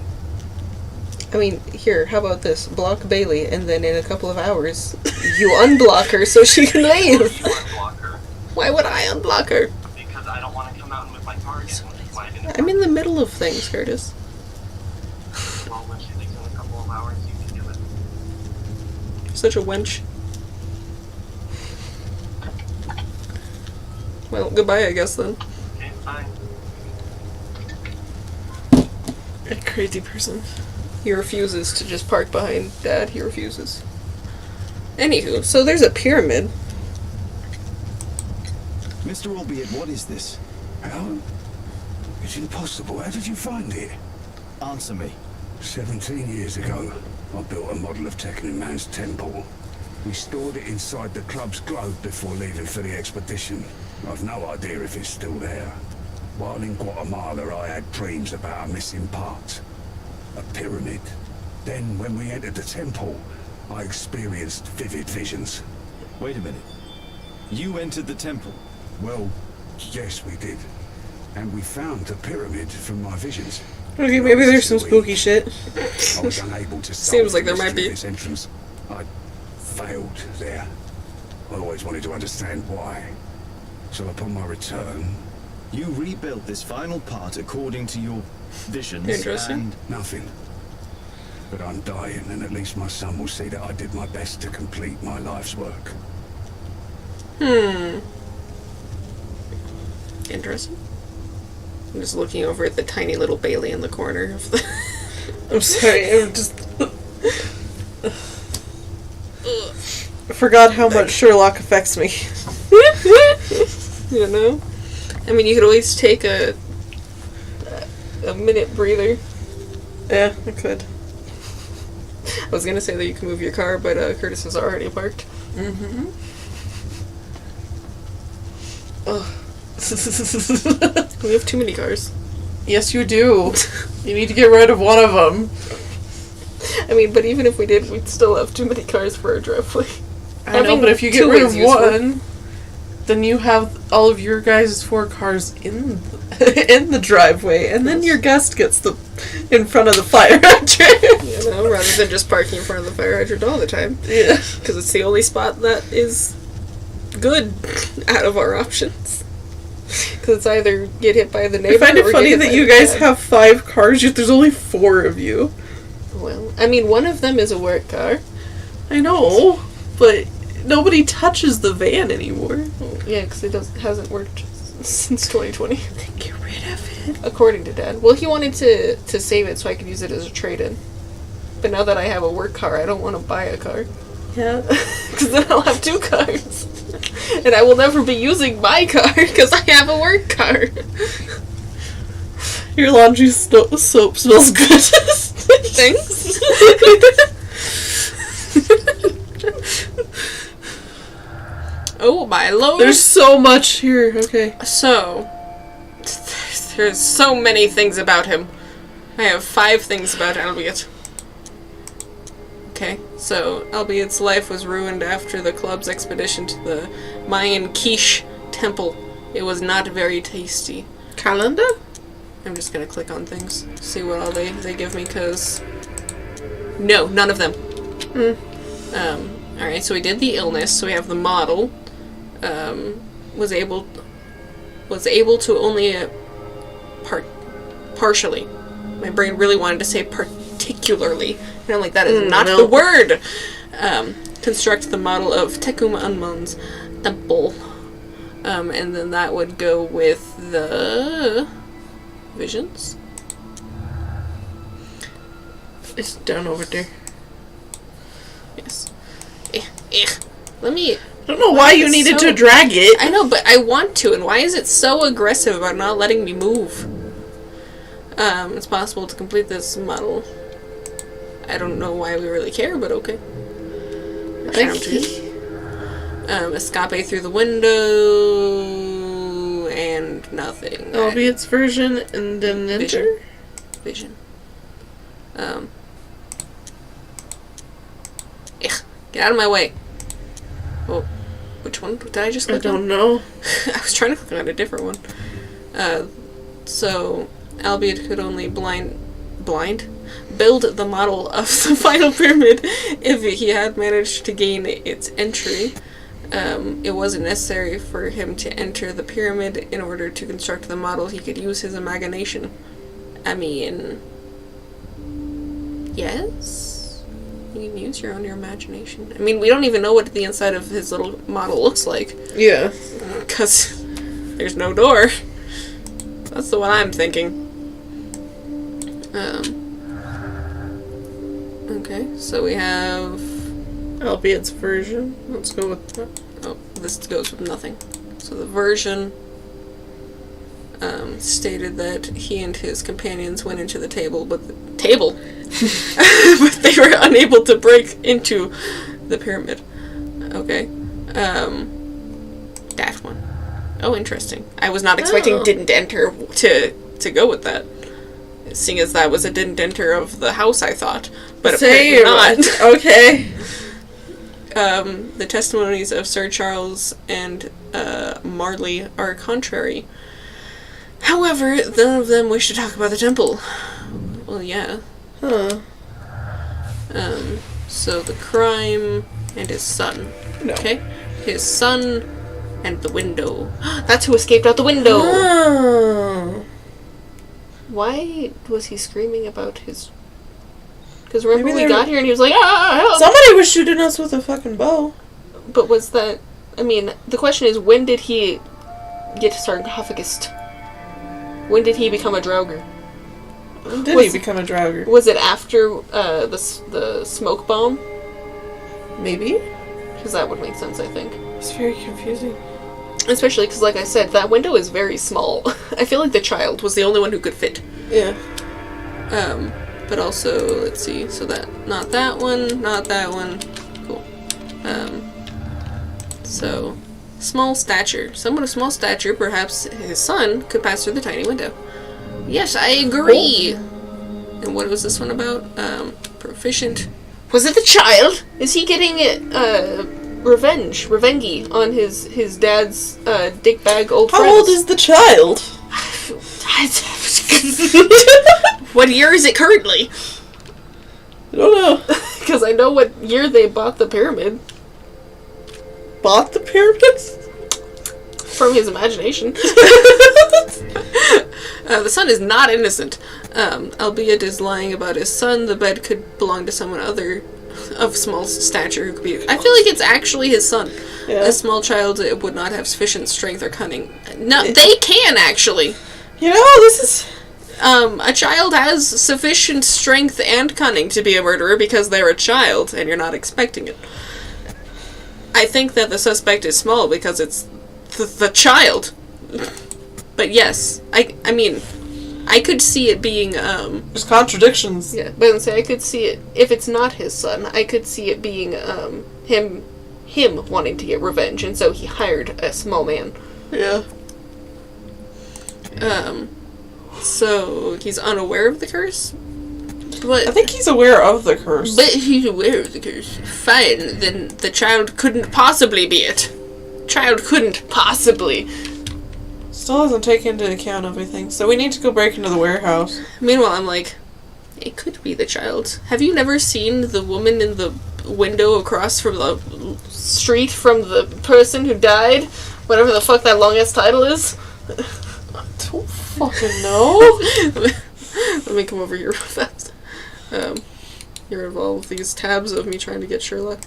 [SPEAKER 1] I mean, here, how about this? Block Bailey, and then in a couple of hours, you unblock her so she can leave!
[SPEAKER 6] You unblock her.
[SPEAKER 1] Why would I unblock her?
[SPEAKER 6] Because I don't want to come out and move my car again.
[SPEAKER 1] I'm in the middle of things, Curtis.
[SPEAKER 6] Well, when she leaves in a couple of hours, you can do it.
[SPEAKER 1] Such a wench. Well, goodbye, I guess, then.
[SPEAKER 6] Okay, fine.
[SPEAKER 2] A crazy person.
[SPEAKER 1] He refuses to just park behind Dad. He refuses. Anywho, so there's a pyramid.
[SPEAKER 9] Mr. Albeit, what is this?
[SPEAKER 4] How? It's impossible. How did you find it?
[SPEAKER 9] Answer me.
[SPEAKER 4] 17 years ago, I built a model of Teknon Man's temple. We stored it inside the club's globe before leaving for the expedition. I've no idea if it's still there. While in Guatemala, I had dreams about a missing part. A pyramid. Then, when we entered the temple, I experienced vivid visions.
[SPEAKER 9] Wait a minute. You entered the temple?
[SPEAKER 4] Well, yes, we did. And we found the pyramid from my visions.
[SPEAKER 2] Okay, maybe there's some spooky shit.
[SPEAKER 4] I was unable to
[SPEAKER 1] Seems like there might be.
[SPEAKER 4] This entrance. I failed there. I always wanted to understand why. So upon my return,
[SPEAKER 9] You rebuilt this final part according to your visions
[SPEAKER 1] Interesting.
[SPEAKER 9] and...
[SPEAKER 4] nothing. But I'm dying, and at least my son will see that I did my best to complete my life's work.
[SPEAKER 1] Interesting. I'm just looking over at the tiny little Bailey in the corner of the...
[SPEAKER 2] I'm sorry, I'm just... I forgot how much Sherlock affects me.
[SPEAKER 1] You know? I mean, you could always take a minute breather.
[SPEAKER 2] Yeah, I could.
[SPEAKER 1] I was gonna say that you can move your car, but Curtis is already parked.
[SPEAKER 2] Mm-hmm.
[SPEAKER 1] We have too many cars.
[SPEAKER 2] Yes, you do. You need to get rid of one of them.
[SPEAKER 1] I mean, but even if we did, we'd still have too many cars for our driveway.
[SPEAKER 2] I know, but if you get rid of one, then you have all of your guys' 4 cars in the driveway, and then your guest gets in front of the fire hydrant.
[SPEAKER 1] You know, rather than just parking in front of the fire hydrant all the time.
[SPEAKER 2] Yeah.
[SPEAKER 1] Because it's the only spot that is good out of our options. Because it's either get hit by the neighbor.
[SPEAKER 2] I find it
[SPEAKER 1] or
[SPEAKER 2] funny
[SPEAKER 1] get hit
[SPEAKER 2] that
[SPEAKER 1] by
[SPEAKER 2] you
[SPEAKER 1] the
[SPEAKER 2] guys
[SPEAKER 1] dad.
[SPEAKER 2] have 5 cars, yet there's only 4 of you.
[SPEAKER 1] Well, I mean, one of them is a work car.
[SPEAKER 2] I know, but nobody touches the van anymore.
[SPEAKER 1] Well, yeah, because it hasn't worked since 2020.
[SPEAKER 2] Then get rid of it.
[SPEAKER 1] According to Dad. Well, he wanted to save it so I could use it as a trade-in. But now that I have a work car, I don't want to buy a car.
[SPEAKER 2] Yeah.
[SPEAKER 1] Because then I'll have 2 cars. And I will never be using my car because I have a work car.
[SPEAKER 2] Your laundry soap smells good.
[SPEAKER 1] Thanks. Oh my lord.
[SPEAKER 2] There's so much here. Okay.
[SPEAKER 1] So, there's so many things about him. I have 5 things about Albiot. Okay, so Albiot's life was ruined after the club's expedition to the Mayan quiche temple. It was not very tasty.
[SPEAKER 2] Calendar?
[SPEAKER 1] I'm just gonna click on things, see what all they give me, because... No, none of them. Alright, so we did the illness, so we have the model. Was able to only partially. My brain really wanted to say particularly, and I'm like, that is not the word. Construct the model of Tecum Unmon's temple, and then that would go with the visions.
[SPEAKER 2] It's down over there.
[SPEAKER 1] Yes. Let me.
[SPEAKER 2] I don't know why you needed to drag it.
[SPEAKER 1] I know, but I want to, and why is it so aggressive about not letting me move? It's possible to complete this model. I don't know why we really care, but okay. Escape through the window, and nothing.
[SPEAKER 2] Albiot's version, and then enter.
[SPEAKER 1] Vision. Get out of my way. Oh, which one did I just click on?
[SPEAKER 2] I don't know.
[SPEAKER 1] I was trying to click on a different one. So, Albiot could only build the model of the final pyramid if he had managed to gain its entry. It wasn't necessary for him to enter the pyramid in order to construct the model. He could use his imagination. I mean... Yes? You can use your imagination. I mean, we don't even know what the inside of his little model looks like.
[SPEAKER 2] Yeah.
[SPEAKER 1] Because there's no door. That's the one I'm thinking. Okay, so we have...
[SPEAKER 2] Albiot's version. Let's go with that.
[SPEAKER 1] Oh, this goes with nothing. So the version stated that he and his companions went into the table, but but they were unable to break into the pyramid. Okay. That one. Oh, interesting. I was not expecting didn't enter to go with that. Seeing as that was a didn't enter of the house, I thought. But apparently not.
[SPEAKER 2] Okay.
[SPEAKER 1] The testimonies of Sir Charles and Marley are contrary. However, none of them wish to talk about the temple. Well, yeah.
[SPEAKER 2] Huh.
[SPEAKER 1] So the crime and his son.
[SPEAKER 2] No.
[SPEAKER 1] Okay? His son and the window. That's who escaped out the window!
[SPEAKER 2] Oh.
[SPEAKER 1] Why was he screaming about his Because remember
[SPEAKER 2] Maybe
[SPEAKER 1] we
[SPEAKER 2] they
[SPEAKER 1] got
[SPEAKER 2] were-
[SPEAKER 1] here and he was like, ah, help!
[SPEAKER 2] Somebody was shooting us with a fucking bow.
[SPEAKER 1] But was that... I mean, the question is, when did he get sarcophagus? When did he become a Draugr?
[SPEAKER 2] When did he become a Draugr?
[SPEAKER 1] Was it after the smoke bomb?
[SPEAKER 2] Maybe.
[SPEAKER 1] Because that would make sense, I think.
[SPEAKER 2] It's very confusing.
[SPEAKER 1] Especially because, like I said, that window is very small. I feel like the child was the only one who could fit.
[SPEAKER 2] Yeah.
[SPEAKER 1] But also, let's see, so not that one, cool. So, small stature. Someone of small stature, perhaps his son, could pass through the tiny window. Yes, I agree! And what was this one about? Proficient. Was it the child? Is he getting revengy on his dad's dickbag old friends?
[SPEAKER 2] How old is the child?
[SPEAKER 1] What year is it currently?
[SPEAKER 2] I don't know.
[SPEAKER 1] Because I know what year they bought the pyramid.
[SPEAKER 2] Bought the pyramids?
[SPEAKER 1] From his imagination. The son is not innocent. Albeit is lying about his son. The bed could belong to someone other of small stature who could be... I feel like it's actually his son.
[SPEAKER 2] Yeah.
[SPEAKER 1] A small child would not have sufficient strength or cunning. No, they can actually.
[SPEAKER 2] You know, this is...
[SPEAKER 1] A child has sufficient strength and cunning to be a murderer because they're a child and you're not expecting it. I think that the suspect is small because it's the child. But yes, I mean, I could see it being,
[SPEAKER 2] There's contradictions.
[SPEAKER 1] yeah, but say I could see it, if it's not his son, I could see it being, him wanting to get revenge, and so he hired a small man.
[SPEAKER 2] Yeah.
[SPEAKER 1] So he's unaware of the curse? But
[SPEAKER 2] I think he's aware of the curse.
[SPEAKER 1] But he's aware of the curse. Fine, then the child couldn't possibly be it. Child couldn't possibly.
[SPEAKER 2] Still hasn't taken into account everything, so we need to go break into the warehouse.
[SPEAKER 1] Meanwhile, I'm like, it could be the child. Have you never seen the woman in the window across from the street from the person who died? Whatever the fuck that long-ass title is?
[SPEAKER 2] I don't fucking know.
[SPEAKER 1] Let me come over here real fast. You're involved with these tabs of me trying to get Sherlock.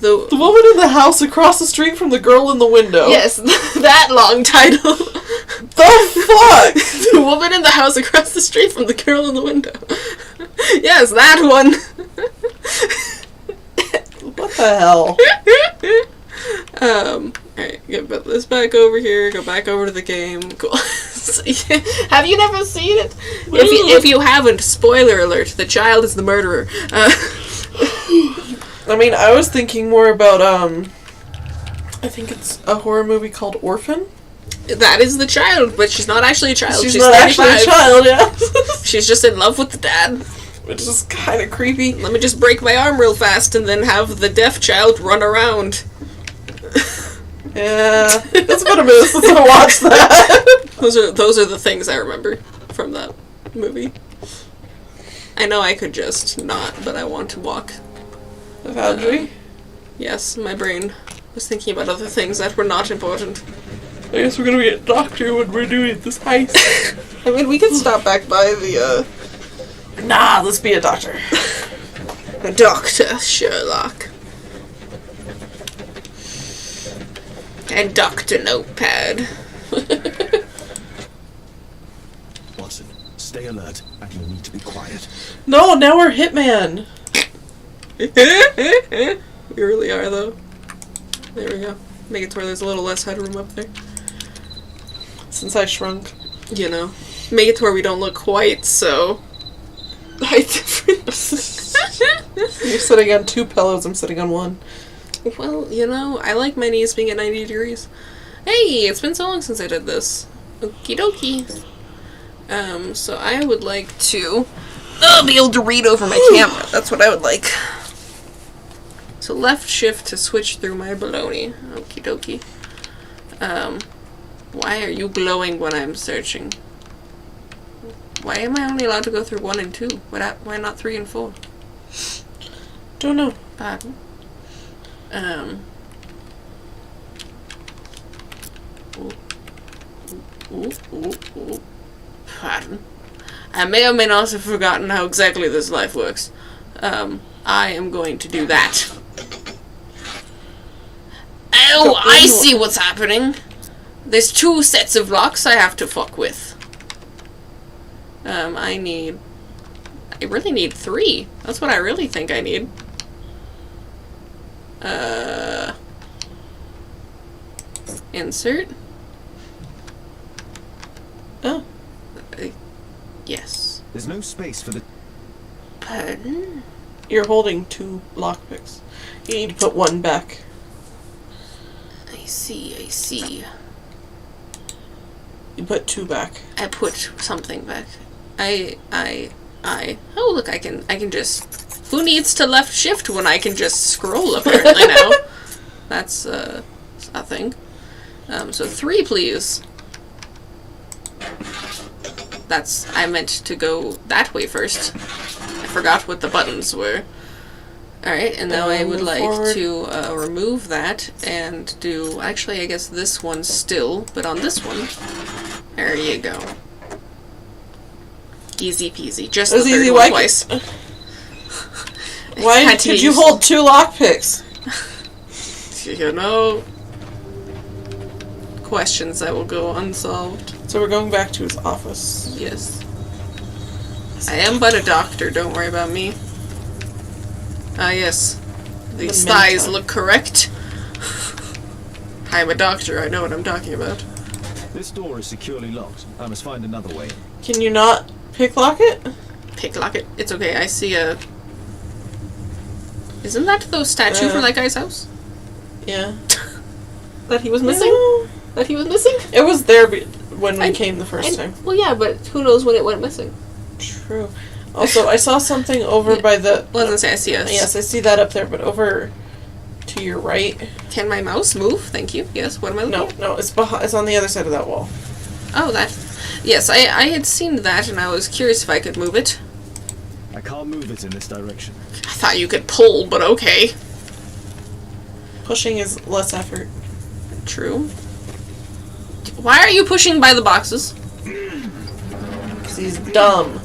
[SPEAKER 1] The
[SPEAKER 2] woman in the house across the street from the girl in the window.
[SPEAKER 1] Yes, that long title.
[SPEAKER 2] The fuck?
[SPEAKER 1] The woman in the house across the street from the girl in the window. Yes, that one.
[SPEAKER 2] What the hell?
[SPEAKER 1] Alright, get this back over here, go back over to the game. Cool. Have you never seen it? If you haven't, spoiler alert, the child is the murderer.
[SPEAKER 2] I mean, I was thinking more about, I think it's a horror movie called Orphan.
[SPEAKER 1] That is the child, but she's not actually a child.
[SPEAKER 2] She's not
[SPEAKER 1] 35.
[SPEAKER 2] actually a child, yeah.
[SPEAKER 1] She's just in love with the dad.
[SPEAKER 2] Which is kind of creepy.
[SPEAKER 1] Let me just break my arm real fast and then have the deaf child run around.
[SPEAKER 2] Yeah, it's been a minute since I watched that.
[SPEAKER 1] Those are the things I remember from that movie. I know I could just not, but I want to walk.
[SPEAKER 2] The Foundry?
[SPEAKER 1] Yes, my brain was thinking about other things that were not important.
[SPEAKER 2] I guess we're gonna be a doctor when we're doing this heist.
[SPEAKER 1] I mean, we could stop back by the,
[SPEAKER 2] Nah, let's be a doctor.
[SPEAKER 1] Dr. Sherlock. And Dr. Notepad.
[SPEAKER 9] Watson, stay alert, and you'll need to be quiet.
[SPEAKER 2] No, now we're Hitman.
[SPEAKER 1] We really are, though. There we go. Make it to where there's a little less headroom up there.
[SPEAKER 2] Since I shrunk.
[SPEAKER 1] You know. Make it to where we don't look quite so height difference.
[SPEAKER 2] You're sitting on 2 pillows, I'm sitting on 1.
[SPEAKER 1] Well, you know, I like my knees being at 90 degrees. Hey, it's been so long since I did this. Okie dokie. So I would like to be able to read over my camera. That's what I would like. So left shift to switch through my baloney. Okie dokie. Why are you glowing when I'm searching? Why am I only allowed to go through 1 and 2? Why not 3 and 4?
[SPEAKER 2] Don't know.
[SPEAKER 1] Pardon? Ooh. Pardon. I may or may not have forgotten how exactly this life works. I am going to do that. Oh, I see what's happening. There's 2 sets of locks I have to fuck with. I really need 3. That's what I really think I need. Insert.
[SPEAKER 2] Oh.
[SPEAKER 1] Yes.
[SPEAKER 3] There's no space for the...
[SPEAKER 1] Pardon?
[SPEAKER 2] You're holding 2 lockpicks. You need to put 1 back.
[SPEAKER 1] I see.
[SPEAKER 2] You put 2 back.
[SPEAKER 1] I put something back. Oh, look, I can just... Who needs to left shift when I can just scroll apparently now? That's, a thing. So 3, please. I meant to go that way first. I forgot what the buttons were. Alright, and now I would like
[SPEAKER 2] forward.
[SPEAKER 1] to remove that and do... Actually, I guess this one still, but on this one... There you go. Easy peasy. Just the third one twice.
[SPEAKER 2] Why did you hold 2 lockpicks?
[SPEAKER 1] You know... Questions that will go unsolved.
[SPEAKER 2] So we're going back to his office.
[SPEAKER 1] Yes. I am but a doctor, don't worry about me. Ah, yes. These thighs look correct. I'm a doctor, I know what I'm talking about.
[SPEAKER 3] This door is securely locked. I must find another way.
[SPEAKER 2] Can you not picklock it?
[SPEAKER 1] Picklock it. It's okay, I see a... Isn't that the statue from that guy's house?
[SPEAKER 2] Yeah.
[SPEAKER 1] That he was missing? That he was missing?
[SPEAKER 2] It was there when we came the first time.
[SPEAKER 1] Well, yeah, but who knows when it went missing?
[SPEAKER 2] True. Also, I saw something over by the...
[SPEAKER 1] Well, I was gonna say, I see us.
[SPEAKER 2] Yes, I see that up there, but over to your right.
[SPEAKER 1] Can my mouse move? Thank you. Yes, what am I looking at?
[SPEAKER 2] No, it's behind. It's on the other side of that wall.
[SPEAKER 1] Oh, that. Yes, I had seen that, and I was curious if I could move it.
[SPEAKER 3] I can't move it in this direction.
[SPEAKER 1] I thought you could pull, but okay.
[SPEAKER 2] Pushing is less effort.
[SPEAKER 1] True. Why are you pushing by the boxes?
[SPEAKER 2] Because he's dumb.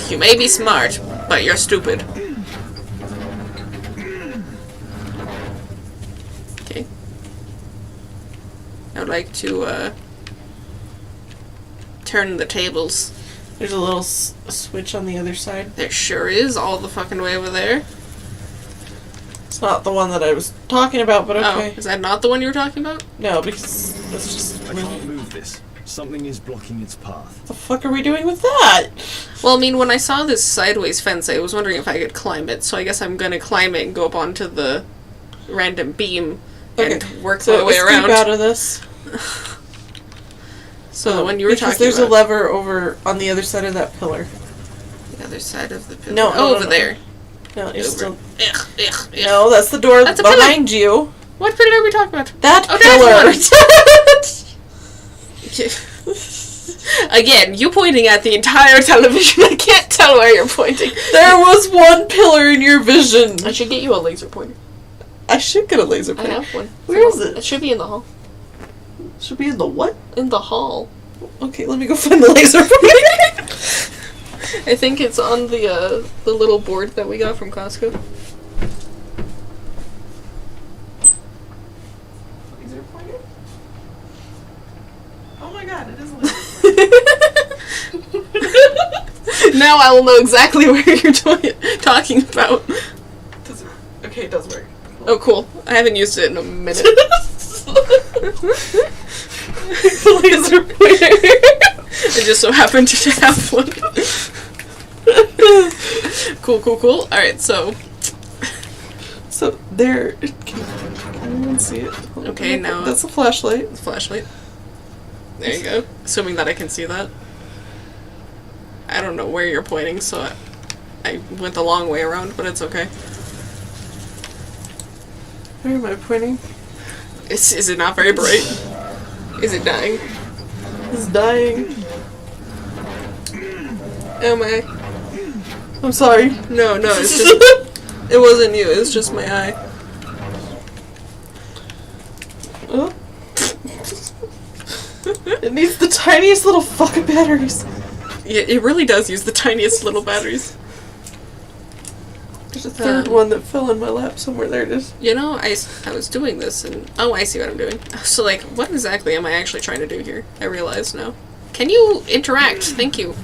[SPEAKER 1] You may be smart, but you're stupid. Okay. I would like to, turn the tables.
[SPEAKER 2] There's a little switch on the other side.
[SPEAKER 1] There sure is, all the fucking way over there.
[SPEAKER 2] It's not the one that I was talking about, but okay.
[SPEAKER 1] Oh, is that not the one you were talking about?
[SPEAKER 2] No, because it's just...
[SPEAKER 3] I can't move this. Something is blocking its path.
[SPEAKER 2] What the fuck are we doing with that?
[SPEAKER 1] Well, I mean, when I saw this sideways fence, I was wondering if I could climb it, so I guess I'm gonna climb it and go up onto the random beam and work my way around.
[SPEAKER 2] Out of this.
[SPEAKER 1] So the one you were talking about.
[SPEAKER 2] Because there's a lever over on the other side of that pillar.
[SPEAKER 1] The other side of the pillar?
[SPEAKER 2] No,
[SPEAKER 1] over there.
[SPEAKER 2] No, you're still...
[SPEAKER 1] Ugh.
[SPEAKER 2] No, that's the door
[SPEAKER 1] That's
[SPEAKER 2] behind you.
[SPEAKER 1] What pillar are we talking about?
[SPEAKER 2] That
[SPEAKER 1] pillar! Again, you pointing at the entire television. I can't tell where you're pointing.
[SPEAKER 2] There was one pillar in your vision.
[SPEAKER 1] I should get you a laser pointer.
[SPEAKER 2] I should get a laser pointer.
[SPEAKER 1] I have one.
[SPEAKER 2] Where is it?
[SPEAKER 1] It should be in the hall.
[SPEAKER 2] Should be in the what?
[SPEAKER 1] In the hall.
[SPEAKER 2] Okay, let me go find the laser pointer.
[SPEAKER 1] I think it's on the little board that we got from Costco.
[SPEAKER 2] Laser pointer? Oh my god, it is a laser pointer.
[SPEAKER 1] Now I will know exactly where you're talking about.
[SPEAKER 2] Okay, it does work.
[SPEAKER 1] Oh, cool. I haven't used it in a minute.
[SPEAKER 2] Laser pointer.
[SPEAKER 1] I just so happened to have one. Cool. Alright, so
[SPEAKER 2] there. Can anyone see it?
[SPEAKER 1] Okay, now
[SPEAKER 2] that's a flashlight.
[SPEAKER 1] It's a flashlight. There you go. Assuming that I can see that. I don't know where you're pointing, so I went the long way around, but it's okay.
[SPEAKER 2] Where am I pointing?
[SPEAKER 1] Is it not very bright? Is it dying?
[SPEAKER 2] It's dying.
[SPEAKER 1] Am I?
[SPEAKER 2] I'm sorry.
[SPEAKER 1] No, it's just... It wasn't you, it's just my eye.
[SPEAKER 2] Oh. It needs the tiniest little fucking batteries.
[SPEAKER 1] Yeah, it really does use the tiniest little batteries.
[SPEAKER 2] There's a third one that fell in my lap somewhere. There it is.
[SPEAKER 1] You know, I was doing this and... Oh, I see what I'm doing. So, like, what exactly am I actually trying to do here? I realize now. Can you interact? Thank you.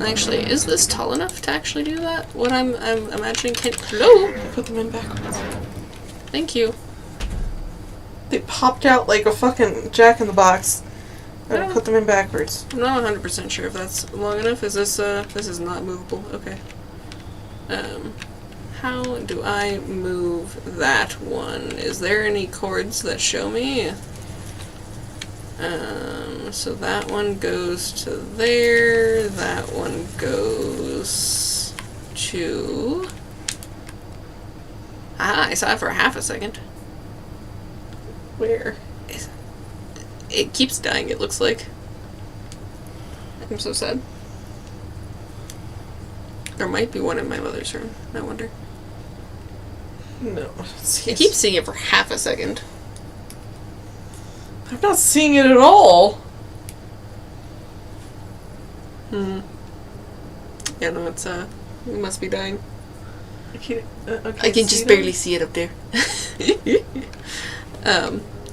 [SPEAKER 1] Actually, is this tall enough to actually do that? What I'm imagining can... Hello?
[SPEAKER 2] Put them in backwards.
[SPEAKER 1] Thank you.
[SPEAKER 2] They popped out like a fucking Jack-in-the-Box. And I put them in backwards.
[SPEAKER 1] I'm not 100% sure if that's long enough. Is this, this is not movable. Okay. How do I move that one? Is there any cords that show me? So that one goes to there, that one goes to... Ah, I saw it for half a second.
[SPEAKER 2] Where?
[SPEAKER 1] It keeps dying, it looks like. I'm so sad. There might be one in my mother's room, I wonder.
[SPEAKER 2] No.
[SPEAKER 1] I keep seeing it for half a second.
[SPEAKER 2] I'm not seeing it at all.
[SPEAKER 1] Yeah, no, it's, it must be dying.
[SPEAKER 2] I
[SPEAKER 1] can just barely see it up there.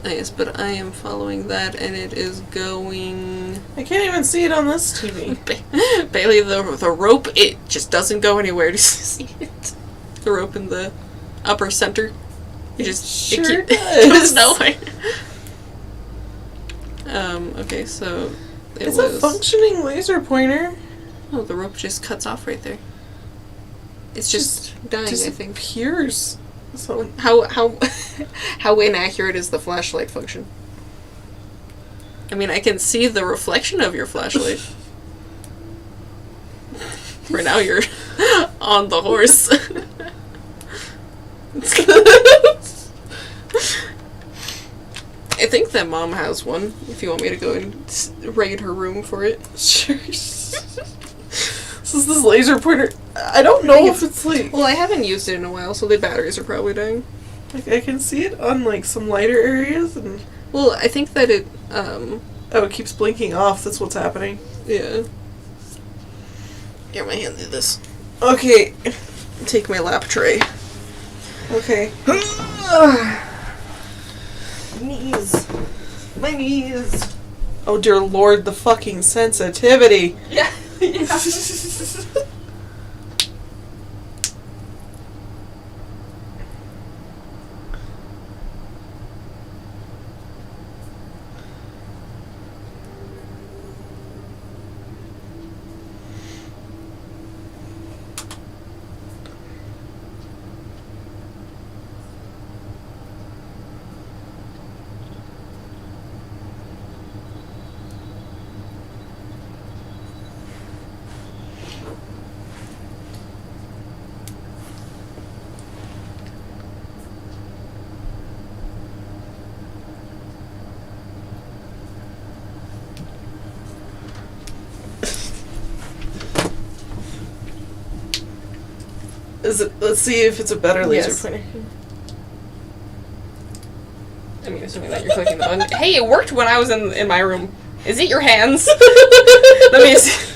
[SPEAKER 1] Yes, but I am following that, and it is going...
[SPEAKER 2] I can't even see it on this TV.
[SPEAKER 1] Bailey, the rope, it just doesn't go anywhere to see it. The rope in the upper center. It just...
[SPEAKER 2] Sure
[SPEAKER 1] it
[SPEAKER 2] does.
[SPEAKER 1] goes nowhere. Okay, so...
[SPEAKER 2] It's a functioning laser pointer.
[SPEAKER 1] Oh, the rope just cuts off right there. It's just dying, I think.
[SPEAKER 2] Disappears. So
[SPEAKER 1] How inaccurate is the flashlight function? I mean, I can see the reflection of your flashlight. For now, you're on the horse. I think that Mom has one, if you want me to go and raid her room for it.
[SPEAKER 2] Sure. This is this laser pointer. I don't know if it's like...
[SPEAKER 1] Well, I haven't used it in a while, so the batteries are probably dying.
[SPEAKER 2] Like, I can see it on, like, some lighter areas, and...
[SPEAKER 1] Well, I think that it,
[SPEAKER 2] Oh, it keeps blinking off. That's what's happening.
[SPEAKER 1] Yeah. Here, my hand do this.
[SPEAKER 2] Okay.
[SPEAKER 1] Take my lap tray.
[SPEAKER 2] Okay. Knees. My knees. Oh, dear Lord, the fucking sensitivity.
[SPEAKER 1] Yeah.
[SPEAKER 2] Is it? Let's see if it's a better laser
[SPEAKER 1] Yes.
[SPEAKER 2] pointer.
[SPEAKER 1] I mean, assuming that you're clicking the button. Hey, it worked when I was in my room. Is it your hands? Let me see.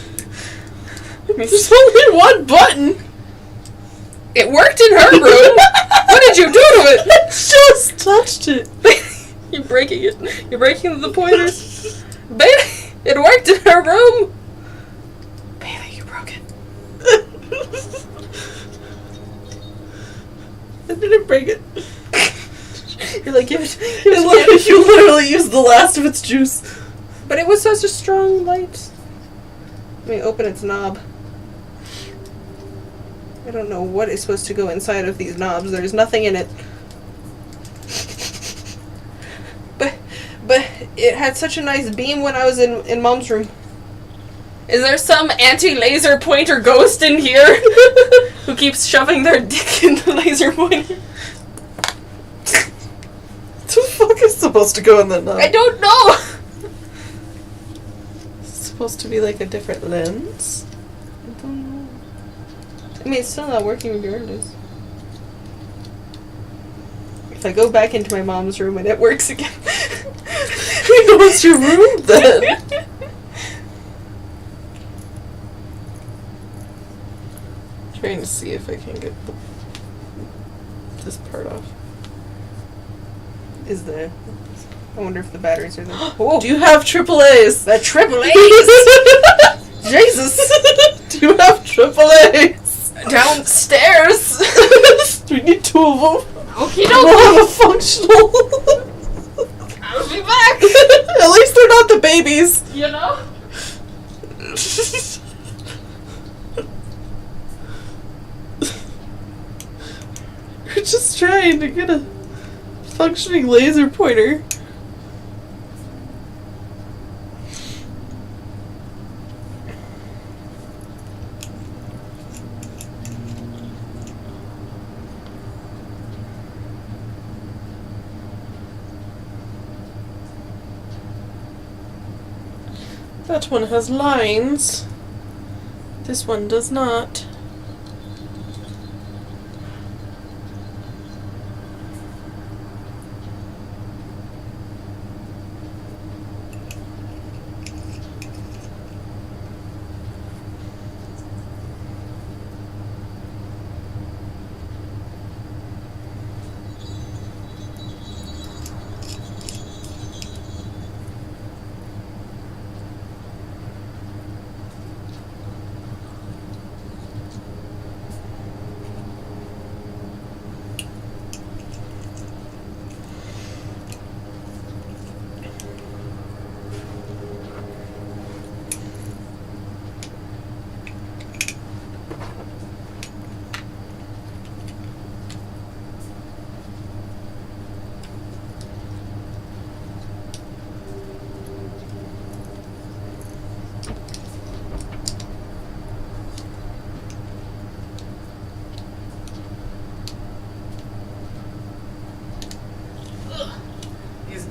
[SPEAKER 2] There's only one button.
[SPEAKER 1] It worked in her room. What did you do to it?
[SPEAKER 2] Just touched it.
[SPEAKER 1] You're breaking it. You're breaking the pointers. Bailey, it worked in her room. Bailey, you broke it.
[SPEAKER 2] I didn't break it.
[SPEAKER 1] You're like, give it.
[SPEAKER 2] You literally used the last of its juice.
[SPEAKER 1] But it was such a strong light. Let me open its knob. I don't know what is supposed to go inside of these knobs. There's nothing in it. But it had such a nice beam when I was in Mom's room. Is there some anti-laser pointer ghost in here who keeps shoving their dick in the laser pointer?
[SPEAKER 2] What the fuck is supposed to go in that knob?
[SPEAKER 1] I don't know!
[SPEAKER 2] It's supposed to be like a different lens.
[SPEAKER 1] I don't know. I mean, it's still not working regardless.
[SPEAKER 2] If I go back into my mom's room and it works again. We know it's your room then. Trying to see if I can get this part off. I wonder if the batteries are there. Oh, do you have AAA's?
[SPEAKER 1] The AAA's?
[SPEAKER 2] Jesus! Do you have AAA's?
[SPEAKER 1] Downstairs!
[SPEAKER 2] We need 2 of them.
[SPEAKER 1] Okay,
[SPEAKER 2] We'll have a functional.
[SPEAKER 1] I'll be back!
[SPEAKER 2] At least they're not the babies.
[SPEAKER 1] You know?
[SPEAKER 2] We're just trying to get a functioning laser pointer. That one has lines. This one does not.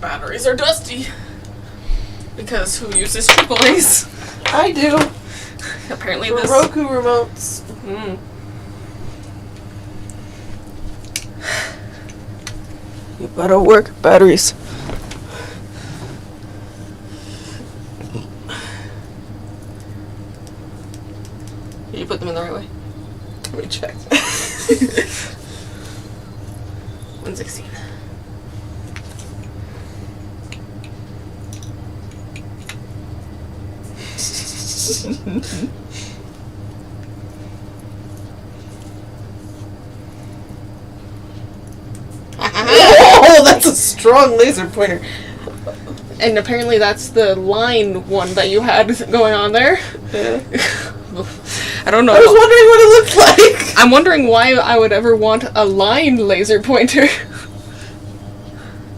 [SPEAKER 1] Batteries are dusty. Because who uses AAA's?
[SPEAKER 2] I do.
[SPEAKER 1] Apparently
[SPEAKER 2] For
[SPEAKER 1] this...
[SPEAKER 2] Roku remotes. You better work batteries.
[SPEAKER 1] You put them in the right way.
[SPEAKER 2] Let me check.
[SPEAKER 1] 116.
[SPEAKER 2] Oh, that's a strong laser pointer.
[SPEAKER 1] And apparently that's the line one that you had going on there.
[SPEAKER 2] Yeah.
[SPEAKER 1] I don't know.
[SPEAKER 2] I was wondering what it looked like.
[SPEAKER 1] I'm wondering why I would ever want a line laser pointer.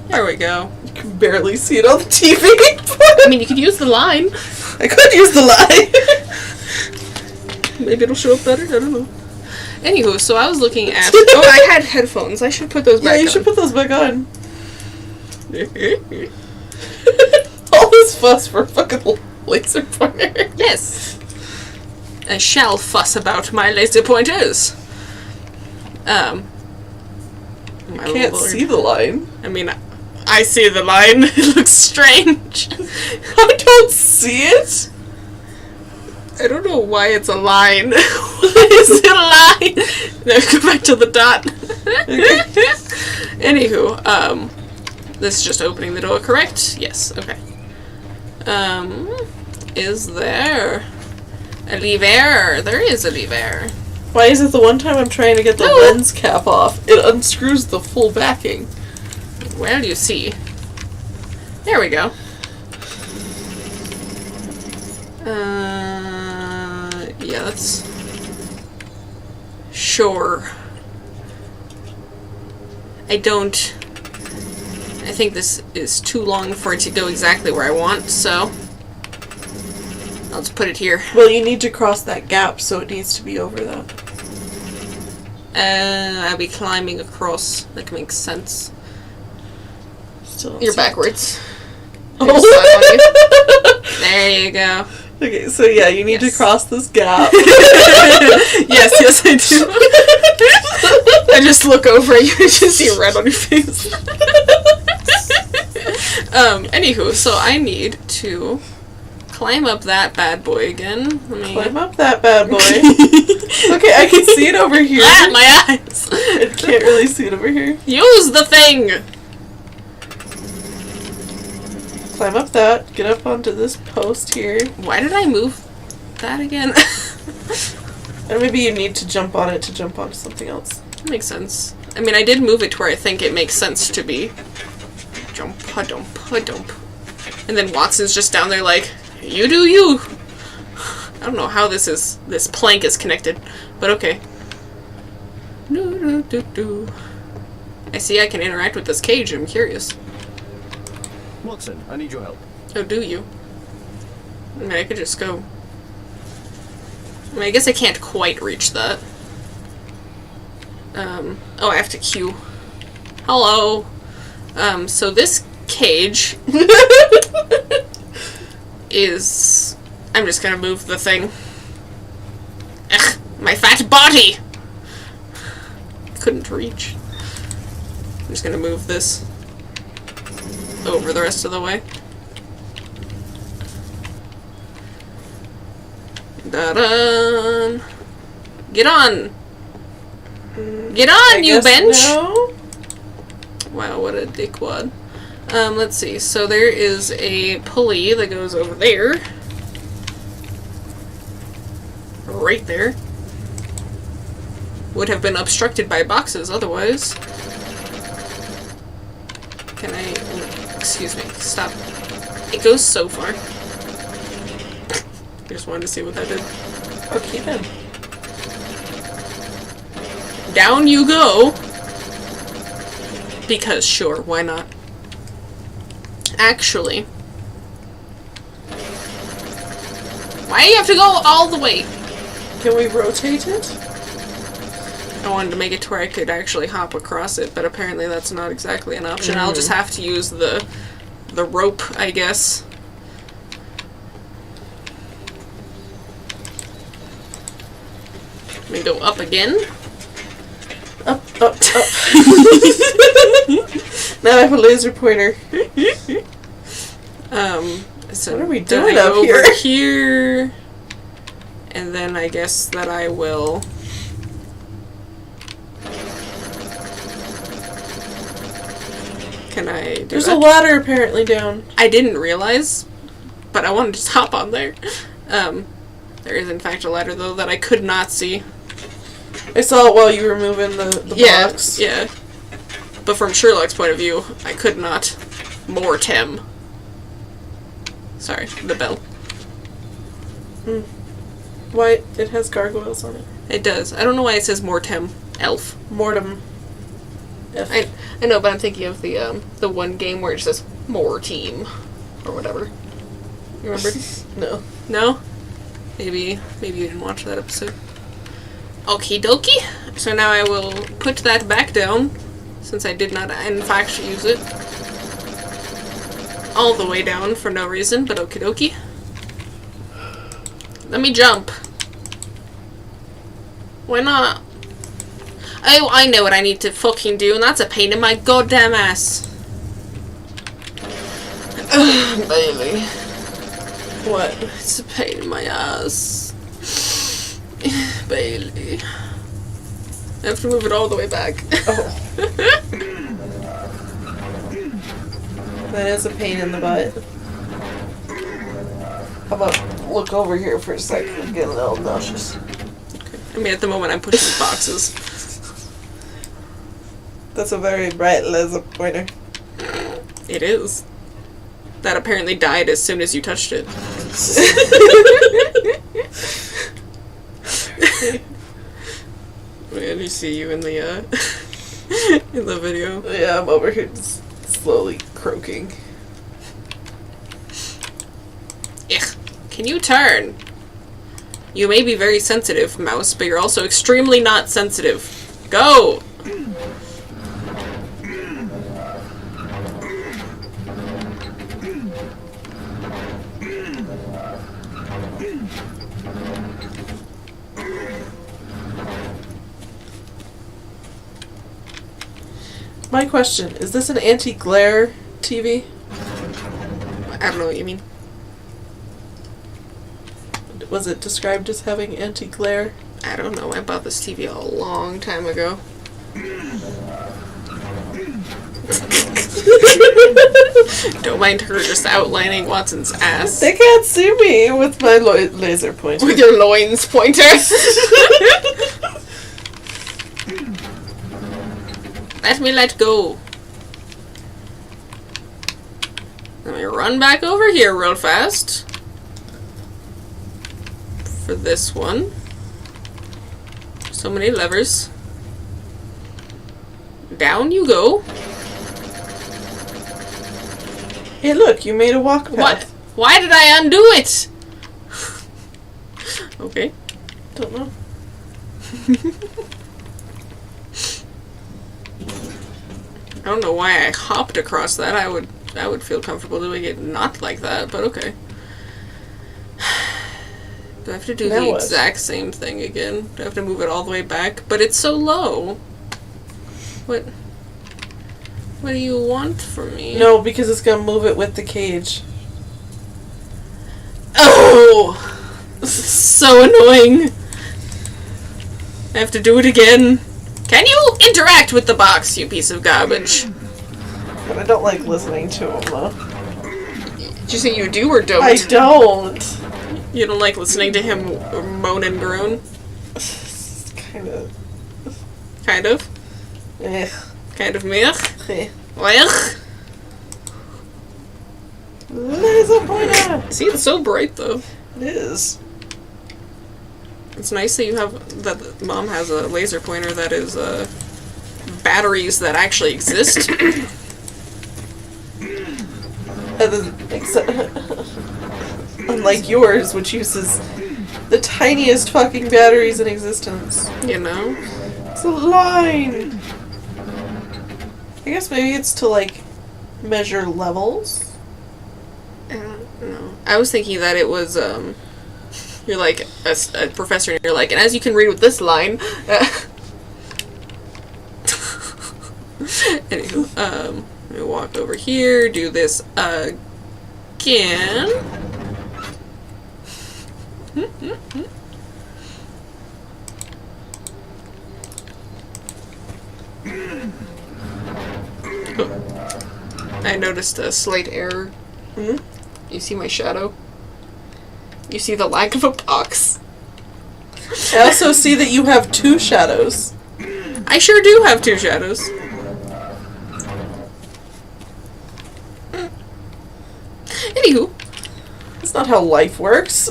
[SPEAKER 1] There we go.
[SPEAKER 2] You can barely see it on the TV.
[SPEAKER 1] I mean, you could use the line.
[SPEAKER 2] I could use the line. Maybe it'll show up better. I don't know.
[SPEAKER 1] Anywho, so I was looking at... Oh, I had headphones. I should put those back on.
[SPEAKER 2] Yeah, you should put those back on. All this fuss for a fucking laser pointer.
[SPEAKER 1] Yes. I shall fuss about my laser pointers.
[SPEAKER 2] I can't see the line.
[SPEAKER 1] I mean, I see the line. It looks strange.
[SPEAKER 2] I don't see it.
[SPEAKER 1] I don't know why it's a line. Why is it a line? Now go back to the dot. Anywho, this is just opening the door, correct? Yes, okay. Is there a lever? There is a lever.
[SPEAKER 2] Why is it the one time I'm trying to get the lens cap off, it unscrews the full backing?
[SPEAKER 1] Well, you see. There we go. Yeah, that's... Sure. I think this is too long for it to go exactly where I want, so... I'll just put it here.
[SPEAKER 2] Well, you need to cross that gap, so it needs to be over that.
[SPEAKER 1] I'll be climbing across. That makes sense.
[SPEAKER 2] Still
[SPEAKER 1] You're backwards.
[SPEAKER 2] Oh.
[SPEAKER 1] There you go.
[SPEAKER 2] Okay, so yeah, you need to cross this gap.
[SPEAKER 1] Yes, I do. I just look over at you and just see red on your face. Anywho, so I need to climb up that bad boy again.
[SPEAKER 2] Climb up that bad boy. Okay, I can see it over here.
[SPEAKER 1] My eyes!
[SPEAKER 2] I can't really see it over here.
[SPEAKER 1] Use the thing!
[SPEAKER 2] Climb up that, get up onto this post here.
[SPEAKER 1] Why did I move that again?
[SPEAKER 2] Or maybe you need to jump on it to jump onto something else.
[SPEAKER 1] That makes sense. I mean, I did move it to where I think it makes sense to be. Jump, dump, dump. And then Watson's just down there like, you do you! I don't know how this plank is connected, but okay. I see I can interact with this cage, I'm curious.
[SPEAKER 3] Watson, I need your help.
[SPEAKER 1] Oh, do you? I mean, I could just go. I mean, I guess I can't quite reach that. Oh, I have to queue. Hello. So this cage is... I'm just gonna move the thing. Ugh, my fat body! Couldn't reach. I'm just gonna move this over the rest of the way. Da-dun! Get on! Get on, you bench!
[SPEAKER 2] No.
[SPEAKER 1] Wow, what a dickwad. Let's see. So there is a pulley that goes over there. Right there. Would have been obstructed by boxes otherwise. Can I... Excuse me. Stop. It goes so far. I just wanted to see what that did.
[SPEAKER 2] Oh, keep him.
[SPEAKER 1] Down you go! Because sure, why not? Actually... Why do you have to go all the way?
[SPEAKER 2] Can we rotate it?
[SPEAKER 1] I wanted to make it to where I could actually hop across it, but apparently that's not exactly an option. I'll just have to use the rope, I guess. Let me go up again.
[SPEAKER 2] Up, up, up. Now I have a laser pointer.
[SPEAKER 1] So
[SPEAKER 2] what are we doing
[SPEAKER 1] I
[SPEAKER 2] up
[SPEAKER 1] go
[SPEAKER 2] here?
[SPEAKER 1] over here? And then I guess that I will... Can I do
[SPEAKER 2] There's
[SPEAKER 1] that?
[SPEAKER 2] a ladder apparently down.
[SPEAKER 1] I didn't realize, but I wanted to just hop on there. There is in fact a ladder though that I could not see.
[SPEAKER 2] I saw it while you were moving the box.
[SPEAKER 1] Yeah. But from Sherlock's point of view, I could not mort him. Sorry, the bell.
[SPEAKER 2] Why? It has gargoyles on it.
[SPEAKER 1] It does. I don't know why it says Mortem. Elf.
[SPEAKER 2] Mortem. F.
[SPEAKER 1] I know, but I'm thinking of the one game where it says More Team or whatever. You remember?
[SPEAKER 2] No.
[SPEAKER 1] No? Maybe you didn't watch that episode. Okie dokie. So now I will put that back down, since I did not in fact use it. All the way down for no reason, but okie dokie. Let me jump. Why not? Oh, I know what I need to fucking do, and that's a pain in my goddamn ass. Ugh, Bailey.
[SPEAKER 2] What?
[SPEAKER 1] It's a pain in my ass. Bailey. I have to move it all the way back.
[SPEAKER 2] Oh. That is a pain in the butt. How about look over here for a second and get a little nauseous?
[SPEAKER 1] I mean, at the moment I'm pushing boxes.
[SPEAKER 2] That's a very bright laser pointer.
[SPEAKER 1] It is. That apparently died as soon as you touched it. Man, you see you in the in the video.
[SPEAKER 2] Yeah, I'm over here just slowly croaking.
[SPEAKER 1] Ugh. Can you turn? You may be very sensitive, mouse, but you're also extremely not sensitive. Go!
[SPEAKER 2] My question, is this an anti-glare TV?
[SPEAKER 1] I don't know what you mean.
[SPEAKER 2] Was it described as having anti-glare?
[SPEAKER 1] I don't know. I bought this TV a long time ago. Don't mind her just outlining Watson's ass.
[SPEAKER 2] They can't see me with my laser pointer.
[SPEAKER 1] With your loins pointer. Let me let go. Let me run back over here real fast. For this one. So many levers. Down you go.
[SPEAKER 2] Hey, look, you made a walk path.
[SPEAKER 1] What? Why did I undo it? Okay.
[SPEAKER 2] Don't know.
[SPEAKER 1] I don't know why I hopped across that. I would feel comfortable doing it not like that, but okay. Do I have to do the exact same thing again? Do I have to move it all the way back? But it's so low. What do you want from me?
[SPEAKER 2] No, because it's gonna move it with the cage.
[SPEAKER 1] Oh! So annoying. I have to do it again. Can you interact with the box, you piece of garbage?
[SPEAKER 2] But I don't like listening to him, though.
[SPEAKER 1] Did you say you do or don't?
[SPEAKER 2] I don't.
[SPEAKER 1] You don't like listening to him moan and groan?
[SPEAKER 2] Kind of.
[SPEAKER 1] Kind of? Kind of meh? Well?
[SPEAKER 2] Laser pointer!
[SPEAKER 1] See, it's so bright, though.
[SPEAKER 2] It is.
[SPEAKER 1] It's nice that you have, that Mom has a laser pointer that is, batteries that actually exist.
[SPEAKER 2] Unlike yours, which uses the tiniest fucking batteries in existence.
[SPEAKER 1] You know?
[SPEAKER 2] It's a line! I guess maybe it's to, like, measure levels?
[SPEAKER 1] I don't know. I was thinking that it was, you're like a professor and you're like, and as you can read with this line, anywho, let me walk over here, do this again. I noticed a slight error. You see my shadow? You see the lack of a box.
[SPEAKER 2] I also see that you have two shadows.
[SPEAKER 1] I sure do have two shadows. Anywho.
[SPEAKER 2] That's not how life works.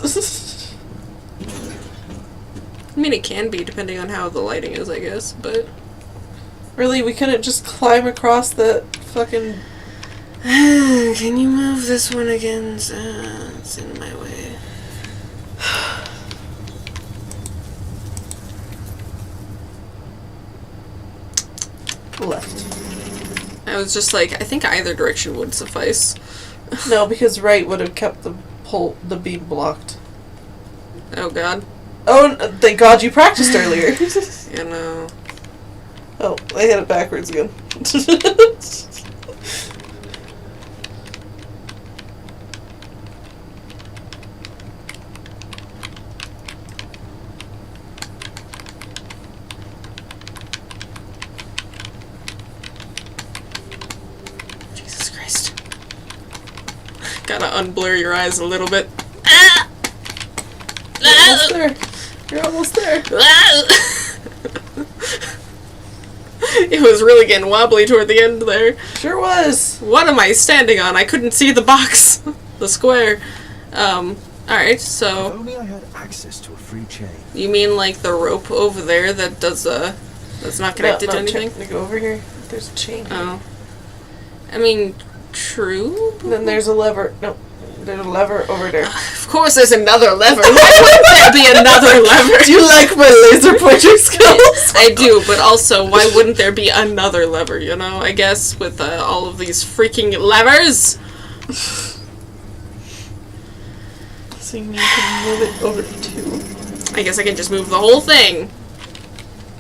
[SPEAKER 1] I mean, it can be, depending on how the lighting is, I guess, but...
[SPEAKER 2] Really, we couldn't just climb across that fucking...
[SPEAKER 1] Can you move this one again? It's in my way.
[SPEAKER 2] Left.
[SPEAKER 1] I was just like, I think either direction would suffice.
[SPEAKER 2] No, because right would have kept the beam blocked.
[SPEAKER 1] Oh god.
[SPEAKER 2] Oh, thank God you practiced earlier.
[SPEAKER 1] You know.
[SPEAKER 2] Oh, I hit it backwards again.
[SPEAKER 1] Jesus Christ. Gotta unblur your eyes a little bit. Ah!
[SPEAKER 2] You're almost there. You're almost there.
[SPEAKER 1] It was really getting wobbly toward the end there.
[SPEAKER 2] Sure was.
[SPEAKER 1] What am I standing on? I couldn't see the box. The square. Alright, so...
[SPEAKER 3] If only I had access to a free chain.
[SPEAKER 1] You mean like the rope over there that does, that's not connected to anything?
[SPEAKER 2] Check, go over here. There's a chain here.
[SPEAKER 1] Oh. I mean, true?
[SPEAKER 2] Then there's a lever. No, there's a lever over there.
[SPEAKER 1] Of course there's another lever. Why wouldn't there be another lever?
[SPEAKER 2] Do you like my laser pointer skills?
[SPEAKER 1] I do, but also, why wouldn't there be another lever, you know? I guess with all of these freaking levers.
[SPEAKER 2] So you need to move it over to 2.
[SPEAKER 1] I guess I can just move the whole thing.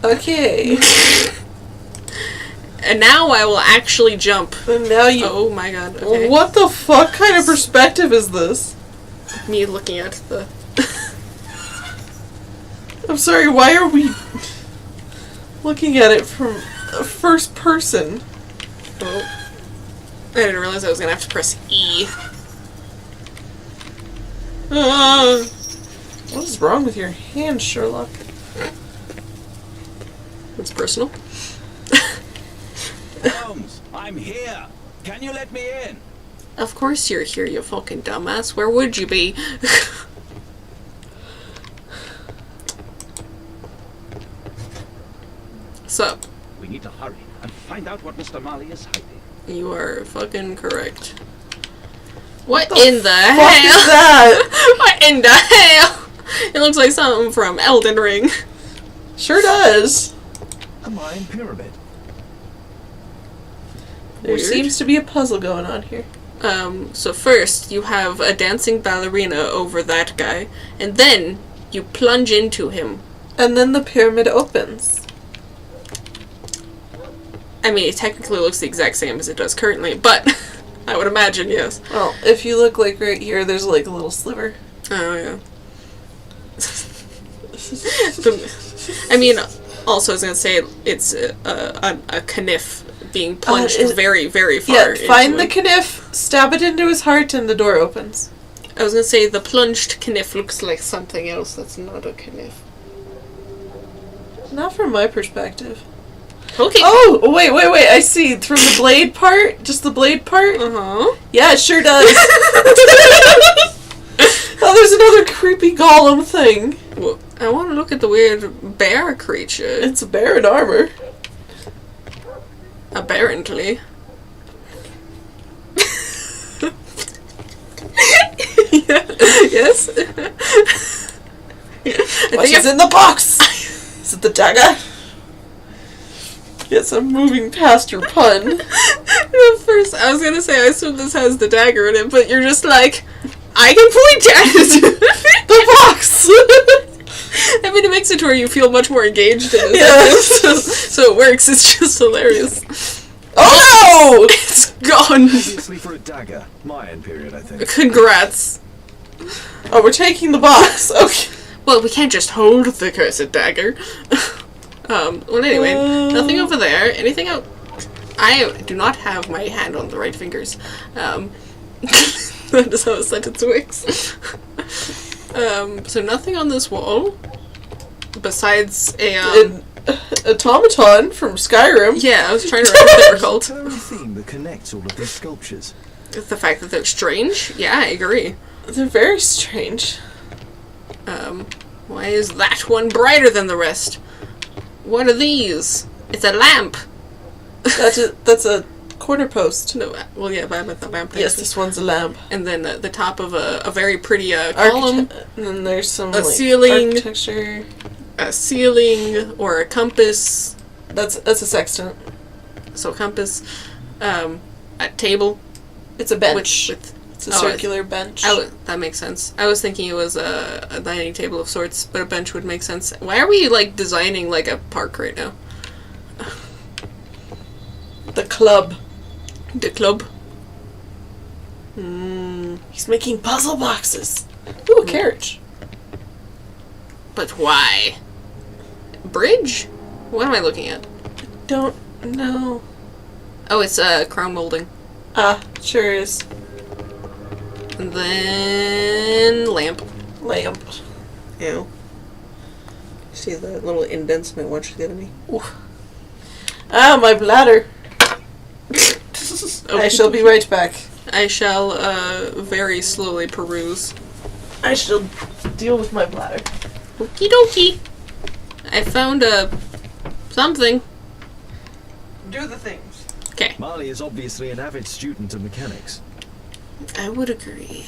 [SPEAKER 2] Okay.
[SPEAKER 1] And now I will actually jump.
[SPEAKER 2] And now you...
[SPEAKER 1] Oh my god, okay.
[SPEAKER 2] What the fuck kind of perspective is this?
[SPEAKER 1] Me looking at the...
[SPEAKER 2] I'm sorry, why are we looking at it from first person?
[SPEAKER 1] Oh. I didn't realize I was gonna have to press E.
[SPEAKER 2] What is wrong with your hand, Sherlock?
[SPEAKER 1] It's personal.
[SPEAKER 5] Holmes, I'm here. Can you let me in?
[SPEAKER 1] Of course you're here, you fucking dumbass. Where would you be? So,
[SPEAKER 10] We need to hurry and find out what Mr. Marley is hiding.
[SPEAKER 1] you are fucking correct. What
[SPEAKER 2] the
[SPEAKER 1] in the
[SPEAKER 2] fuck
[SPEAKER 1] hell?
[SPEAKER 2] is that?
[SPEAKER 1] What in the hell? It looks like something from Elden Ring.
[SPEAKER 2] Sure does.
[SPEAKER 3] A Mayan pyramid.
[SPEAKER 2] There
[SPEAKER 1] Weird.
[SPEAKER 2] seems to be a puzzle going on here.
[SPEAKER 1] So first you have a dancing ballerina over that guy, and then you plunge into him.
[SPEAKER 2] And then the pyramid opens.
[SPEAKER 1] I mean, it technically looks the exact same as it does currently, but I would imagine, yes.
[SPEAKER 2] Well, if you look like right here, there's like a little sliver.
[SPEAKER 1] Oh, yeah. I mean, also I was gonna say it's a kniff being plunged very, very far.
[SPEAKER 2] Yeah, find
[SPEAKER 1] into
[SPEAKER 2] the
[SPEAKER 1] it.
[SPEAKER 2] kniff, stab it into his heart, and the door opens.
[SPEAKER 1] I was gonna say the plunged kniff looks like something else that's not a kniff.
[SPEAKER 2] Not from my perspective.
[SPEAKER 1] Okay.
[SPEAKER 2] Oh, wait, I see. From the blade part? Just the blade part?
[SPEAKER 1] Uh-huh.
[SPEAKER 2] Yeah, it sure does. Oh, there's another creepy golem thing.
[SPEAKER 1] Well, I want to look at the weird bear creature.
[SPEAKER 2] It's a bear in armor.
[SPEAKER 1] Apparently. Yes?
[SPEAKER 2] What is in the box? Is it the dagger? Yes, I'm moving past your pun.
[SPEAKER 1] At first, I was gonna say, I assume this has the dagger in it, but you're just like, I can point at it!
[SPEAKER 2] The box!
[SPEAKER 1] I mean, it makes it to where you feel much more engaged in it.
[SPEAKER 2] Yes.
[SPEAKER 1] So it works, it's just hilarious.
[SPEAKER 2] Oh no!
[SPEAKER 1] It's gone!
[SPEAKER 3] Obviously for a dagger. Mayan period, I think.
[SPEAKER 1] Congrats.
[SPEAKER 2] Oh, we're taking the box. Okay.
[SPEAKER 1] Well, we can't just hold the cursed dagger. Well, anyway, nothing over there. Anything out? I do not have my hand on the right fingers. That is how a sentence works. So nothing on this wall. Besides
[SPEAKER 2] An automaton from Skyrim.
[SPEAKER 1] yeah, I was trying to remember what they were called.
[SPEAKER 3] Recurring theme that connects all of these sculptures.
[SPEAKER 1] The fact that they're strange? Yeah, I agree.
[SPEAKER 2] They're very strange.
[SPEAKER 1] Why is that one brighter than the rest? What are these? It's a lamp.
[SPEAKER 2] That's a corner post.
[SPEAKER 1] No, well, yeah, but I meant the lamp.
[SPEAKER 2] Yes, this one's a lamp.
[SPEAKER 1] And then the top of a very pretty column.
[SPEAKER 2] And then there's some
[SPEAKER 1] A ceiling.
[SPEAKER 2] architecture.
[SPEAKER 1] A ceiling or a compass.
[SPEAKER 2] That's a sextant.
[SPEAKER 1] So compass. A table.
[SPEAKER 2] It's a bench.
[SPEAKER 1] With
[SPEAKER 2] It's a circular bench.
[SPEAKER 1] that makes sense. I was thinking it was a dining table of sorts, but a bench would make sense. Why are we, like, designing, like, a park right now?
[SPEAKER 2] The club.
[SPEAKER 1] The club?
[SPEAKER 2] He's making puzzle boxes. Ooh, a carriage.
[SPEAKER 1] But why? Bridge? What am I looking at?
[SPEAKER 2] Don't know.
[SPEAKER 1] Oh, it's crown molding.
[SPEAKER 2] Ah, sure is.
[SPEAKER 1] And then lamp.
[SPEAKER 2] Lamp.
[SPEAKER 1] Ew. See the little indents my watch is giving me?
[SPEAKER 2] Ooh. Ah, my bladder. I shall be right back.
[SPEAKER 1] I shall very slowly peruse.
[SPEAKER 2] I shall deal with my bladder.
[SPEAKER 1] Okie dokie. I found something.
[SPEAKER 2] Do the things.
[SPEAKER 1] Okay.
[SPEAKER 3] Marley is obviously an avid student of mechanics.
[SPEAKER 1] I would agree.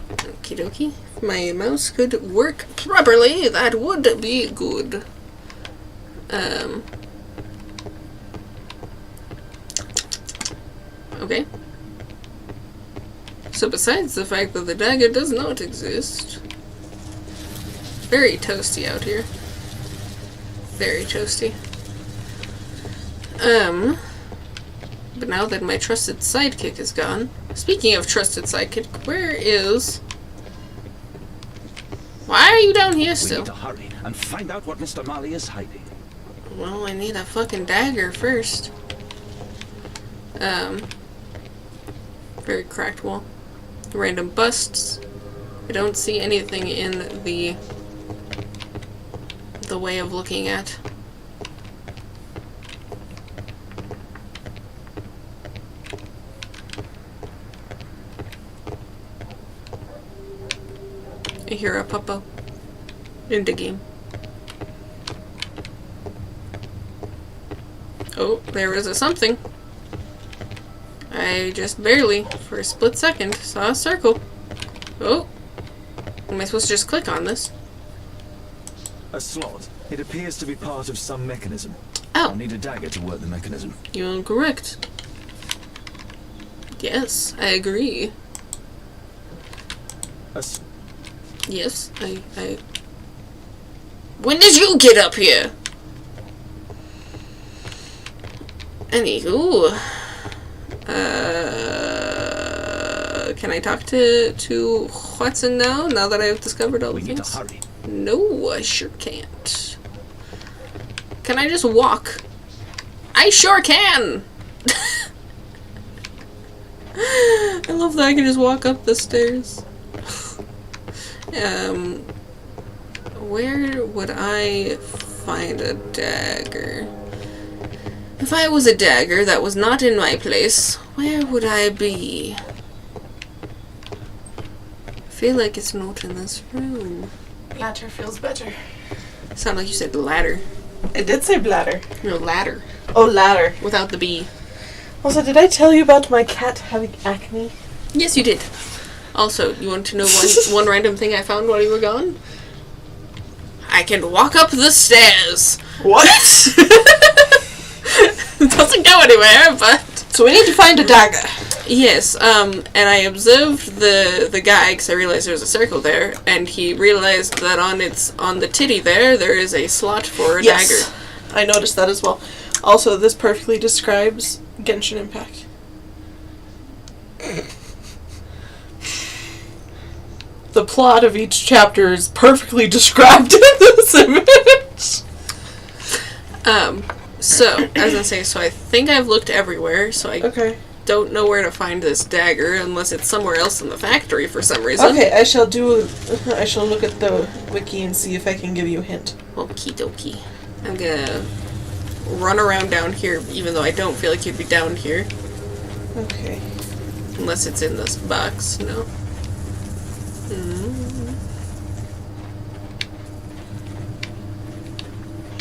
[SPEAKER 1] Okie dokie. If my mouse could work properly, that would be good. Okay. So besides the fact that the dagger does not exist, very toasty out here. Very toasty. But now that my trusted sidekick is gone, speaking of trusted sidekick, where is... Why are you down here
[SPEAKER 10] We
[SPEAKER 1] still?
[SPEAKER 10] need to hurry and find out what Mr. Mali is hiding.
[SPEAKER 1] Well, I need a fucking dagger first. Very cracked wall. Random busts. I don't see anything in the way of looking at. I hear a puppo in the game. Oh, there is a something. I just barely, for a split second, saw a circle. Oh. Am I supposed to just click on this?
[SPEAKER 9] A slot. It appears to be part of some mechanism.
[SPEAKER 1] Oh.
[SPEAKER 9] I'll need a dagger to work the mechanism.
[SPEAKER 1] You're correct. Yes, I agree. Yes, I... When did you get up here? Anywho... can I talk to Watson now that I've discovered all the things?
[SPEAKER 10] We need to hurry.
[SPEAKER 1] No, I sure can't. Can I just walk? I sure can! I love that I can just walk up the stairs. Where would I find a dagger? If I was a dagger that was not in my place, where would I be? I feel like it's not in this room.
[SPEAKER 2] Bladder feels better.
[SPEAKER 1] Sound like you said ladder.
[SPEAKER 2] I did say bladder.
[SPEAKER 1] No, ladder.
[SPEAKER 2] Oh, ladder.
[SPEAKER 1] Without the B.
[SPEAKER 2] Also, did I tell you about my cat having acne?
[SPEAKER 1] Yes, you did. Also, you want to know one random thing I found while you were gone? I can walk up the stairs.
[SPEAKER 2] What?
[SPEAKER 1] It doesn't go anywhere, but...
[SPEAKER 2] So we need to find a dagger.
[SPEAKER 1] Yes, and I observed the guy, because I realized there was a circle there, and he realized that on the titty there is a slot for a dagger.
[SPEAKER 2] I noticed that as well. Also, this perfectly describes Genshin Impact. The plot of each chapter is perfectly described in this image.
[SPEAKER 1] So, as I say, so I think I've looked everywhere, so I don't know where to find this dagger unless it's somewhere else in the factory for some reason.
[SPEAKER 2] Okay, I shall look at the wiki and see if I can give you a hint.
[SPEAKER 1] Okie dokie. I'm gonna run around down here, even though I don't feel like you'd be down here.
[SPEAKER 2] Okay.
[SPEAKER 1] Unless it's in this box, no.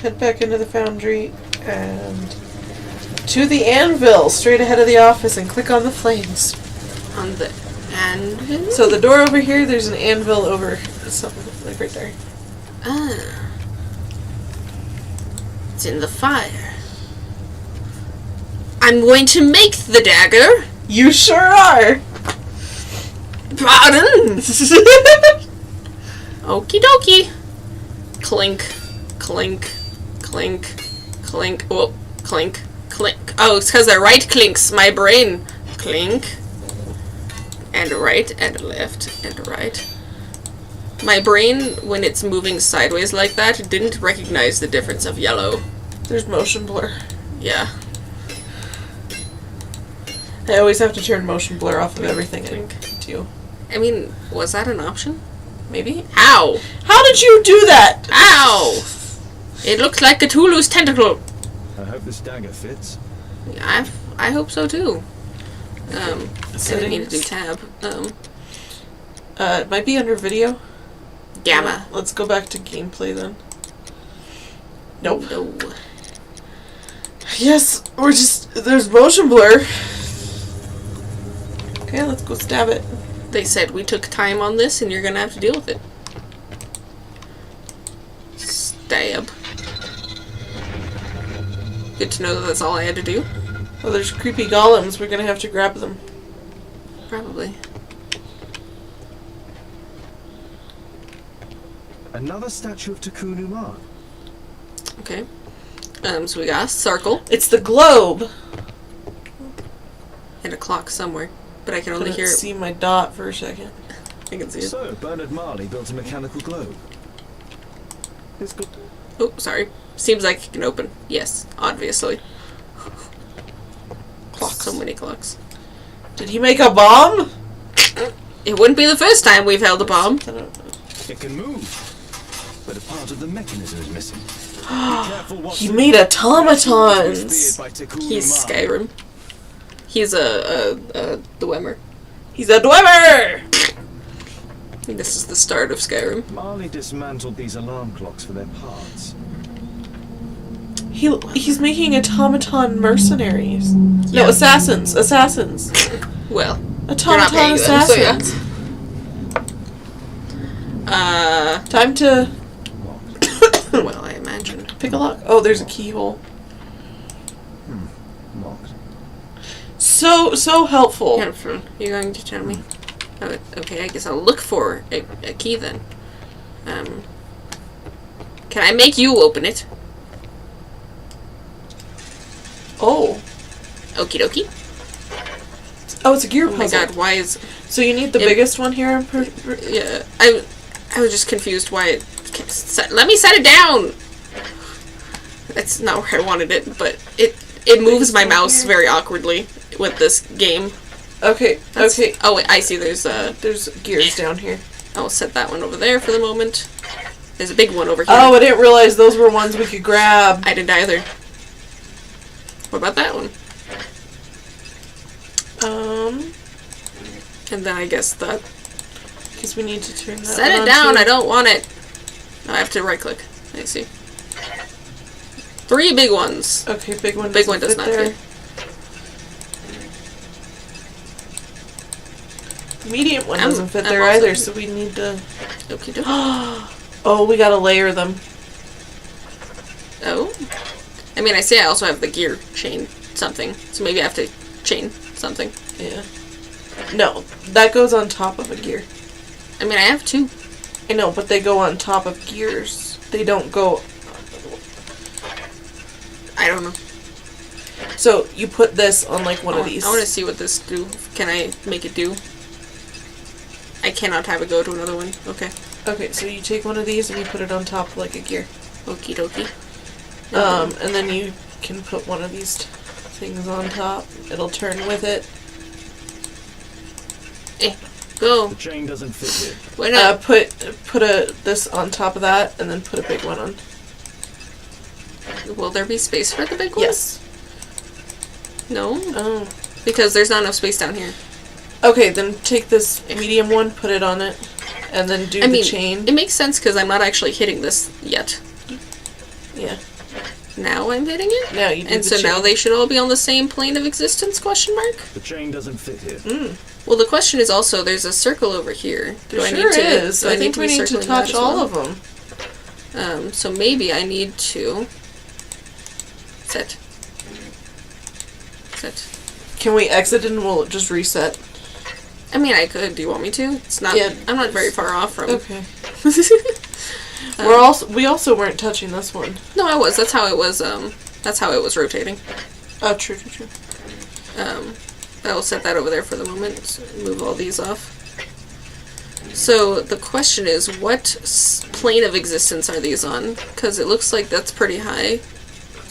[SPEAKER 2] Head back into the foundry and to the anvil, straight ahead of the office, and click on the flames.
[SPEAKER 1] On the anvil?
[SPEAKER 2] So the door over here, there's an anvil over something like right there.
[SPEAKER 1] Ah. It's in the fire. I'm going to make the dagger.
[SPEAKER 2] You sure are.
[SPEAKER 1] Pardon? Okie dokie. Clink, clink, clink, clink. Oh, clink, clink. Oh, it's because the right clinks my brain. Clink. And right, and left, and right. My brain, when it's moving sideways like that, didn't recognize the difference of yellow.
[SPEAKER 2] There's motion blur.
[SPEAKER 1] Yeah.
[SPEAKER 2] I always have to turn motion blur off of everything I do.
[SPEAKER 1] I mean, was that an option? Maybe? How?
[SPEAKER 2] How did you do that?
[SPEAKER 1] Ow! It looks like Cthulhu's tentacle.
[SPEAKER 9] I hope this dagger fits.
[SPEAKER 1] I hope so too. I didn't mean to do tab.
[SPEAKER 2] It might be under video.
[SPEAKER 1] Gamma.
[SPEAKER 2] Let's go back to gameplay then. Nope.
[SPEAKER 1] No.
[SPEAKER 2] Yes, there's motion blur. Okay, let's go stab it.
[SPEAKER 1] They said we took time on this and you're gonna have to deal with it. Stab. Good to know that that's all I had to do.
[SPEAKER 2] Oh, there's creepy golems. We're gonna have to grab them.
[SPEAKER 1] Probably.
[SPEAKER 3] Another statue of Takunu Man.
[SPEAKER 1] Okay. So we got a circle
[SPEAKER 2] It's the globe.
[SPEAKER 1] and a clock somewhere, but I can only
[SPEAKER 2] Couldn't
[SPEAKER 1] hear it.
[SPEAKER 2] see my dot for a second.
[SPEAKER 1] I can see it.
[SPEAKER 3] So, Bernard Marley built a mechanical globe. It's good.
[SPEAKER 1] Oh, sorry. Seems like it can open. Yes, obviously. Clock. So many clocks.
[SPEAKER 2] Did he make a bomb?
[SPEAKER 1] It wouldn't be the first time we've held a bomb.
[SPEAKER 3] It can move, but a part of the mechanism is missing. Be careful what
[SPEAKER 2] He made automatons.
[SPEAKER 3] Inspired by Takunu
[SPEAKER 1] He's
[SPEAKER 3] Man.
[SPEAKER 1] Skyrim. He's a Dwemer.
[SPEAKER 2] He's a Dwemer!
[SPEAKER 1] This is the start of Skyrim.
[SPEAKER 3] Marley dismantled these alarm clocks for their parts.
[SPEAKER 2] He's making automaton mercenaries.
[SPEAKER 1] Yeah.
[SPEAKER 2] No, assassins. Assassins.
[SPEAKER 1] Well,
[SPEAKER 2] Automaton
[SPEAKER 1] paying them, so yeah.
[SPEAKER 2] assassins.
[SPEAKER 1] uh,
[SPEAKER 2] Time to
[SPEAKER 1] well, I imagine.
[SPEAKER 2] pick a lock. Oh, there's a keyhole.
[SPEAKER 3] Locked.
[SPEAKER 2] So helpful.
[SPEAKER 1] Jennifer, you're going to tell me? Oh, okay, I guess I'll look for a key then. Can I make you open it?
[SPEAKER 2] Oh.
[SPEAKER 1] Okie dokie.
[SPEAKER 2] Oh, it's a gear
[SPEAKER 1] Oh
[SPEAKER 2] puzzle.
[SPEAKER 1] my god, why is...
[SPEAKER 2] So you need the biggest one here?
[SPEAKER 1] Yeah, I was just confused why it... Let me set it down! That's not where I wanted it, but it moves my mouse very awkwardly with this game.
[SPEAKER 2] Okay, okay.
[SPEAKER 1] Oh wait, I see there's
[SPEAKER 2] gears down here.
[SPEAKER 1] I'll set that one over there for the moment. There's a big one over here.
[SPEAKER 2] Oh, I didn't realize those were ones we could grab.
[SPEAKER 1] I didn't either. What about that one? And then I guess that...
[SPEAKER 2] Because we need to turn that
[SPEAKER 1] Set
[SPEAKER 2] one
[SPEAKER 1] it down,
[SPEAKER 2] on too.
[SPEAKER 1] I don't want it. No, I have to right click. I see. 3 big ones.
[SPEAKER 2] Okay, big one.
[SPEAKER 1] Big one does
[SPEAKER 2] fit
[SPEAKER 1] not
[SPEAKER 2] there.
[SPEAKER 1] fit.
[SPEAKER 2] Medium one
[SPEAKER 1] I'm-
[SPEAKER 2] doesn't fit
[SPEAKER 1] I'm
[SPEAKER 2] there
[SPEAKER 1] also-
[SPEAKER 2] either, so we need to...
[SPEAKER 1] Okie dokie.
[SPEAKER 2] Oh, we gotta layer them.
[SPEAKER 1] Oh. I mean, I say I also have the gear chain something, so maybe I have to chain something.
[SPEAKER 2] Yeah. No, that goes on top of a gear.
[SPEAKER 1] I mean, I have 2.
[SPEAKER 2] I know, but they go on top of gears. They don't go...
[SPEAKER 1] I don't know.
[SPEAKER 2] So, you put this on, like, one of these.
[SPEAKER 1] I want to see what this do. Can I make it do? I cannot have it go to another one. Okay.
[SPEAKER 2] Okay, so you take one of these and you put it on top like a gear.
[SPEAKER 1] Okie dokie.
[SPEAKER 2] And then you can put one of these things on top. It'll turn with it.
[SPEAKER 1] Go.
[SPEAKER 3] The chain doesn't fit here.
[SPEAKER 1] Why not?
[SPEAKER 2] Put this on top of that, and then put a big one on.
[SPEAKER 1] Will there be space for the big one?
[SPEAKER 2] Yes.
[SPEAKER 1] No?
[SPEAKER 2] Oh.
[SPEAKER 1] Because there's not enough space down here.
[SPEAKER 2] Okay, then take this medium one, put it on it, and then do the chain.
[SPEAKER 1] It makes sense because I'm not actually hitting this yet.
[SPEAKER 2] Yeah.
[SPEAKER 1] Now I'm hitting it?
[SPEAKER 2] Now you do
[SPEAKER 1] And
[SPEAKER 2] the
[SPEAKER 1] so
[SPEAKER 2] chain.
[SPEAKER 1] now they should all be on the same plane of existence, question mark?
[SPEAKER 3] The chain doesn't fit here.
[SPEAKER 1] Well, the question is also, there's a circle over here.
[SPEAKER 2] There sure is. I think we need to touch all of them.
[SPEAKER 1] So maybe I need to... Set.
[SPEAKER 2] Can we exit and we'll just reset?
[SPEAKER 1] I mean, I could. Do you want me to? It's not...
[SPEAKER 2] Yeah.
[SPEAKER 1] I'm not very far off from...
[SPEAKER 2] Okay. We also weren't touching this one.
[SPEAKER 1] No, I was. That's how it was, that's how it was rotating.
[SPEAKER 2] Oh, true.
[SPEAKER 1] I will set that over there for the moment. Move all these off. So, the question is, what plane of existence are these on? Because it looks like that's pretty high.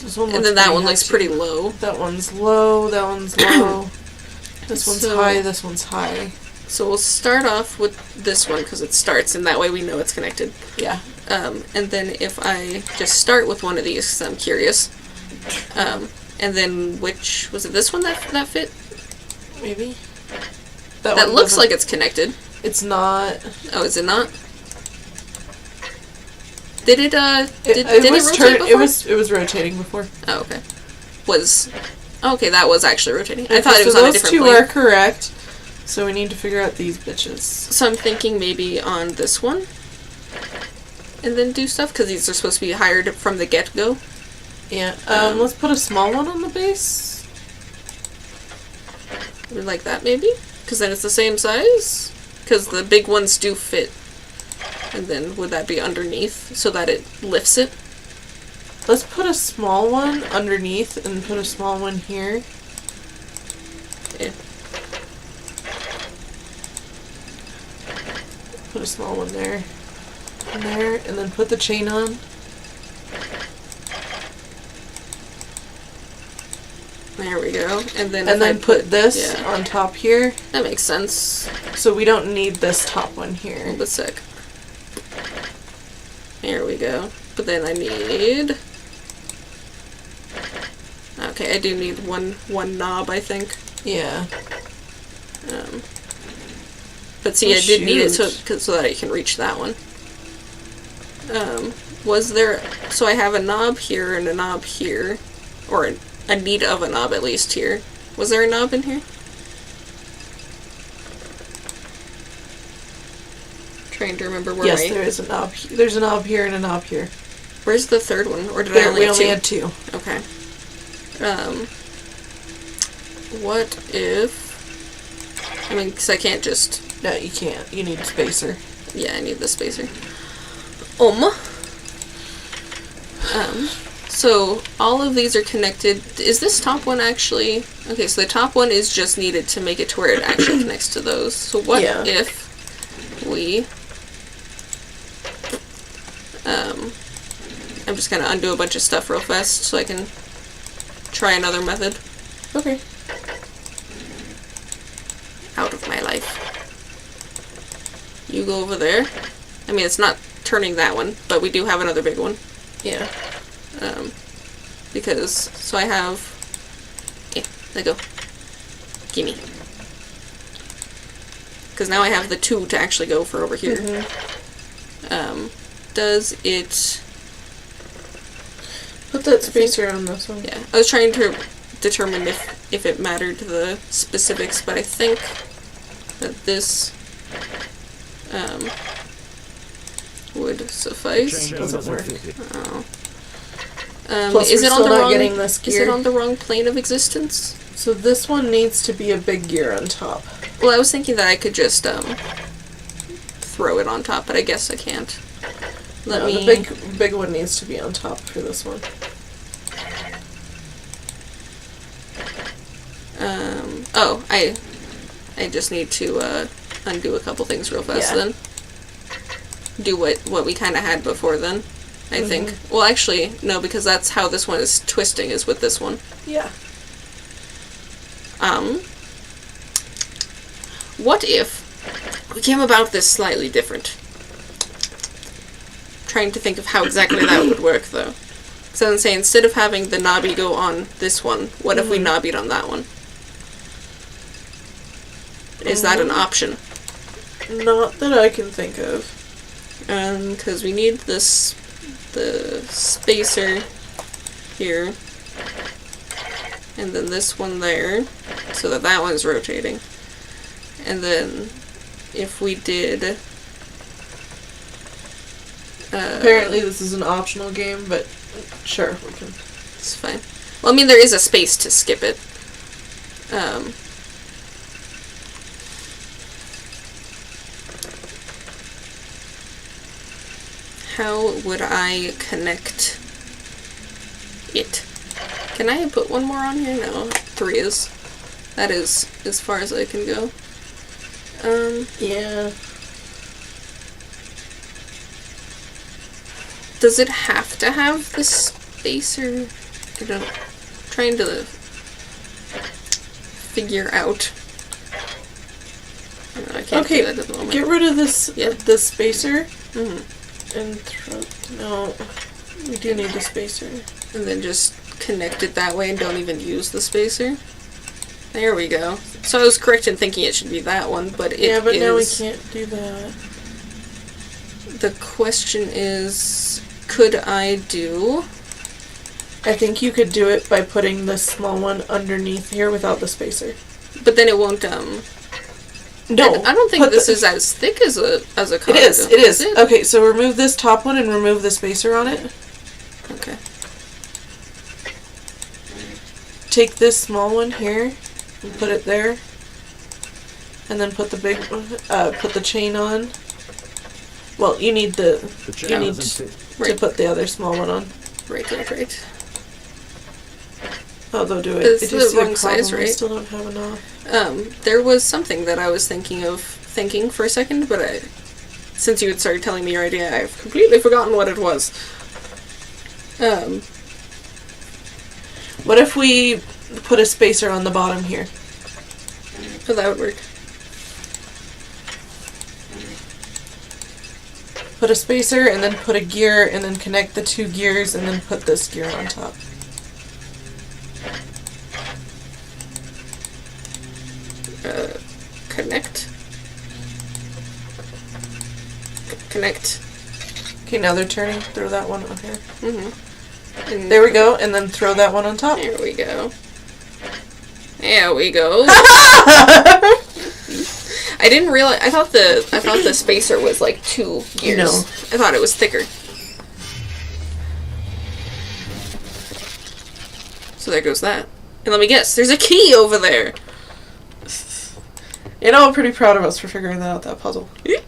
[SPEAKER 2] This one
[SPEAKER 1] And then that one looks pretty low.
[SPEAKER 2] That one's low, that one's low. This one's high, this one's high.
[SPEAKER 1] So we'll start off with this one because it starts, and that way we know it's connected.
[SPEAKER 2] Yeah.
[SPEAKER 1] And then if I just start with one of these, because I'm curious. And then which... Was it this one that fit?
[SPEAKER 2] Maybe.
[SPEAKER 1] That
[SPEAKER 2] one
[SPEAKER 1] looks
[SPEAKER 2] doesn't-
[SPEAKER 1] like it's connected.
[SPEAKER 2] It's not.
[SPEAKER 1] Oh, is it not? Did it, did it
[SPEAKER 2] was
[SPEAKER 1] rotate before?
[SPEAKER 2] It was rotating before.
[SPEAKER 1] Oh, okay. Okay, that was actually rotating. I thought it was
[SPEAKER 2] so
[SPEAKER 1] on a
[SPEAKER 2] those
[SPEAKER 1] different
[SPEAKER 2] two
[SPEAKER 1] plane.
[SPEAKER 2] are correct. So we need to figure out these bitches.
[SPEAKER 1] So I'm thinking maybe on this one. And then do stuff, because these are supposed to be higher from the get-go.
[SPEAKER 2] Yeah. Let's put a small one on the base.
[SPEAKER 1] Like that, maybe? Because then it's the same size? Because the big ones do fit. And then would that be underneath so that it lifts it?
[SPEAKER 2] Let's put a small one underneath and put a small one here.
[SPEAKER 1] Yeah.
[SPEAKER 2] Put a small one there. And there. And then put the chain on.
[SPEAKER 1] There we go. And then
[SPEAKER 2] put this on top here.
[SPEAKER 1] That makes sense.
[SPEAKER 2] So we don't need this top one here.
[SPEAKER 1] Hold a sec. There we go. But then I need... Okay, I do need one knob, I think.
[SPEAKER 2] Yeah.
[SPEAKER 1] But see, I did need it so that I can reach that one. Was there... So I have a knob here and a knob here. Or a need of a knob, at least, here. Was there a knob in here? Trying to remember where
[SPEAKER 2] Yes, there is a knob. There's a knob here and a knob here.
[SPEAKER 1] Where's the third one? Or did
[SPEAKER 2] There,
[SPEAKER 1] I only
[SPEAKER 2] we
[SPEAKER 1] have
[SPEAKER 2] only
[SPEAKER 1] two?
[SPEAKER 2] had two.
[SPEAKER 1] Okay. What if... I mean, because I can't just...
[SPEAKER 2] No, you can't. You need a spacer.
[SPEAKER 1] Yeah, I need the spacer. So, all of these are connected. Is this top one actually... Okay, so the top one is just needed to make it to where it actually connects to those. So what if we... I'm just gonna undo a bunch of stuff real fast so I can try another method.
[SPEAKER 2] Okay.
[SPEAKER 1] Out of my life. You go over there. I mean, it's not turning that one, but we do have another big one.
[SPEAKER 2] Yeah.
[SPEAKER 1] Because, so I have... Yeah, there you go. Gimme. Because now I have the two to actually go for over here. Does it...
[SPEAKER 2] Put that spacer on this one.
[SPEAKER 1] Yeah, I was trying to determine if it mattered the specifics, but I think that this would suffice.
[SPEAKER 2] Doesn't work.
[SPEAKER 1] Oh.
[SPEAKER 2] Plus,
[SPEAKER 1] is
[SPEAKER 2] we're
[SPEAKER 1] it on
[SPEAKER 2] still
[SPEAKER 1] the
[SPEAKER 2] not
[SPEAKER 1] wrong?
[SPEAKER 2] getting this
[SPEAKER 1] Is
[SPEAKER 2] gear.
[SPEAKER 1] it on the wrong plane of existence?
[SPEAKER 2] So this one needs to be a big gear on top.
[SPEAKER 1] Well, I was thinking that I could just throw it on top, but I guess I can't.
[SPEAKER 2] The big one needs to be on top for this one.
[SPEAKER 1] Oh, I just need to undo a couple things real fast then. Do what we kind of had before then, I think. Well, actually, no, because that's how this one is twisting, is with this one.
[SPEAKER 2] Yeah.
[SPEAKER 1] What if we came about this slightly different? Trying to think of how exactly that would work, though. So I'm saying, instead of having the knobby go on this one, what if we knobbied on that one? Is that an option?
[SPEAKER 2] Not that I can think of.
[SPEAKER 1] Because we need the spacer here, and then this one there, so that one's rotating. And then, if we did...
[SPEAKER 2] Apparently this is an optional game, but sure, we can.
[SPEAKER 1] It's fine. Well, I mean, there is a space to skip it. How would I connect it? Can I put one more on here? No, 3 is. That is as far as I can go.
[SPEAKER 2] Yeah.
[SPEAKER 1] Does it have to have the spacer? I don't... I'm trying to figure out. I can't do that at the moment.
[SPEAKER 2] Get rid of this this spacer.
[SPEAKER 1] Mm-hmm.
[SPEAKER 2] And no, we do need the spacer.
[SPEAKER 1] And then just connect it that way and don't even use the spacer. There we go. So I was correct in thinking it should be that one, but it is...
[SPEAKER 2] Yeah, but now we can't do that.
[SPEAKER 1] The question is, could I do...
[SPEAKER 2] I think you could do it by putting this small one underneath here without the spacer.
[SPEAKER 1] But then it won't,
[SPEAKER 2] No,
[SPEAKER 1] I don't think this is as thick as a card.
[SPEAKER 2] It is. It is. Okay, so remove this top one and remove the spacer on it.
[SPEAKER 1] Okay.
[SPEAKER 2] Take this small one here and put it there, and then put the big one. Put the chain on, Well, you need the
[SPEAKER 3] chair
[SPEAKER 2] you need
[SPEAKER 3] doesn't fit.
[SPEAKER 2] to put the other small one on.
[SPEAKER 1] Right.
[SPEAKER 2] Oh, they'll do it.
[SPEAKER 1] It's
[SPEAKER 2] Did
[SPEAKER 1] the
[SPEAKER 2] you see a
[SPEAKER 1] wrong size,
[SPEAKER 2] problem? I
[SPEAKER 1] right?
[SPEAKER 2] still don't have enough.
[SPEAKER 1] There was something that I was thinking for a second, but since you had started telling me your idea, I've completely forgotten what it was.
[SPEAKER 2] What if we put a spacer on the bottom here?
[SPEAKER 1] Oh, that would work.
[SPEAKER 2] Put a spacer and then put a gear and then connect the two gears and then put this gear on top.
[SPEAKER 1] Connect.
[SPEAKER 2] Okay, now they're turning. Throw that one on here.
[SPEAKER 1] And
[SPEAKER 2] there we go, and then throw that one on top.
[SPEAKER 1] There we go. There we go. I didn't realize. I thought the spacer was like 2 gears.
[SPEAKER 2] No.
[SPEAKER 1] I thought it was thicker. So there goes that. And let me guess. There's a key over there.
[SPEAKER 2] You know, I'm pretty proud of us for figuring that puzzle. Hey,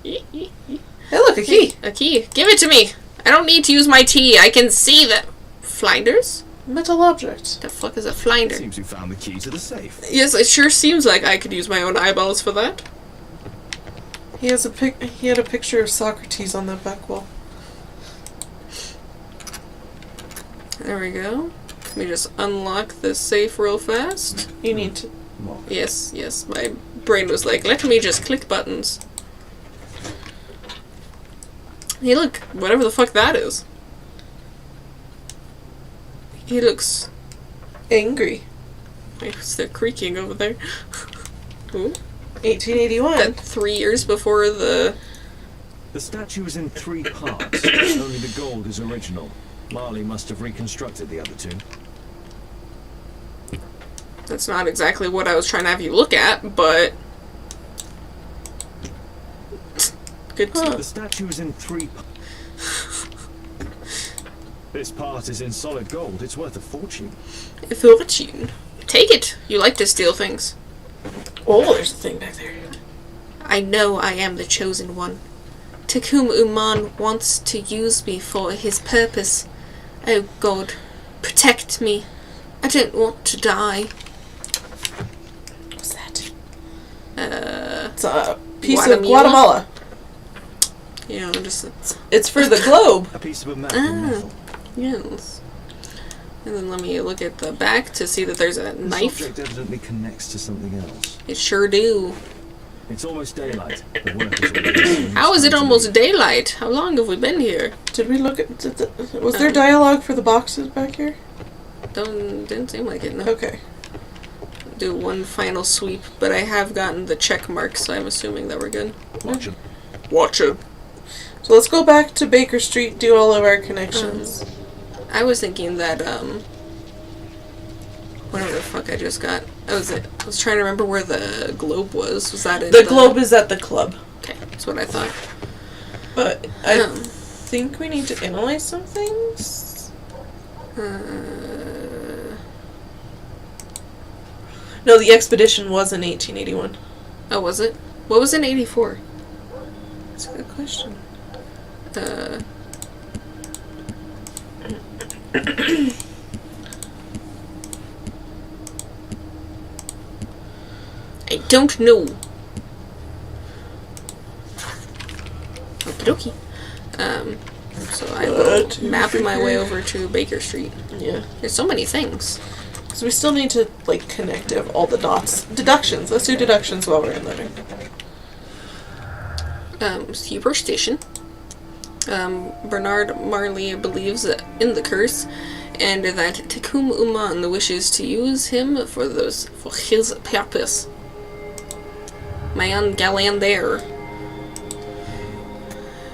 [SPEAKER 2] look, a key.
[SPEAKER 1] A key. Give it to me. I don't need to use my tea. I can see that. Flinders?
[SPEAKER 2] Metal object.
[SPEAKER 1] The fuck is a flinder?
[SPEAKER 9] Seems we found the key to the safe.
[SPEAKER 1] Yes, it sure seems like I could use my own eyeballs for that.
[SPEAKER 2] He had a picture of Socrates on that back wall.
[SPEAKER 1] There we go. Let me just unlock this safe real fast.
[SPEAKER 2] You need to.
[SPEAKER 1] Yes. My brain was like, let me just click buttons. Hey, look, whatever the fuck that is. He looks
[SPEAKER 2] angry.
[SPEAKER 1] Wait, what's that creaking over there? Ooh.
[SPEAKER 2] 1881.
[SPEAKER 1] That 3 years before the...
[SPEAKER 3] The statue is in 3 parts. Only the gold is original. Marley must have reconstructed the other 2.
[SPEAKER 1] That's not exactly what I was trying to have you look at, but... Good to...
[SPEAKER 3] The statue is in 3 parts. This part is in solid gold. It's worth a fortune.
[SPEAKER 1] A fortune? Take it. You like to steal things.
[SPEAKER 2] Oh, there's a thing back there.
[SPEAKER 1] I know I am the chosen one. Takum Uman wants to use me for his purpose. Oh God, protect me. I don't want to die.
[SPEAKER 2] What's that?
[SPEAKER 1] It's
[SPEAKER 2] a piece of Guatemala.
[SPEAKER 1] Yeah, just...
[SPEAKER 2] It's for the globe.
[SPEAKER 3] A piece of a map in metal.
[SPEAKER 1] Yes. And then let me look at the back to see that there's a knife.
[SPEAKER 3] This object evidently connects to something else.
[SPEAKER 1] It sure do.
[SPEAKER 3] It's almost daylight. The workers are
[SPEAKER 1] How is it almost daylight? How long have we been here?
[SPEAKER 2] Did we look at... was there dialogue for the boxes back here?
[SPEAKER 1] Didn't seem like it, no.
[SPEAKER 2] Okay.
[SPEAKER 1] Do one final sweep, but I have gotten the check mark, so I'm assuming that we're good.
[SPEAKER 3] Watch it.
[SPEAKER 1] Watch it.
[SPEAKER 2] So let's go back to Baker Street, do all of our connections.
[SPEAKER 1] I was thinking that, whatever the fuck I just got. I was trying to remember where the globe was. Was that in
[SPEAKER 2] the globe is at the club.
[SPEAKER 1] Okay, that's what I thought.
[SPEAKER 2] But I think we need to analyze some things. No, the expedition was in 1881.
[SPEAKER 1] Oh, was it? What was in 84? That's a good question. I don't know. Okey-dokey. So I will map my way over to Baker Street.
[SPEAKER 2] Yeah.
[SPEAKER 1] There's so many things.
[SPEAKER 2] So we still need to, like, connect all the dots. Deductions. Let's do deductions while we're in there.
[SPEAKER 1] Superstition. Bernard Marley believes in the curse, and that Takum Uman wishes to use him for his purpose. Man Galander.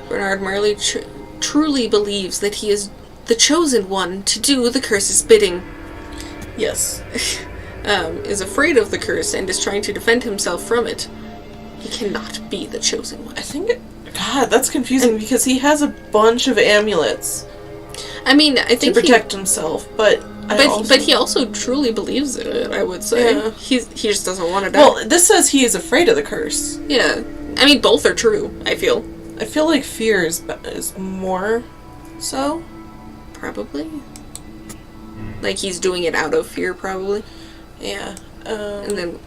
[SPEAKER 1] Bernard Marley truly believes that he is the chosen one to do the curse's bidding.
[SPEAKER 2] Yes.
[SPEAKER 1] Is afraid of the curse and is trying to defend himself from it. He cannot be the chosen one.
[SPEAKER 2] I think God, that's confusing because he has a bunch of amulets.
[SPEAKER 1] I mean, I think
[SPEAKER 2] to protect himself, but
[SPEAKER 1] he also truly believes in it, I would say.
[SPEAKER 2] Yeah.
[SPEAKER 1] He just doesn't want to die.
[SPEAKER 2] Well, this says he is afraid of the curse.
[SPEAKER 1] Yeah. I mean, both are true, I feel.
[SPEAKER 2] I feel like fear is more so.
[SPEAKER 1] Probably. Like he's doing it out of fear, probably.
[SPEAKER 2] Yeah.
[SPEAKER 1] And then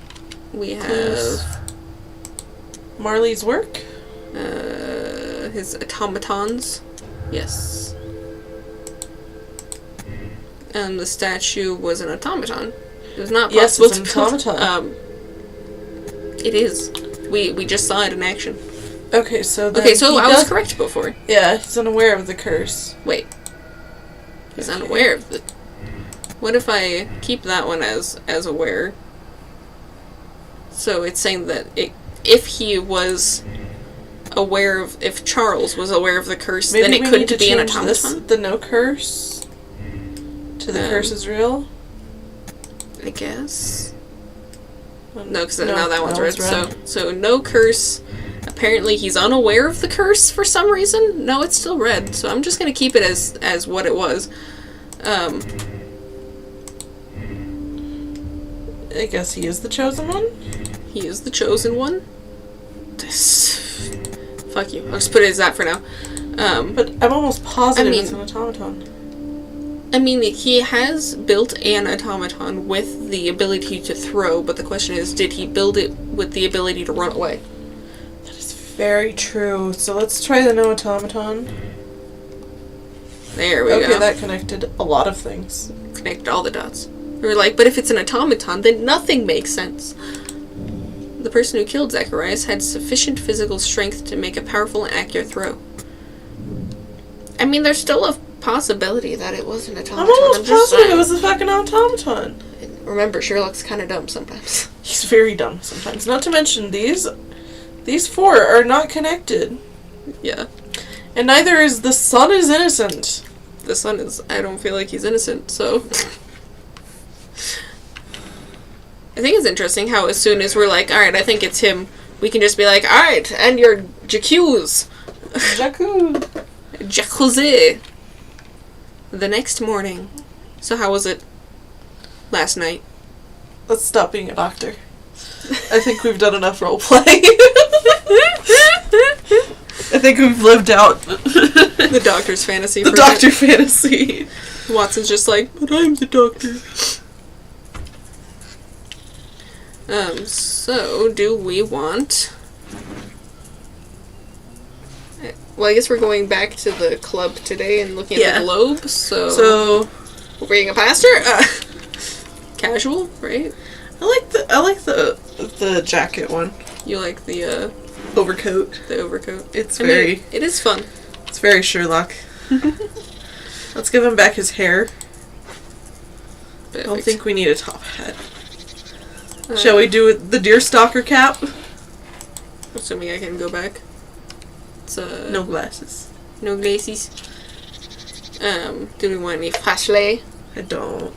[SPEAKER 1] we
[SPEAKER 2] Clues.
[SPEAKER 1] have
[SPEAKER 2] Marley's work.
[SPEAKER 1] his automatons. Yes. And the statue was an automaton. It was not
[SPEAKER 2] Yes,
[SPEAKER 1] possible
[SPEAKER 2] it's
[SPEAKER 1] to
[SPEAKER 2] an
[SPEAKER 1] build.
[SPEAKER 2] automaton.
[SPEAKER 1] It is. We just saw it in action.
[SPEAKER 2] Okay, so then
[SPEAKER 1] Okay, so
[SPEAKER 2] he
[SPEAKER 1] I was
[SPEAKER 2] does-
[SPEAKER 1] correct before.
[SPEAKER 2] Yeah, he's unaware of the curse.
[SPEAKER 1] Wait. He's unaware of the... What if I keep that one as aware? So it's saying that if he was aware of... If Charles was aware of the curse,
[SPEAKER 2] Maybe
[SPEAKER 1] then it
[SPEAKER 2] we
[SPEAKER 1] couldn't
[SPEAKER 2] need to
[SPEAKER 1] be an
[SPEAKER 2] change
[SPEAKER 1] automaton?
[SPEAKER 2] the no curse to the curse is real.
[SPEAKER 1] I guess. No, because now that
[SPEAKER 2] no,
[SPEAKER 1] one's
[SPEAKER 2] it's
[SPEAKER 1] red. So no curse. Apparently he's unaware of the curse for some reason. No, it's still red. So I'm just gonna keep it as what it was.
[SPEAKER 2] I guess he is the chosen one.
[SPEAKER 1] He is the chosen one. Fuck you. I'll just put it as that for now.
[SPEAKER 2] But I'm almost positive
[SPEAKER 1] I mean-
[SPEAKER 2] it's an automaton.
[SPEAKER 1] I mean, he has built an automaton with the ability to throw, but the question is, did he build it with the ability to run away?
[SPEAKER 2] That is very true. So let's try the no automaton.
[SPEAKER 1] There we
[SPEAKER 2] Okay,
[SPEAKER 1] go.
[SPEAKER 2] that connected a lot of things.
[SPEAKER 1] Connect all the dots. We were like, but if it's an automaton, then nothing makes sense. The person who killed Zacharias had sufficient physical strength to make a powerful and accurate throw. I mean, there's still a possibility that it was an automaton.
[SPEAKER 2] I'm almost
[SPEAKER 1] just
[SPEAKER 2] positive
[SPEAKER 1] saying.
[SPEAKER 2] it was a fucking automaton.
[SPEAKER 1] Remember, Sherlock's kind of dumb sometimes.
[SPEAKER 2] He's very dumb sometimes. Not to mention, these four are not connected.
[SPEAKER 1] Yeah.
[SPEAKER 2] And neither is the son is innocent.
[SPEAKER 1] The son is... I don't feel like he's innocent, so... I think it's interesting how as soon as we're like, alright, I think it's him, we can just be like, alright, and your jacuzzi. Jacuzzi. The next morning. So how was it last night?
[SPEAKER 2] Let's stop being a doctor. I think we've done enough roleplay. I think we've lived out
[SPEAKER 1] The doctor's fantasy.
[SPEAKER 2] the doctor fantasy.
[SPEAKER 1] Watson's just like, but I'm the doctor. So do we want... Well, I guess we're going back to the club today and looking at the globe, so we're being a pastor? Casual, right?
[SPEAKER 2] I like the jacket one.
[SPEAKER 1] You like the
[SPEAKER 2] Overcoat.
[SPEAKER 1] the overcoat?
[SPEAKER 2] It's
[SPEAKER 1] I mean,
[SPEAKER 2] very
[SPEAKER 1] it is fun.
[SPEAKER 2] It's very Sherlock. Let's give him back his hair. I don't think we need a top hat. Shall we do the deerstalker cap?
[SPEAKER 1] Assuming I can go back. It's
[SPEAKER 2] No glasses.
[SPEAKER 1] no glasses. Do we want any flashlight?
[SPEAKER 2] I don't.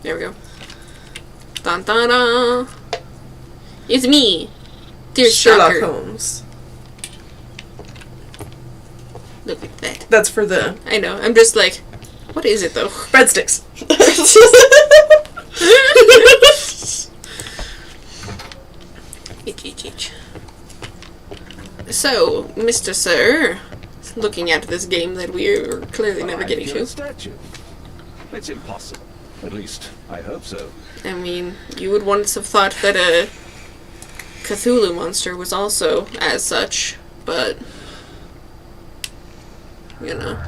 [SPEAKER 1] There we go. Dun dun dun. It's me,
[SPEAKER 2] Sherlock
[SPEAKER 1] Deerstalker.
[SPEAKER 2] Holmes.
[SPEAKER 1] Look at that.
[SPEAKER 2] That's for the
[SPEAKER 1] I know. I'm just like, what is it though?
[SPEAKER 2] breadsticks.
[SPEAKER 1] Each. So, Mr. Sir, looking at this game that we're clearly never getting
[SPEAKER 10] Kill a
[SPEAKER 1] to.
[SPEAKER 10] statue. It's impossible. At least, I hope so.
[SPEAKER 1] I mean, you would once have thought that a Cthulhu monster was also as such, but you know.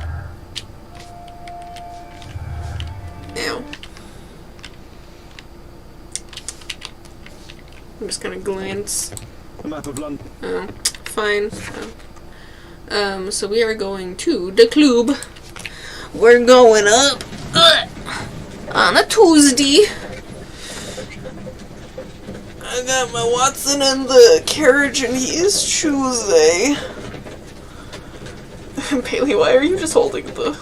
[SPEAKER 1] Ow. I'm just gonna glance.
[SPEAKER 3] A map of London.
[SPEAKER 1] Oh, fine. So we are going to the club. We're going up on a Tuesday. I got my Watson in the carriage and he is Tuesday. Bailey, why are you just holding the...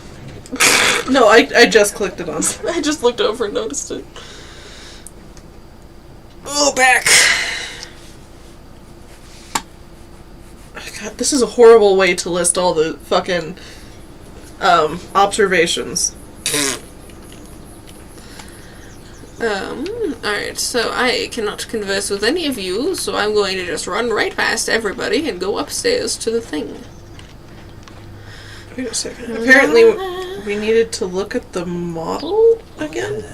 [SPEAKER 2] No, I just clicked it on.
[SPEAKER 1] I just looked over and noticed it. Oh, back.
[SPEAKER 2] God, this is a horrible way to list all the fucking observations.
[SPEAKER 1] Alright, so I cannot converse with any of you, so I'm going to just run right past everybody and go upstairs to the thing.
[SPEAKER 2] Wait a second. Apparently, we needed to look at the model again?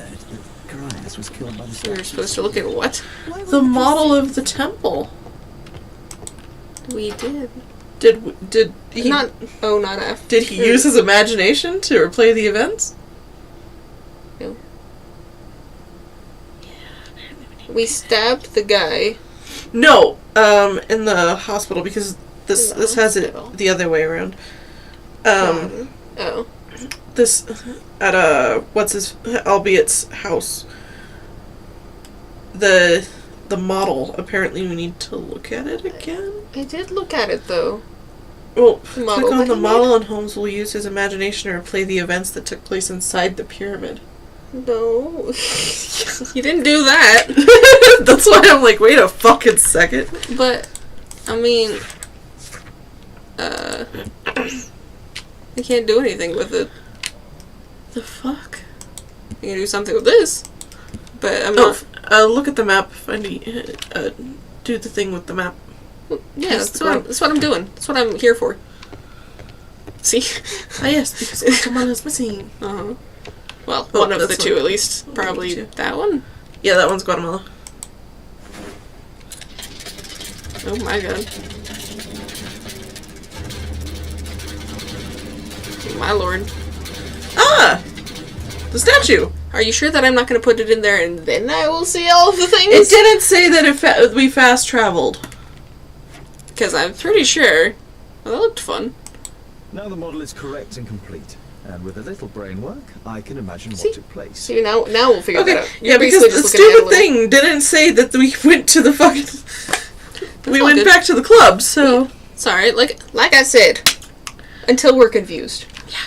[SPEAKER 3] Carias was killed by the
[SPEAKER 1] We were supposed to look at what?
[SPEAKER 2] The model of the temple.
[SPEAKER 1] We did.
[SPEAKER 2] Did he...
[SPEAKER 1] Not F.
[SPEAKER 2] Did he use his imagination to replay the events?
[SPEAKER 1] No. We stabbed the guy.
[SPEAKER 2] No, in the hospital, because this has it the other way around.
[SPEAKER 1] Oh.
[SPEAKER 2] This, at Albiet's house. The model, apparently we need to look at it again?
[SPEAKER 1] I did look at it, though.
[SPEAKER 2] Well,
[SPEAKER 1] The model
[SPEAKER 2] click on
[SPEAKER 1] that
[SPEAKER 2] the
[SPEAKER 1] he
[SPEAKER 2] model and Holmes will use his imagination to replay the events that took place inside the pyramid.
[SPEAKER 1] No. You didn't do that.
[SPEAKER 2] That's why I'm like, wait a fucking second.
[SPEAKER 1] But, I mean, I can't do anything with it.
[SPEAKER 2] The fuck?
[SPEAKER 1] I can do something with this. But I'm not...
[SPEAKER 2] Look at the map. Do the thing with the map.
[SPEAKER 1] Yeah, that's what I'm doing. That's what I'm here for. See?
[SPEAKER 2] Ah, yes, because Guatemala is missing.
[SPEAKER 1] Uh-huh. Well, one of the two at least. Probably that one?
[SPEAKER 2] Yeah, that one's Guatemala.
[SPEAKER 1] Oh my god. My lord.
[SPEAKER 2] Ah! The statue!
[SPEAKER 1] Are you sure that I'm not going to put it in there and then I will see all of the things?
[SPEAKER 2] It didn't say that we fast traveled.
[SPEAKER 1] Because I'm pretty sure. Well, that looked fun.
[SPEAKER 3] Now the model is correct and complete. And with a little brain work, I can imagine what took place.
[SPEAKER 1] See, now we'll figure that out.
[SPEAKER 2] Yeah, because the stupid thing didn't say that we went to the fucking... we went back to the club, so...
[SPEAKER 1] Sorry, like I said, until we're confused. Yeah.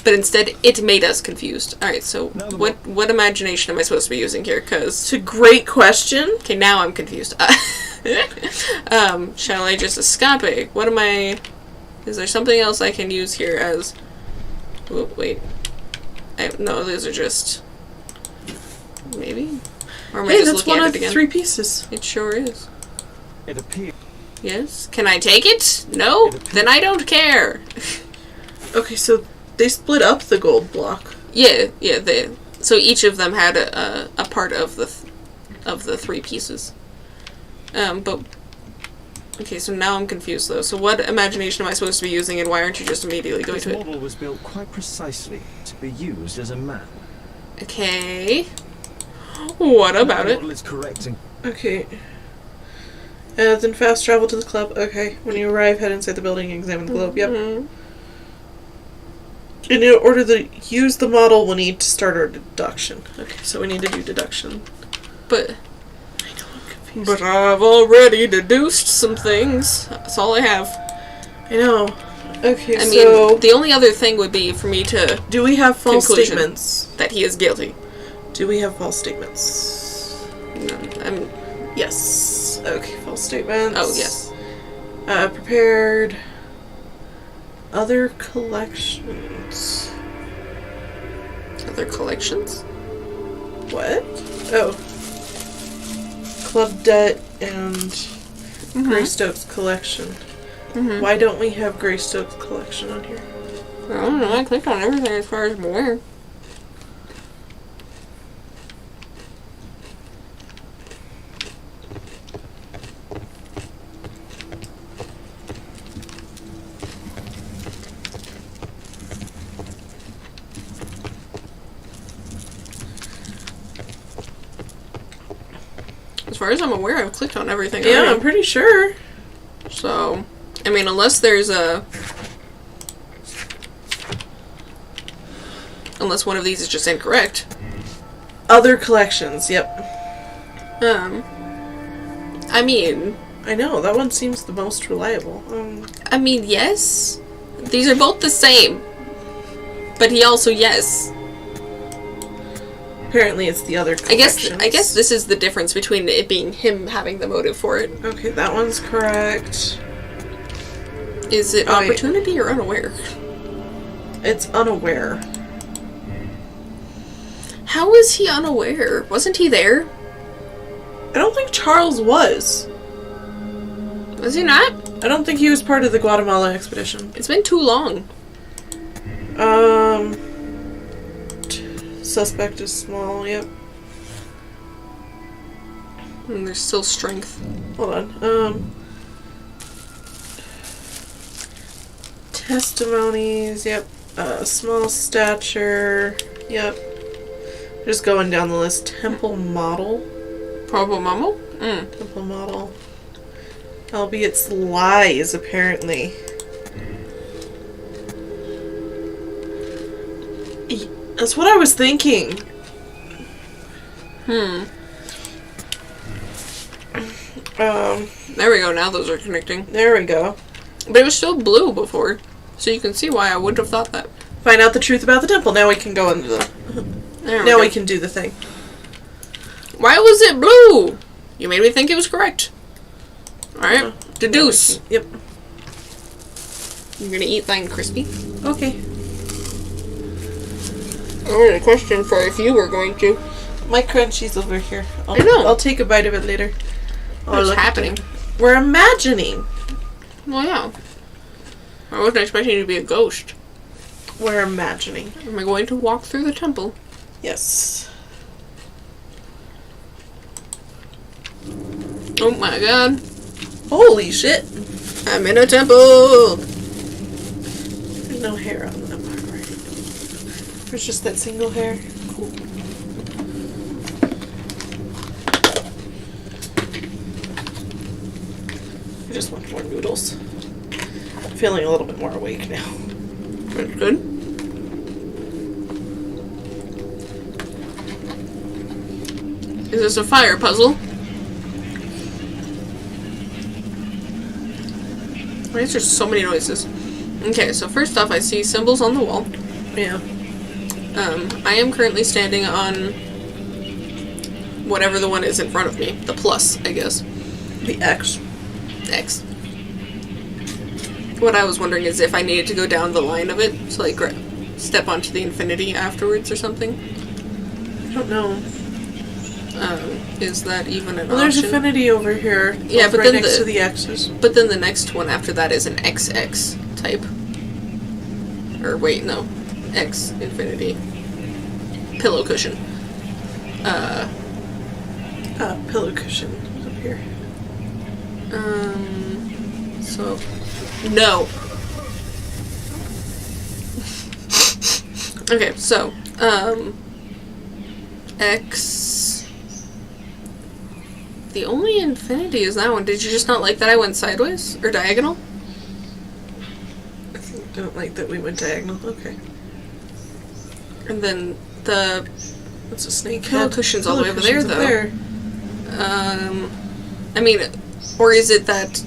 [SPEAKER 1] But instead, it made us confused. Alright, so what imagination am I supposed to be using here? Because...
[SPEAKER 2] It's a great question.
[SPEAKER 1] Okay, now I'm confused. Shall I just escape? What am I... Is there something else I can use here as... Oh, wait. No, those are just... Maybe? Or am I just looking at it again?
[SPEAKER 2] 3 pieces.
[SPEAKER 1] It sure is.
[SPEAKER 3] It appears...
[SPEAKER 1] Yes? Can I take it? No? Then I don't care.
[SPEAKER 2] Okay, so they split up the gold block.
[SPEAKER 1] Yeah, so each of them had a part of the 3 pieces. But... Okay, so now I'm confused, though. So what imagination am I supposed to be using, and why aren't you just immediately going to it?
[SPEAKER 3] This model was built quite precisely to be used as a map.
[SPEAKER 1] Okay. What about it?
[SPEAKER 3] The model is correct and...
[SPEAKER 2] Okay. Then fast travel to the club. Okay. When you arrive, head inside the building and examine the globe. Yep.
[SPEAKER 1] Mm-hmm.
[SPEAKER 2] In order to use the model, we'll need to start our deduction. Okay, so we need to do deduction.
[SPEAKER 1] But I've already deduced some things. That's all I have.
[SPEAKER 2] I know. Okay,
[SPEAKER 1] I
[SPEAKER 2] so...
[SPEAKER 1] mean, the only other thing would be for me to...
[SPEAKER 2] Do we have false statements?
[SPEAKER 1] That he is guilty.
[SPEAKER 2] Do we have false statements?
[SPEAKER 1] No,
[SPEAKER 2] Yes. Okay, false statements.
[SPEAKER 1] Oh, yes.
[SPEAKER 2] Prepared... Other collections.
[SPEAKER 1] Other collections?
[SPEAKER 2] What? Oh. Club debt and Greystoke's collection. Mm-hmm. Why don't we have Greystoke's collection on here?
[SPEAKER 1] I don't know. I clicked on everything as far as I'm aware. As far as I'm aware, I've clicked on everything.
[SPEAKER 2] Yeah, already. I'm pretty sure.
[SPEAKER 1] So, I mean, unless there's unless one of these is just incorrect.
[SPEAKER 2] Other collections, yep.
[SPEAKER 1] I mean...
[SPEAKER 2] I know, that one seems the most reliable.
[SPEAKER 1] I mean, yes. These are both the same. But he also, yes.
[SPEAKER 2] Apparently it's the other collections.
[SPEAKER 1] I guess this is the difference between it being him having the motive for it.
[SPEAKER 2] Okay, that one's correct.
[SPEAKER 1] Is it opportunity or unaware?
[SPEAKER 2] It's unaware.
[SPEAKER 1] How is he unaware? Wasn't he there?
[SPEAKER 2] I don't think Charles was.
[SPEAKER 1] Was he not?
[SPEAKER 2] I don't think he was part of the Guatemala expedition.
[SPEAKER 1] It's been too long.
[SPEAKER 2] Suspect is small, yep.
[SPEAKER 1] And there's still strength.
[SPEAKER 2] Hold on. Testimonies, yep. Small stature, yep. Just going down the list. Temple model.
[SPEAKER 1] Probable mammal?
[SPEAKER 2] Temple model. Albeit lies, apparently. That's what I was thinking.
[SPEAKER 1] There we go, now those are connecting.
[SPEAKER 2] There we go.
[SPEAKER 1] But it was still blue before, so you can see why I wouldn't have thought that.
[SPEAKER 2] Find out the truth about the temple. Now we can go into the... Now we can do the thing.
[SPEAKER 1] Why was it blue? You made me think it was correct. Alright, deduce.
[SPEAKER 2] Yep.
[SPEAKER 1] You're gonna eat thine crispy?
[SPEAKER 2] Okay.
[SPEAKER 1] I had a question for if you were going to.
[SPEAKER 2] My crunchy's over here.
[SPEAKER 1] I know.
[SPEAKER 2] I'll take a bite of it later.
[SPEAKER 1] What's happening?
[SPEAKER 2] We're imagining.
[SPEAKER 1] Well, yeah. I wasn't expecting you to be a ghost.
[SPEAKER 2] We're imagining.
[SPEAKER 1] Am I going to walk through the temple?
[SPEAKER 2] Yes.
[SPEAKER 1] Oh my god.
[SPEAKER 2] Holy shit.
[SPEAKER 1] I'm in a temple!
[SPEAKER 2] There's no hair on that part, right? There's just that single hair. Cool. I just want more noodles. I'm feeling a little bit more awake now.
[SPEAKER 1] That's good. Is this a fire puzzle? Why is there so many noises? Okay, so first off, I see symbols on the wall.
[SPEAKER 2] Yeah.
[SPEAKER 1] I am currently standing on whatever the one is in front of me. The plus, I guess.
[SPEAKER 2] The X.
[SPEAKER 1] X. What I was wondering is if I needed to go down the line of it, so like step onto the infinity afterwards or something.
[SPEAKER 2] I don't know.
[SPEAKER 1] Is that even an
[SPEAKER 2] well, there's
[SPEAKER 1] option?
[SPEAKER 2] infinity over here.
[SPEAKER 1] Yeah, but
[SPEAKER 2] right
[SPEAKER 1] then
[SPEAKER 2] next to the X's.
[SPEAKER 1] But then the next one after that is an XX type. Or wait, no. X infinity. Pillow cushion.
[SPEAKER 2] Pillow cushion up here.
[SPEAKER 1] So no. Okay, so X. The only infinity is that one. Did you just not like that I went sideways or diagonal?
[SPEAKER 2] I don't like that we went diagonal. Okay.
[SPEAKER 1] And then the
[SPEAKER 2] What's a snake
[SPEAKER 1] pillow
[SPEAKER 2] head?
[SPEAKER 1] cushion's all the way over there,
[SPEAKER 2] Pillow
[SPEAKER 1] though.
[SPEAKER 2] cushions
[SPEAKER 1] I mean, or is it that,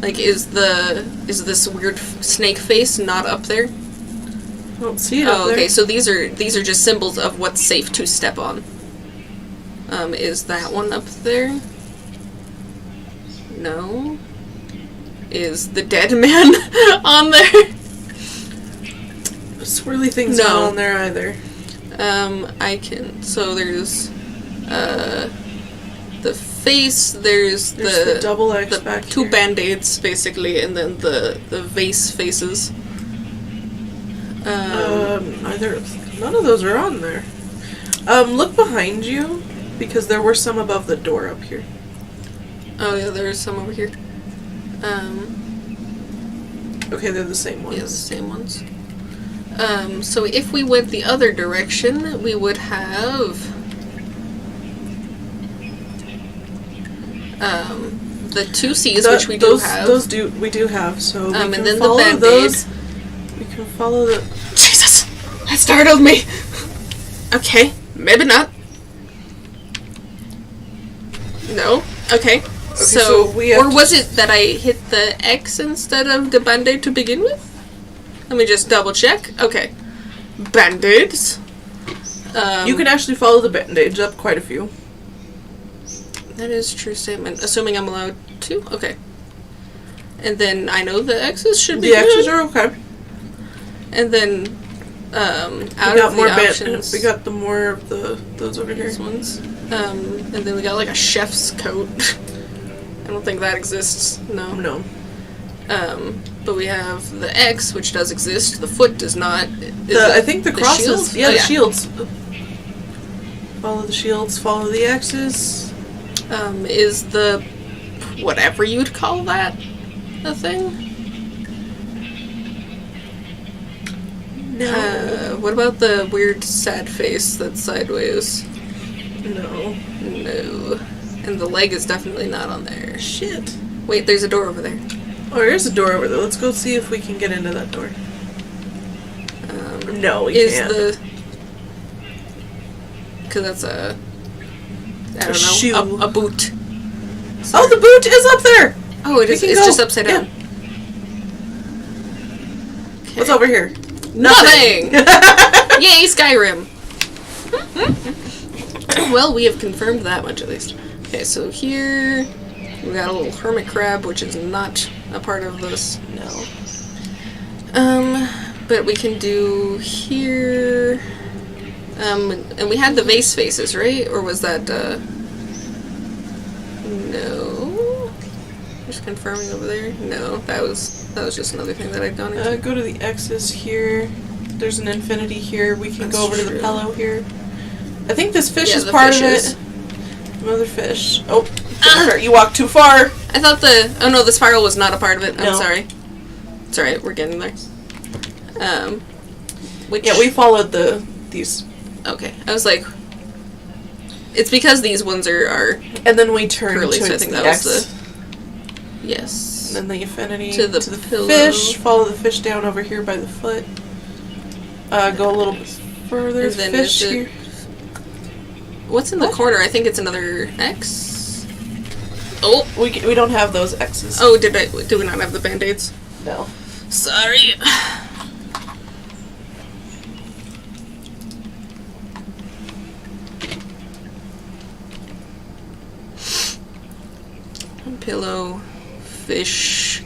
[SPEAKER 1] like, is this weird snake face not up there?
[SPEAKER 2] I don't see it up there.
[SPEAKER 1] Okay, so these are just symbols of what's safe to step on. Is that one up there? No. Is the dead man on there?
[SPEAKER 2] Swirly thing's not on there either.
[SPEAKER 1] I can. So there's the face. There's
[SPEAKER 2] the double X
[SPEAKER 1] the
[SPEAKER 2] back
[SPEAKER 1] two
[SPEAKER 2] here.
[SPEAKER 1] band-aids basically, and then the vase faces.
[SPEAKER 2] None of those are on there. Look behind you because there were some above the door up here.
[SPEAKER 1] Oh yeah, there's some over here.
[SPEAKER 2] Okay, they're the same ones.
[SPEAKER 1] Yeah, the same ones. So if we went the other direction, we would have the two C's, which we do have.
[SPEAKER 2] We do have. So we
[SPEAKER 1] and
[SPEAKER 2] can
[SPEAKER 1] then
[SPEAKER 2] follow
[SPEAKER 1] the Band-Aid.
[SPEAKER 2] those. We can follow the.
[SPEAKER 1] Jesus, that startled me. Okay, maybe not. No. Okay. So
[SPEAKER 2] we have
[SPEAKER 1] or was it that I hit the X instead of the Band-Aid to begin with? Let me just double check. Okay. Band-Aids.
[SPEAKER 2] You can actually follow the band-aids up quite a few.
[SPEAKER 1] That is a true statement. Assuming I'm allowed to? Okay. And then I know the X's should be
[SPEAKER 2] The
[SPEAKER 1] good.
[SPEAKER 2] X's are okay.
[SPEAKER 1] And then Out
[SPEAKER 2] We got
[SPEAKER 1] of
[SPEAKER 2] more
[SPEAKER 1] the options,
[SPEAKER 2] we got the more of those over here.
[SPEAKER 1] these ones. And then we got like a chef's coat. I don't think that exists. No.
[SPEAKER 2] No.
[SPEAKER 1] But we have the X, which does exist. The foot does not.
[SPEAKER 2] I think the crosses.
[SPEAKER 1] shield?
[SPEAKER 2] Yeah,
[SPEAKER 1] Oh,
[SPEAKER 2] the shields. Follow the shields. Follow the X's.
[SPEAKER 1] Is the whatever you'd call that a thing?
[SPEAKER 2] No.
[SPEAKER 1] What about the weird sad face that's sideways?
[SPEAKER 2] No.
[SPEAKER 1] No. And the leg is definitely not on there.
[SPEAKER 2] Shit.
[SPEAKER 1] Wait, there's a door over there.
[SPEAKER 2] Oh, there's a door over there. Let's go see if we can get into that door. No, we can't.
[SPEAKER 1] Because that's a... I don't know.
[SPEAKER 2] shoe.
[SPEAKER 1] A boot.
[SPEAKER 2] Oh, the boot is up there!
[SPEAKER 1] Oh, it's
[SPEAKER 2] go.
[SPEAKER 1] just upside down.
[SPEAKER 2] Yeah. What's over here?
[SPEAKER 1] Nothing! Yay, Skyrim! Well, we have confirmed that much at least. Okay, so here we got a little hermit crab, which is not a part of this.
[SPEAKER 2] No.
[SPEAKER 1] But we can do here. And we had the vase faces, right? Or was that, no? Just confirming over there? No, that was just another thing that I'd gone into.
[SPEAKER 2] Go to the X's here. There's an infinity here. We can
[SPEAKER 1] That's
[SPEAKER 2] go over to
[SPEAKER 1] true.
[SPEAKER 2] the pillow here. I think this fish
[SPEAKER 1] Yeah,
[SPEAKER 2] is
[SPEAKER 1] the
[SPEAKER 2] part
[SPEAKER 1] fishes.
[SPEAKER 2] of it. Another fish. Oh, you walked too far.
[SPEAKER 1] I thought oh no, the spiral was not a part of it. I'm
[SPEAKER 2] No.
[SPEAKER 1] sorry. It's alright, we're getting there. Which...
[SPEAKER 2] Yeah, we followed these.
[SPEAKER 1] Okay, I was like... It's because these ones are
[SPEAKER 2] And then we turned
[SPEAKER 1] curly,
[SPEAKER 2] towards
[SPEAKER 1] so I think
[SPEAKER 2] the
[SPEAKER 1] that was
[SPEAKER 2] X.
[SPEAKER 1] the... Yes.
[SPEAKER 2] And then the infinity
[SPEAKER 1] To the pillow.
[SPEAKER 2] fish. Follow the fish down over here by the foot. Go a little bit further.
[SPEAKER 1] And then
[SPEAKER 2] Fish
[SPEAKER 1] is it-
[SPEAKER 2] here.
[SPEAKER 1] What's in the corner? I think it's another X. Oh!
[SPEAKER 2] We don't have those X's.
[SPEAKER 1] Oh, do we not have the band-aids?
[SPEAKER 2] No.
[SPEAKER 1] Sorry. Pillow, fish.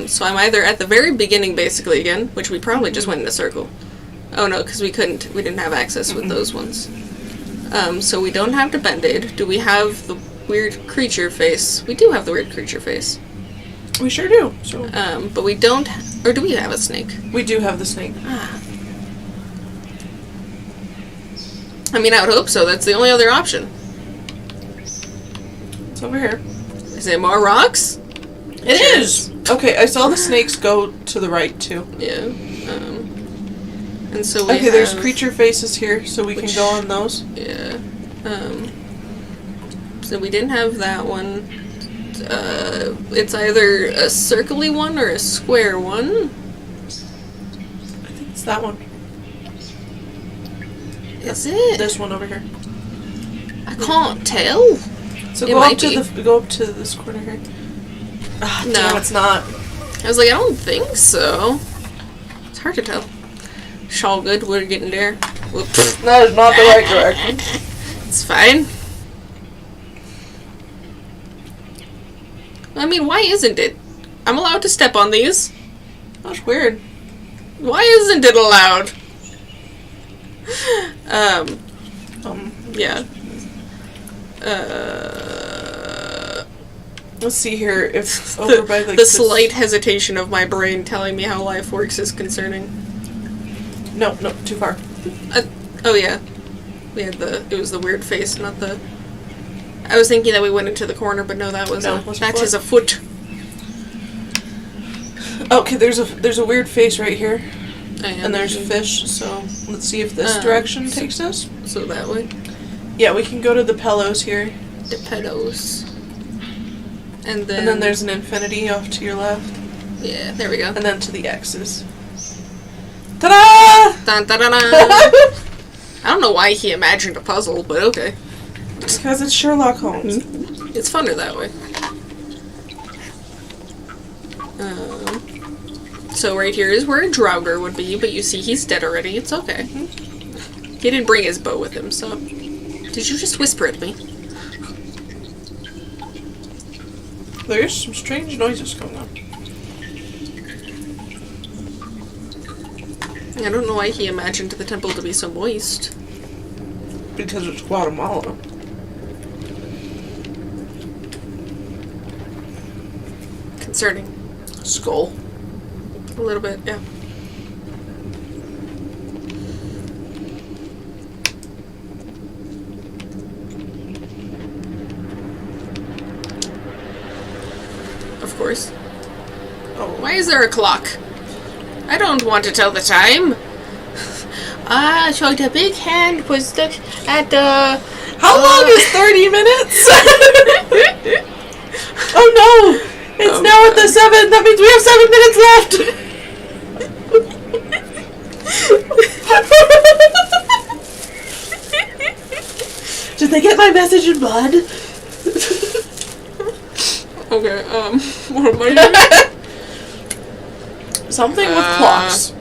[SPEAKER 1] So I'm either at the very beginning, basically, again, which we probably just went in a circle. Oh no, because we didn't have access with those ones. So we don't have the band-aid. Do we have the weird creature face? We do have the weird creature face.
[SPEAKER 2] We sure do. So
[SPEAKER 1] But we don't, or do we have a snake?
[SPEAKER 2] we do have the snake.
[SPEAKER 1] I mean, I would hope so. That's the only other option.
[SPEAKER 2] It's over here.
[SPEAKER 1] Is it more rocks?
[SPEAKER 2] It is. Okay, I saw the snakes go to the right too.
[SPEAKER 1] Yeah. And so we
[SPEAKER 2] Okay, there's
[SPEAKER 1] have-
[SPEAKER 2] creature faces here, so we can go on those.
[SPEAKER 1] Yeah. So we didn't have that one. It's either a circly one or a square one.
[SPEAKER 2] I think it's that one.
[SPEAKER 1] Is it?
[SPEAKER 2] This one over here.
[SPEAKER 1] I can't tell.
[SPEAKER 2] So
[SPEAKER 1] It
[SPEAKER 2] go
[SPEAKER 1] might
[SPEAKER 2] go up to this corner here. Ah,
[SPEAKER 1] No.
[SPEAKER 2] damn, it's not.
[SPEAKER 1] I was like, I don't think so. It's hard to tell. It's all good. We're getting there. Whoops.
[SPEAKER 2] That is not the right direction.
[SPEAKER 1] It's fine. I mean, why isn't it? I'm allowed to step on these.
[SPEAKER 2] That's weird.
[SPEAKER 1] Why isn't it allowed? Yeah.
[SPEAKER 2] Let's see here if over by like
[SPEAKER 1] The
[SPEAKER 2] this-
[SPEAKER 1] slight hesitation of my brain telling me how life works is concerning.
[SPEAKER 2] No, too far.
[SPEAKER 1] Oh yeah. It was the weird face, not the... I was thinking that we went into the corner, but no, that was
[SPEAKER 2] No,
[SPEAKER 1] a...
[SPEAKER 2] it was a
[SPEAKER 1] That
[SPEAKER 2] foot.
[SPEAKER 1] is a foot.
[SPEAKER 2] Okay, there's a weird face right here,
[SPEAKER 1] And
[SPEAKER 2] and there's a fish. So let's see if this direction takes us.
[SPEAKER 1] So that way.
[SPEAKER 2] Yeah, we can go to the pillows here,
[SPEAKER 1] The pedals. And
[SPEAKER 2] and then there's an infinity off to your left,
[SPEAKER 1] Yeah, there we go.
[SPEAKER 2] and then to the X's. Ta-da!
[SPEAKER 1] Dun, dun, dun, dun. I don't know why he imagined a puzzle, but okay.
[SPEAKER 2] Because it's Sherlock Holmes.
[SPEAKER 1] It's funner that way. So right here is where a Draugr would be, but you see he's dead already. It's okay. He didn't bring his bow with him, so... Did you just whisper at me?
[SPEAKER 2] There's some strange noises going on.
[SPEAKER 1] I don't know why he imagined the temple to be so moist.
[SPEAKER 2] Because it's Guatemala.
[SPEAKER 1] Concerning.
[SPEAKER 2] Skull.
[SPEAKER 1] A little bit, yeah. Of course. Oh, why is there a clock? I don't want to tell the time. So the big hand was stuck at the...
[SPEAKER 2] How long is 30 minutes? Oh no! It's now at the 7. That means we have 7 minutes left. Did they get my message in blood?
[SPEAKER 1] Okay, what am I doing?
[SPEAKER 2] Something with clocks.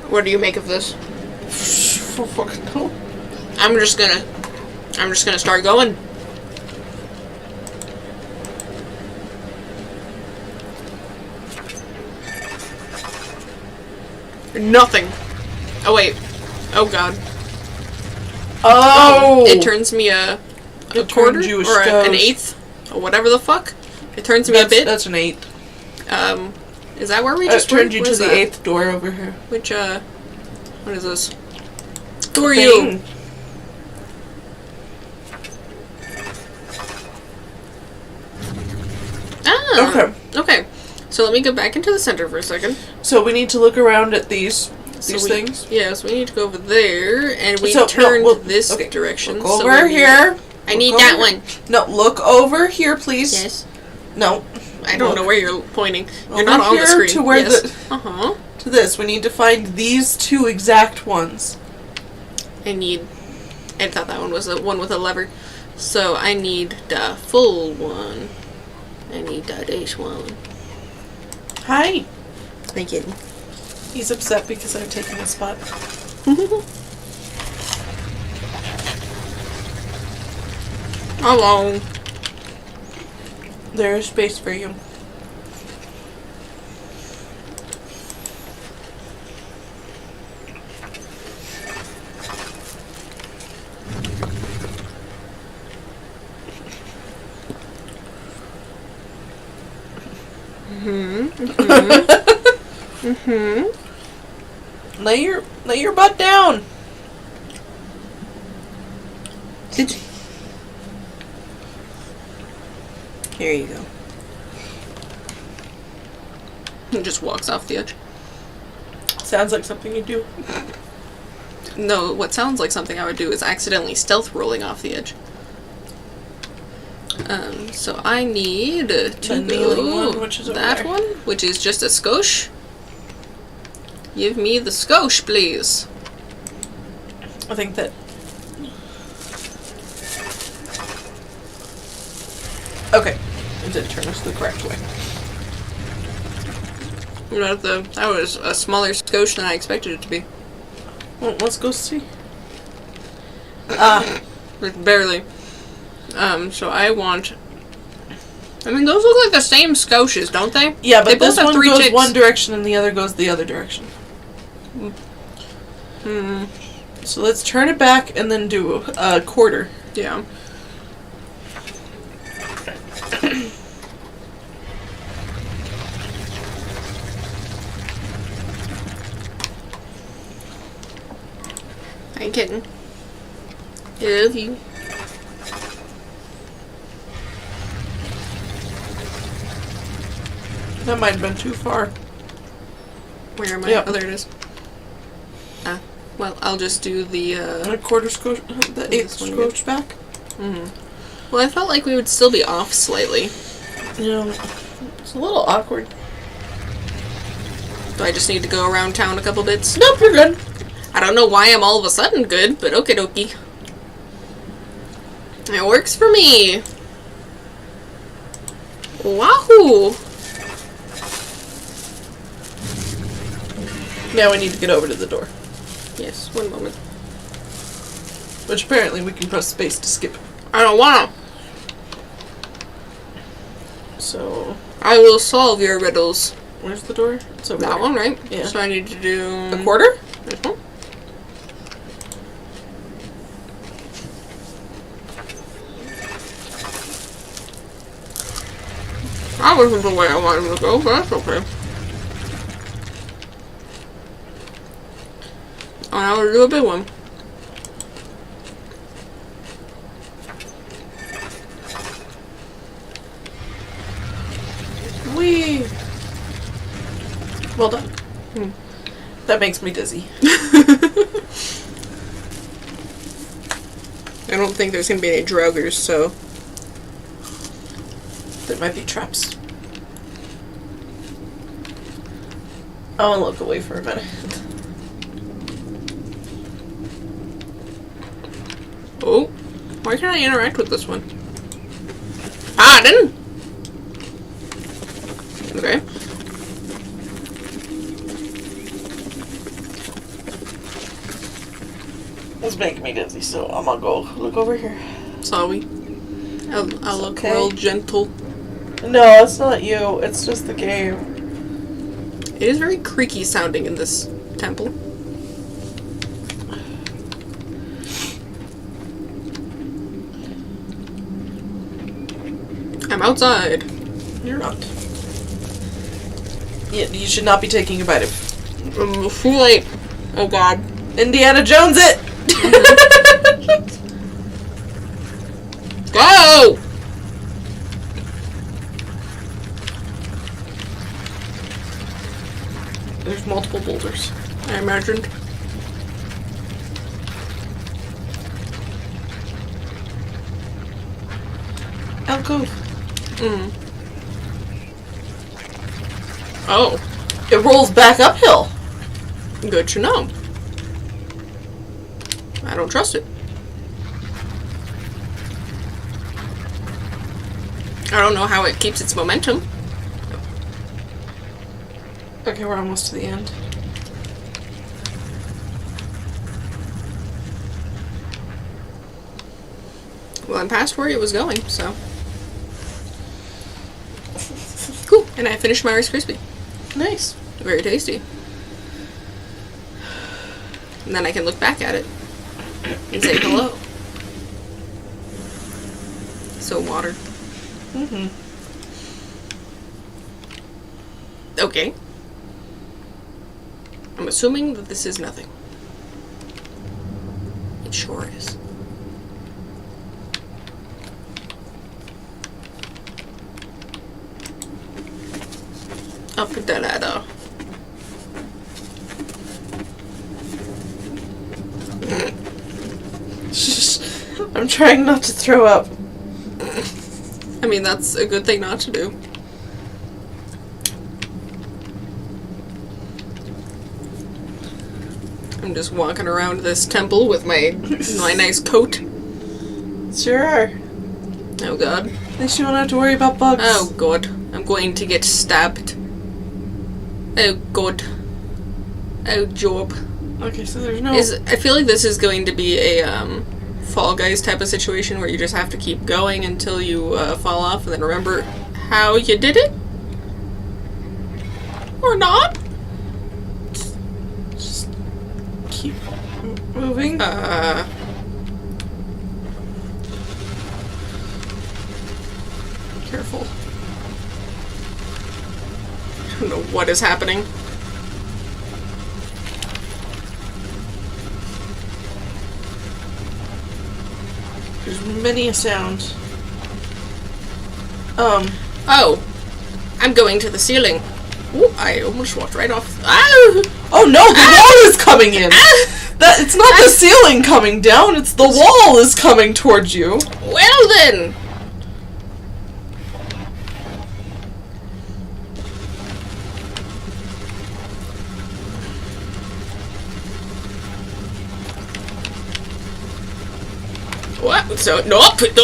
[SPEAKER 1] What do you make of this?
[SPEAKER 2] Oh, fucking no.
[SPEAKER 1] I'm just gonna start going. Nothing. Oh wait. Oh god.
[SPEAKER 2] Oh!
[SPEAKER 1] It turns me a quarter
[SPEAKER 2] you a
[SPEAKER 1] or
[SPEAKER 2] skosh.
[SPEAKER 1] an eighth or whatever the fuck. It turns me a bit.
[SPEAKER 2] That's an 8.
[SPEAKER 1] Is that where we
[SPEAKER 2] It
[SPEAKER 1] just
[SPEAKER 2] turned you
[SPEAKER 1] what
[SPEAKER 2] to
[SPEAKER 1] is
[SPEAKER 2] the
[SPEAKER 1] that?
[SPEAKER 2] 8th door over here.
[SPEAKER 1] Which what is this? Who are you? Ah.
[SPEAKER 2] Okay.
[SPEAKER 1] Okay. So let me go back into the center for a second.
[SPEAKER 2] So we need to look around at these things.
[SPEAKER 1] Yeah, so we need to go over there, and we
[SPEAKER 2] So, no,
[SPEAKER 1] turned
[SPEAKER 2] well,
[SPEAKER 1] this
[SPEAKER 2] okay.
[SPEAKER 1] direction.
[SPEAKER 2] Look
[SPEAKER 1] so
[SPEAKER 2] over
[SPEAKER 1] we need-
[SPEAKER 2] here.
[SPEAKER 1] I need
[SPEAKER 2] Look
[SPEAKER 1] that
[SPEAKER 2] over-
[SPEAKER 1] one.
[SPEAKER 2] No, look over here, please.
[SPEAKER 1] Yes.
[SPEAKER 2] No.
[SPEAKER 1] I don't
[SPEAKER 2] Look.
[SPEAKER 1] know where you're pointing. You're
[SPEAKER 2] Over
[SPEAKER 1] not on the
[SPEAKER 2] here
[SPEAKER 1] screen.
[SPEAKER 2] to where
[SPEAKER 1] yes.
[SPEAKER 2] the-
[SPEAKER 1] Uh-huh.
[SPEAKER 2] To this. We need to find these 2 exact ones.
[SPEAKER 1] I thought that one was the one with a lever. So I need the full one. I need this one.
[SPEAKER 2] Hi.
[SPEAKER 1] Thank you.
[SPEAKER 2] He's upset because I've taken his spot.
[SPEAKER 1] Hello.
[SPEAKER 2] There's space for you. Lay your butt down.
[SPEAKER 1] Did you? Here you go. He just walks off the edge.
[SPEAKER 2] Sounds like something you do.
[SPEAKER 1] No, what sounds like something I would do is accidentally stealth rolling off the edge. So I need to
[SPEAKER 2] kneeling
[SPEAKER 1] go
[SPEAKER 2] one, which is over
[SPEAKER 1] that
[SPEAKER 2] there.
[SPEAKER 1] one, which is just a skosh. Give me the skosh, please.
[SPEAKER 2] I think that. Okay, it did turn us the correct way.
[SPEAKER 1] That was a smaller skosh than I expected it to be.
[SPEAKER 2] Well, let's go see.
[SPEAKER 1] Barely. So I want... I mean, those look like the same skoshes, don't they?
[SPEAKER 2] Yeah, but
[SPEAKER 1] they both
[SPEAKER 2] this
[SPEAKER 1] have
[SPEAKER 2] one
[SPEAKER 1] 3
[SPEAKER 2] goes
[SPEAKER 1] ticks.
[SPEAKER 2] one direction and the other goes the other direction. So let's turn it back and then do a quarter.
[SPEAKER 1] Yeah. Hi, kitten. I love you.
[SPEAKER 2] That might have been too far.
[SPEAKER 1] Where am I?
[SPEAKER 2] Yep.
[SPEAKER 1] Oh, there it is. Well, I'll just do the,
[SPEAKER 2] A quarter scotch, the 8th
[SPEAKER 1] This one good.
[SPEAKER 2] scotch back.
[SPEAKER 1] Well, I felt like we would still be off slightly.
[SPEAKER 2] Yeah, it's a little awkward.
[SPEAKER 1] Do I just need to go around town a couple bits?
[SPEAKER 2] Nope, you're good.
[SPEAKER 1] I don't know why I'm all of a sudden good, but okie dokie. It works for me. Wahoo!
[SPEAKER 2] Now we need to get over to the door.
[SPEAKER 1] Yes, one moment.
[SPEAKER 2] Which apparently we can press space to skip.
[SPEAKER 1] I don't wanna.
[SPEAKER 2] So
[SPEAKER 1] I will solve your riddles.
[SPEAKER 2] where's the door? It's over
[SPEAKER 1] That
[SPEAKER 2] there.
[SPEAKER 1] one, right?
[SPEAKER 2] Yeah.
[SPEAKER 1] So I need to do
[SPEAKER 2] A quarter?
[SPEAKER 1] This one. That wasn't the way I wanted to go, but that's okay. Oh, now we'll do a big one.
[SPEAKER 2] Whee! Well done. That makes me dizzy.
[SPEAKER 1] I don't think there's gonna be any draugrs, so
[SPEAKER 2] There might be traps. I want to look away for a minute.
[SPEAKER 1] oh, why can't I interact with this one? Ah, I didn't. Okay.
[SPEAKER 2] It's making me dizzy, so I'm gonna go look over here.
[SPEAKER 1] Sorry. I'll look
[SPEAKER 2] okay.
[SPEAKER 1] real gentle.
[SPEAKER 2] No, it's not you. It's just the game.
[SPEAKER 1] It is very creaky sounding in this temple. I'm outside.
[SPEAKER 2] You're not. Yeah, you should not be taking a bite of.
[SPEAKER 1] Too late. Oh god.
[SPEAKER 2] Indiana Jones it!
[SPEAKER 1] Go!
[SPEAKER 2] There's multiple boulders.
[SPEAKER 1] I imagined.
[SPEAKER 2] Alcove.
[SPEAKER 1] Oh.
[SPEAKER 2] It rolls back uphill.
[SPEAKER 1] Good to know. I don't trust it. I don't know how it keeps its momentum.
[SPEAKER 2] Okay, we're almost to the end.
[SPEAKER 1] Well, I'm past where it was going, so. Cool. And I finished my Rice Krispie.
[SPEAKER 2] Nice.
[SPEAKER 1] Very tasty. And then I can look back at it and say hello. So water. Okay. I'm assuming that this is nothing. It sure is. Up the ladder.
[SPEAKER 2] I'm trying not to throw up.
[SPEAKER 1] I mean, that's a good thing not to do. I'm just walking around this temple with my nice coat.
[SPEAKER 2] Sure are.
[SPEAKER 1] Oh god.
[SPEAKER 2] At least you don't have to worry about bugs.
[SPEAKER 1] Oh god. I'm going to get stabbed. Oh god. Oh Job.
[SPEAKER 2] Okay, so there's no...
[SPEAKER 1] I feel like this is going to be a Fall Guys type of situation where you just have to keep going until you fall off and then remember how you did it? Or not?
[SPEAKER 2] Just keep moving.
[SPEAKER 1] Careful. I don't know what is happening.
[SPEAKER 2] There's many a sound.
[SPEAKER 1] Oh. I'm going to the ceiling. Ooh, I almost walked right off. Ah!
[SPEAKER 2] Oh no, the wall is coming in! It's not the ceiling coming down, it's the wall is coming towards you.
[SPEAKER 1] Well then! What? So, no, put.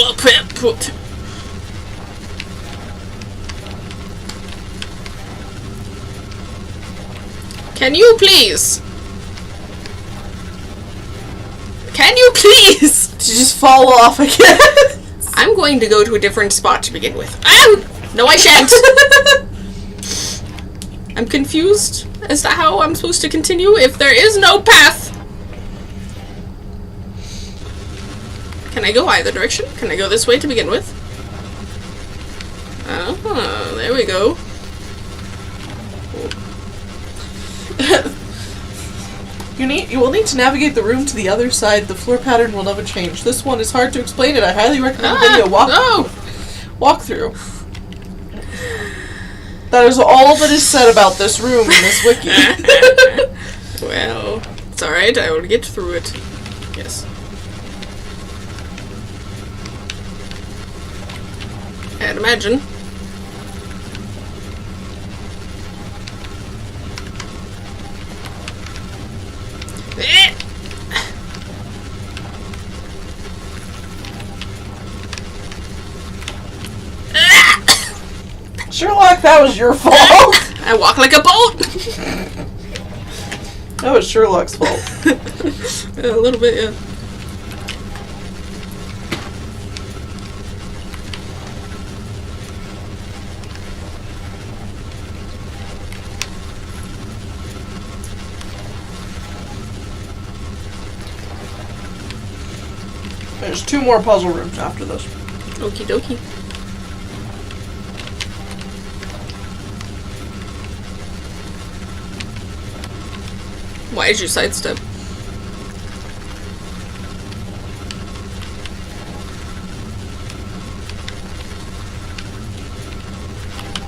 [SPEAKER 1] Can you please? Can you please?
[SPEAKER 2] To just fall off again.
[SPEAKER 1] I'm going to go to a different spot to begin with. Ow! No, I shan't! I'm confused as to how I'm supposed to continue if there is no path. Can I go either direction? Can I go this way to begin with? Oh, there we go.
[SPEAKER 2] You will need to navigate the room to the other side. The floor pattern will never change. This one is hard to explain, and I highly recommend video walkthrough. That is all that is said about this room in this wiki.
[SPEAKER 1] Well, it's alright, I will get through it. Yes. I'd imagine.
[SPEAKER 2] Sherlock, that was your fault.
[SPEAKER 1] I walk like a boat.
[SPEAKER 2] That was Sherlock's fault.
[SPEAKER 1] A little bit, yeah.
[SPEAKER 2] There's 2 more puzzle rooms after this.
[SPEAKER 1] Okie dokie. Why did you sidestep?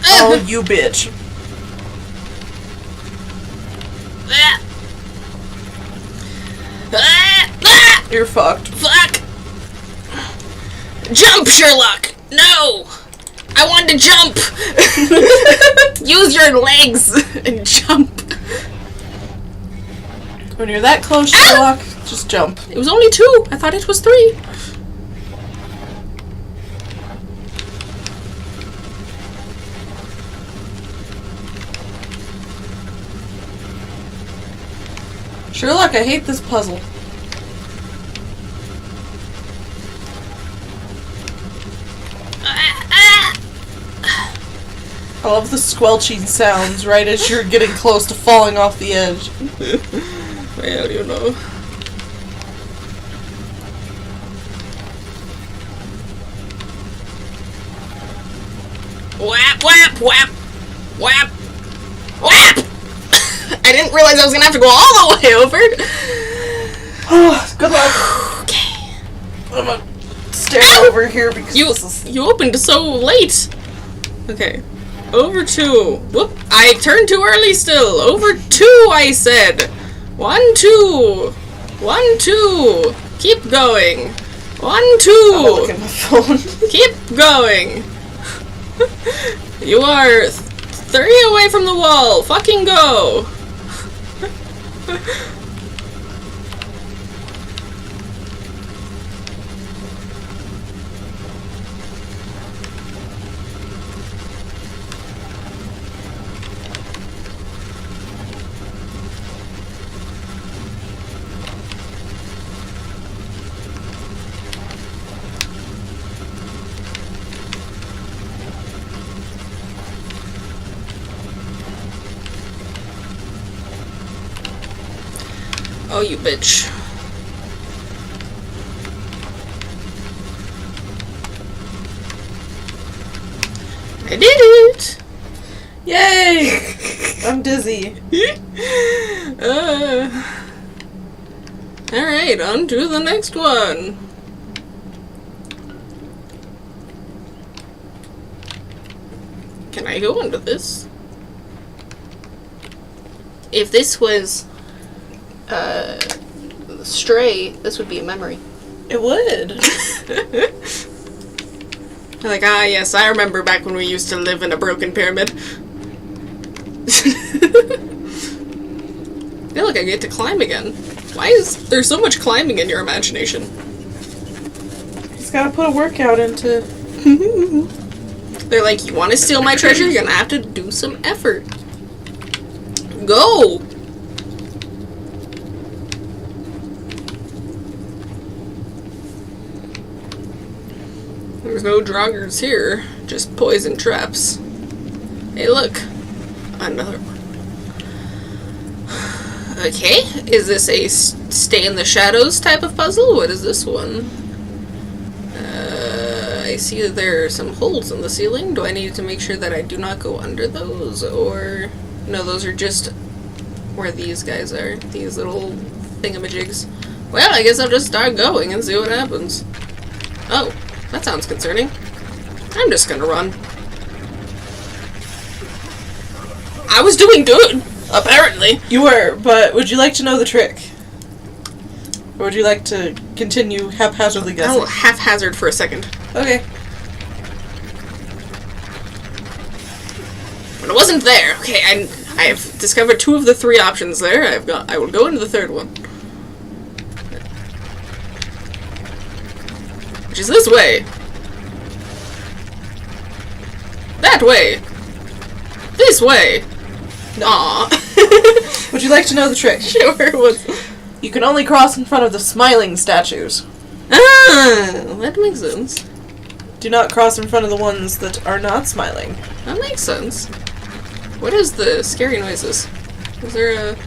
[SPEAKER 2] Oh, you bitch. You're fucked.
[SPEAKER 1] Fuck! Jump, Sherlock! No! I want to jump! Use your legs and jump.
[SPEAKER 2] When you're that close, Sherlock, just jump.
[SPEAKER 1] It was only 2. I thought it was 3.
[SPEAKER 2] Sherlock, I hate this puzzle. I love the squelching sounds right as you're getting close to falling off the edge.
[SPEAKER 1] Well, you know. Whap, whap, whap, whap, whap! I didn't realize I was gonna have to go all the way over.
[SPEAKER 2] Good luck.
[SPEAKER 1] Okay.
[SPEAKER 2] I'm gonna stare over here because
[SPEAKER 1] you opened so late. Okay. Over 2. Whoop. I turned too early still. Over 2, I said. 1, 2. 1, 2. Keep going. 1, 2.
[SPEAKER 2] I'm gonna look at my phone.
[SPEAKER 1] Keep going. You are 3 away from the wall. Fucking go. Oh, you bitch. I did it!
[SPEAKER 2] Yay! I'm dizzy.
[SPEAKER 1] Alright, on to the next one. Can I go into this? If this was Stray, this would be a memory.
[SPEAKER 2] It would.
[SPEAKER 1] Like, ah, yes, I remember back when we used to live in a broken pyramid. I feel like I get to climb again. Why is there so much climbing in your imagination?
[SPEAKER 2] Just gotta put a workout into.
[SPEAKER 1] They're like, you want to steal my treasure? You're gonna have to do some effort. Go! There's no draugrs here, just poison traps. Hey, look. Another one. Okay, is this a stay in the shadows type of puzzle? What is this one? I see that there are some holes in the ceiling. Do I need to make sure that I do not go under those? Or... no, those are just where these guys are. These little thingamajigs. Well, I guess I'll just start going and see what happens. Oh, that sounds concerning. I'm just gonna run. I was doing good, apparently.
[SPEAKER 2] You were, but would you like to know the trick? Or would you like to continue haphazardly guessing?
[SPEAKER 1] I'll haphazard for a second.
[SPEAKER 2] Okay.
[SPEAKER 1] When it wasn't there, okay, I have discovered 2 of the 3 options there. I will go into the 3rd one. Which is this way. That way. This way. No. Aww.
[SPEAKER 2] Would you like to know the trick?
[SPEAKER 1] Sure, what's...
[SPEAKER 2] You can only cross in front of the smiling statues.
[SPEAKER 1] Ah, that makes sense.
[SPEAKER 2] Do not cross in front of the ones that are not smiling.
[SPEAKER 1] That makes sense. What is the scary noises? Is there a...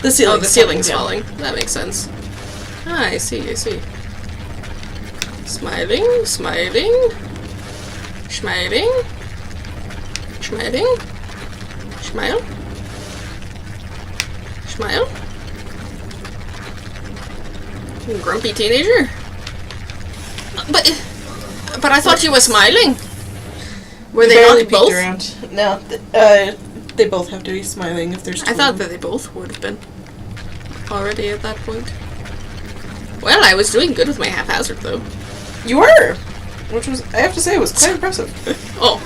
[SPEAKER 2] The ceiling.
[SPEAKER 1] Oh, the ceiling's falling. That makes sense. Ah, I see, I see. Smiling, smiling. Smiling. Smiling. Smile. Smile. Grumpy teenager. But I thought you were smiling. Were they not both?
[SPEAKER 2] Around. No, they both have to be smiling if there's 2
[SPEAKER 1] I thought that they both would have been already at that point. Well, I was doing good with my haphazard though.
[SPEAKER 2] You were, which was, I have to say, was quite impressive.
[SPEAKER 1] Oh,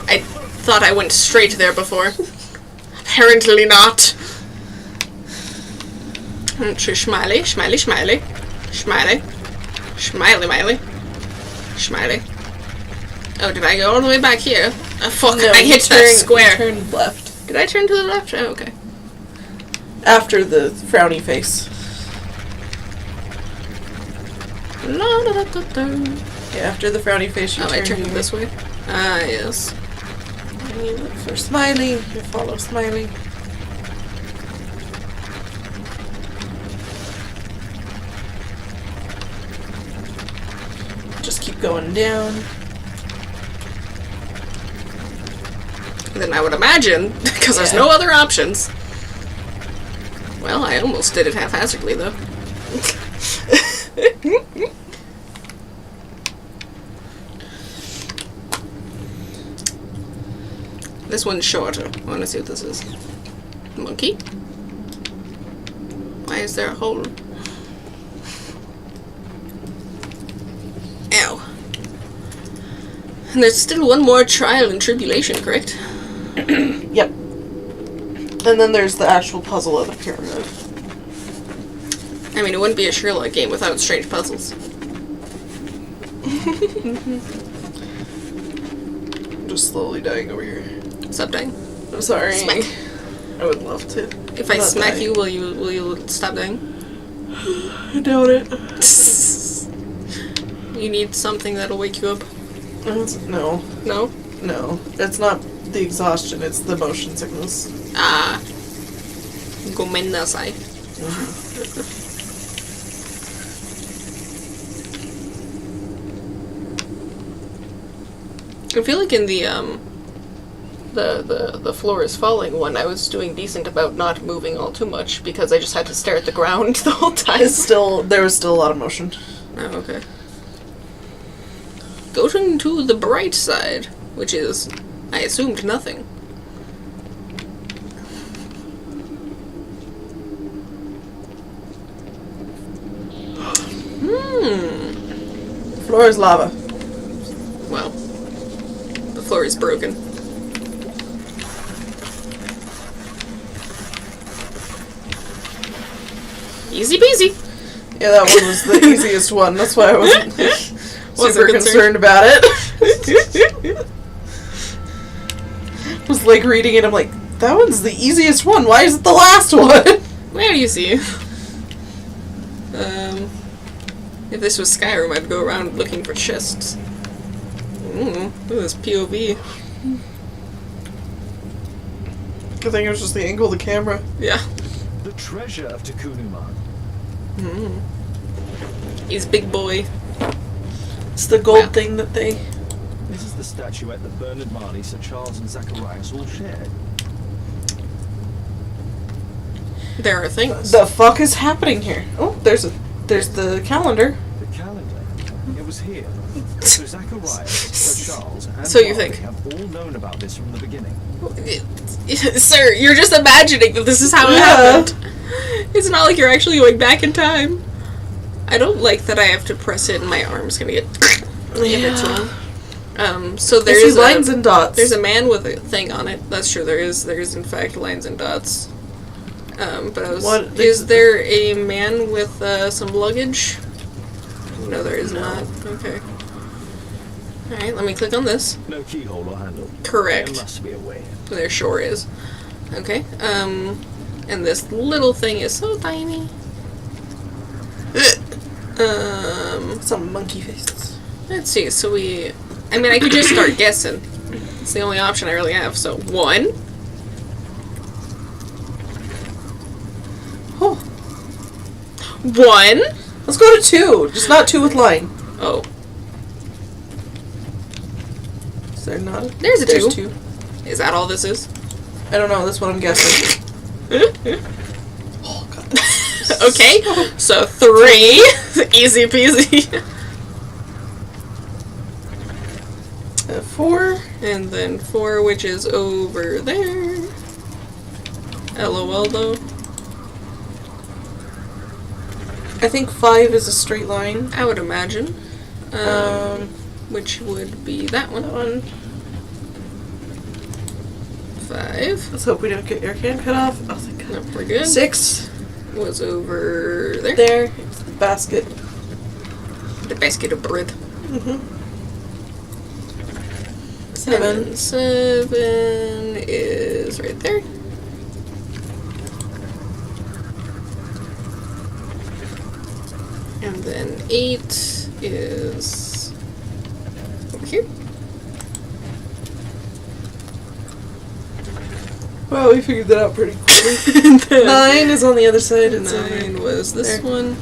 [SPEAKER 1] I thought I went straight there before. Apparently not. Smiley, smiley, smiley, smiley, smiley, smiley, smiley. Oh, did I go all the way back here? Oh, fuck, no, I hit that square.
[SPEAKER 2] You turned left.
[SPEAKER 1] Did I turn to the left? Oh, okay.
[SPEAKER 2] After the frowny face.
[SPEAKER 1] La, da, da, da, da.
[SPEAKER 2] Yeah, after the frowny face, you turn.
[SPEAKER 1] I turned this way. Ah, yes.
[SPEAKER 2] And you look for Smiley, you follow Smiley. Just keep going down.
[SPEAKER 1] Then I would imagine, because there's no other options. Well, I almost did it haphazardly, though. This one's shorter. I want to see what this is. Monkey? Why is there a hole? Ow. And there's still one more trial and tribulation, correct?
[SPEAKER 2] Yep. And then there's the actual puzzle of the pyramid.
[SPEAKER 1] I mean, it wouldn't be a Sherlock game without strange puzzles.
[SPEAKER 2] I'm just slowly dying over here.
[SPEAKER 1] Stop dying.
[SPEAKER 2] I'm sorry.
[SPEAKER 1] Smack.
[SPEAKER 2] I would love to.
[SPEAKER 1] If I smack you, will you stop dying?
[SPEAKER 2] I doubt it.
[SPEAKER 1] You need something that'll wake you up.
[SPEAKER 2] No.
[SPEAKER 1] No?
[SPEAKER 2] No. It's not the exhaustion, it's the motion sickness.
[SPEAKER 1] Ah. Gomennasai. I feel like in the floor is falling one, I was doing decent about not moving all too much because I just had to stare at the ground the whole time.
[SPEAKER 2] There was still a lot of motion.
[SPEAKER 1] Oh, okay. Going to the bright side, which is, I assumed, nothing.
[SPEAKER 2] Floor is lava.
[SPEAKER 1] Well, the floor is broken. Easy peasy.
[SPEAKER 2] Yeah, that one was the easiest one. That's why I wasn't super concerned about it. I was like reading it, I'm like, that one's the easiest one. Why is it the last one?
[SPEAKER 1] Where do you see? If this was Skyrim, I'd go around looking for chests. Look at this POV.
[SPEAKER 2] I think it was just the angle of the camera.
[SPEAKER 1] Yeah.
[SPEAKER 3] The treasure of Takunuman.
[SPEAKER 1] He's big boy.
[SPEAKER 2] It's the gold thing that they...
[SPEAKER 3] This is the statuette that Bernard Marley, Sir Charles, and Zacharias all shared.
[SPEAKER 1] There are things.
[SPEAKER 2] The fuck is happening here? Oh, there's the calendar.
[SPEAKER 3] The calendar. It was here. So Zacharias, Sir Charles, and
[SPEAKER 1] So you
[SPEAKER 3] Marley
[SPEAKER 1] think?
[SPEAKER 3] have all known about this from the beginning.
[SPEAKER 1] Sir, you're just imagining that this is how it happened. It's not like you're actually going back in time. I don't like that I have to press it and my arm's gonna get if it's wrong. So there's
[SPEAKER 2] lines and dots.
[SPEAKER 1] There's a man with a thing on it. That's true. There is in fact lines and dots. But is there a man with some luggage? No, there is not. Okay. Alright, let me click on this.
[SPEAKER 3] No keyhole or handle.
[SPEAKER 1] Correct.
[SPEAKER 3] There must be a way.
[SPEAKER 1] There sure is. Okay. And this little thing is so tiny.
[SPEAKER 2] Some monkey faces.
[SPEAKER 1] Let's see. So I could just start guessing. It's the only option I really have. So 1.
[SPEAKER 2] Oh.
[SPEAKER 1] 1.
[SPEAKER 2] Let's go to 2. Just not 2 with line.
[SPEAKER 1] Oh.
[SPEAKER 2] Is there not?
[SPEAKER 1] There's a 2.
[SPEAKER 2] There's 2.
[SPEAKER 1] Is that all this is?
[SPEAKER 2] I don't know. That's what I'm guessing. Oh god.
[SPEAKER 1] Okay. So 3. Easy peasy.
[SPEAKER 2] 4.
[SPEAKER 1] And then 4, which is over there. LOL though.
[SPEAKER 2] I think 5 is a straight line.
[SPEAKER 1] I would imagine. Which would be that one.
[SPEAKER 2] That one.
[SPEAKER 1] 5.
[SPEAKER 2] Let's hope we don't get your hand cut off. Oh, thank God.
[SPEAKER 1] Nope, we're good.
[SPEAKER 2] 6
[SPEAKER 1] was over there.
[SPEAKER 2] there. It's the basket.
[SPEAKER 1] The basket of bread.
[SPEAKER 2] 7.
[SPEAKER 1] 7 is right there. And then 8 is over here.
[SPEAKER 2] Wow, we figured that out pretty quickly. 9 is on the other side. It's
[SPEAKER 1] 9 was this
[SPEAKER 2] there.
[SPEAKER 1] one.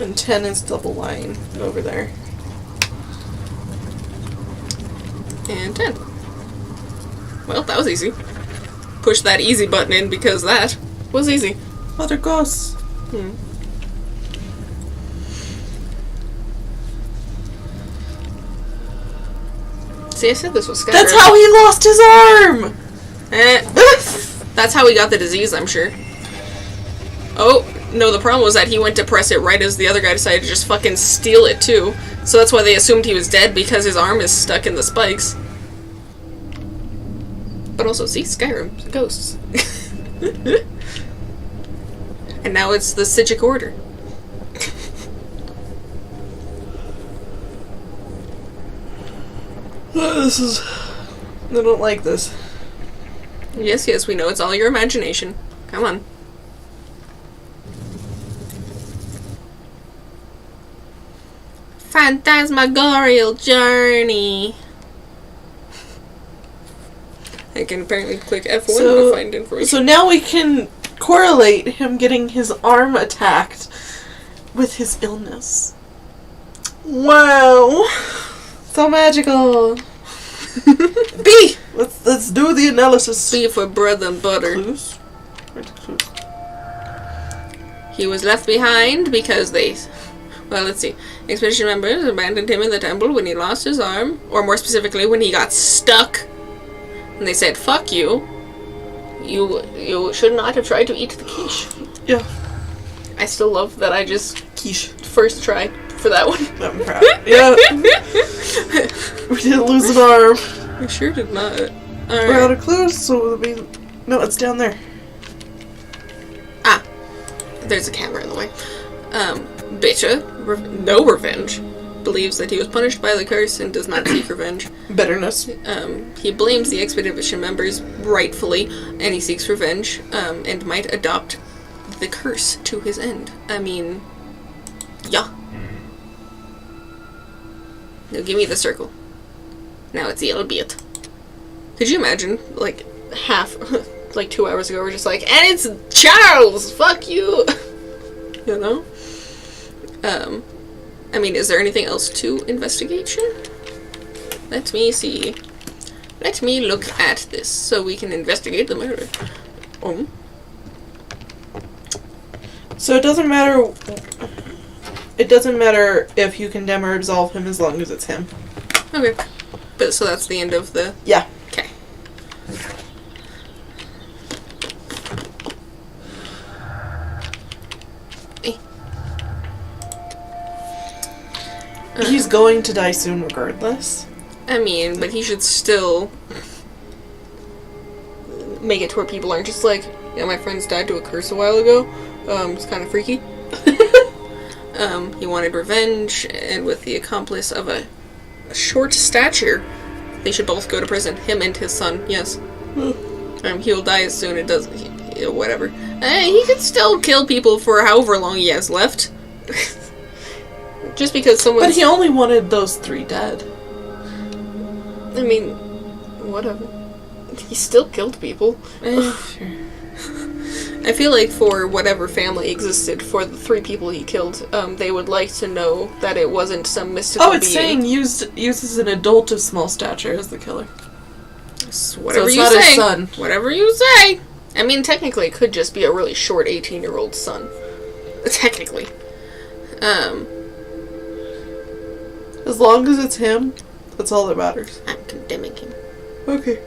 [SPEAKER 2] And 10 is double line over there.
[SPEAKER 1] And 10. Well, that was easy. Push that easy button in because that was easy.
[SPEAKER 2] Other ghosts.
[SPEAKER 1] See, I said this was Skyrim.
[SPEAKER 2] That's how he lost his arm!
[SPEAKER 1] That's how he got the disease, I'm sure. Oh, no, the problem was that he went to press it right as the other guy decided to just fucking steal it, too. So that's why they assumed he was dead, because his arm is stuck in the spikes. But also, see, Skyrim, ghosts. And now it's the Sijic Order.
[SPEAKER 2] This is... I don't like this.
[SPEAKER 1] Yes, yes, we know it's all your imagination. Come on. Phantasmagorial journey. I can apparently click F1 to find information.
[SPEAKER 2] So now we can correlate him getting his arm attacked with his illness. Wow. So magical. B! Let's do the analysis.
[SPEAKER 1] B for bread and butter.
[SPEAKER 2] Clues? Where's the clues?
[SPEAKER 1] He was left behind because they... Well, let's see. Expedition members abandoned him in the temple when he lost his arm. Or more specifically, when he got stuck. And they said, fuck you. You should not have tried to eat the quiche.
[SPEAKER 2] Yeah.
[SPEAKER 1] I still love that I just...
[SPEAKER 2] Quiche.
[SPEAKER 1] First try for that one.
[SPEAKER 2] I'm proud. Yeah. We didn't lose an arm.
[SPEAKER 1] We sure did not.
[SPEAKER 2] We're out of clues, so it'll be... No, it's down there.
[SPEAKER 1] Ah. There's a camera in the way. Bitcha, no revenge, believes that he was punished by the curse and does not seek revenge.
[SPEAKER 2] Bitterness.
[SPEAKER 1] He blames the expedition members rightfully, and he seeks revenge, and might adopt the curse to his end. I mean, yeah. Now give me the circle. Now it's the yellow beat. Could you imagine, like, like 2 hours ago, we're just like, and it's Charles! Fuck you! You know? I mean, is there anything else to investigation? Let me see. Let me look at this so we can investigate the murder.
[SPEAKER 2] So it doesn't matter. It doesn't matter if you condemn or absolve him as long as it's him.
[SPEAKER 1] Okay. But so that's the end of the...
[SPEAKER 2] Yeah.
[SPEAKER 1] Okay.
[SPEAKER 2] He's going to die soon regardless.
[SPEAKER 1] I mean, but he should still make it to where people aren't just like, yeah, my friends died to a curse a while ago. It's kind of freaky. He wanted revenge, and with the accomplice of a short stature, they should both go to prison. Him and his son, yes. He will die as soon. It does, whatever. He could still kill people for however long he has left. Just because someone.
[SPEAKER 2] But he only wanted those 3 dead.
[SPEAKER 1] I mean, whatever. He still killed people.
[SPEAKER 2] Sure.
[SPEAKER 1] I feel like for whatever family existed for the 3 people he killed, they would like to know that it wasn't some mystical being.
[SPEAKER 2] Oh, it's saying uses an adult of small stature as the killer.
[SPEAKER 1] Whatever
[SPEAKER 2] so it's not his son.
[SPEAKER 1] Whatever you say. I mean, technically, it could just be a really short 18-year-old son. Technically.
[SPEAKER 2] As long as it's him, that's all that matters.
[SPEAKER 1] I'm condemning him.
[SPEAKER 2] Okay.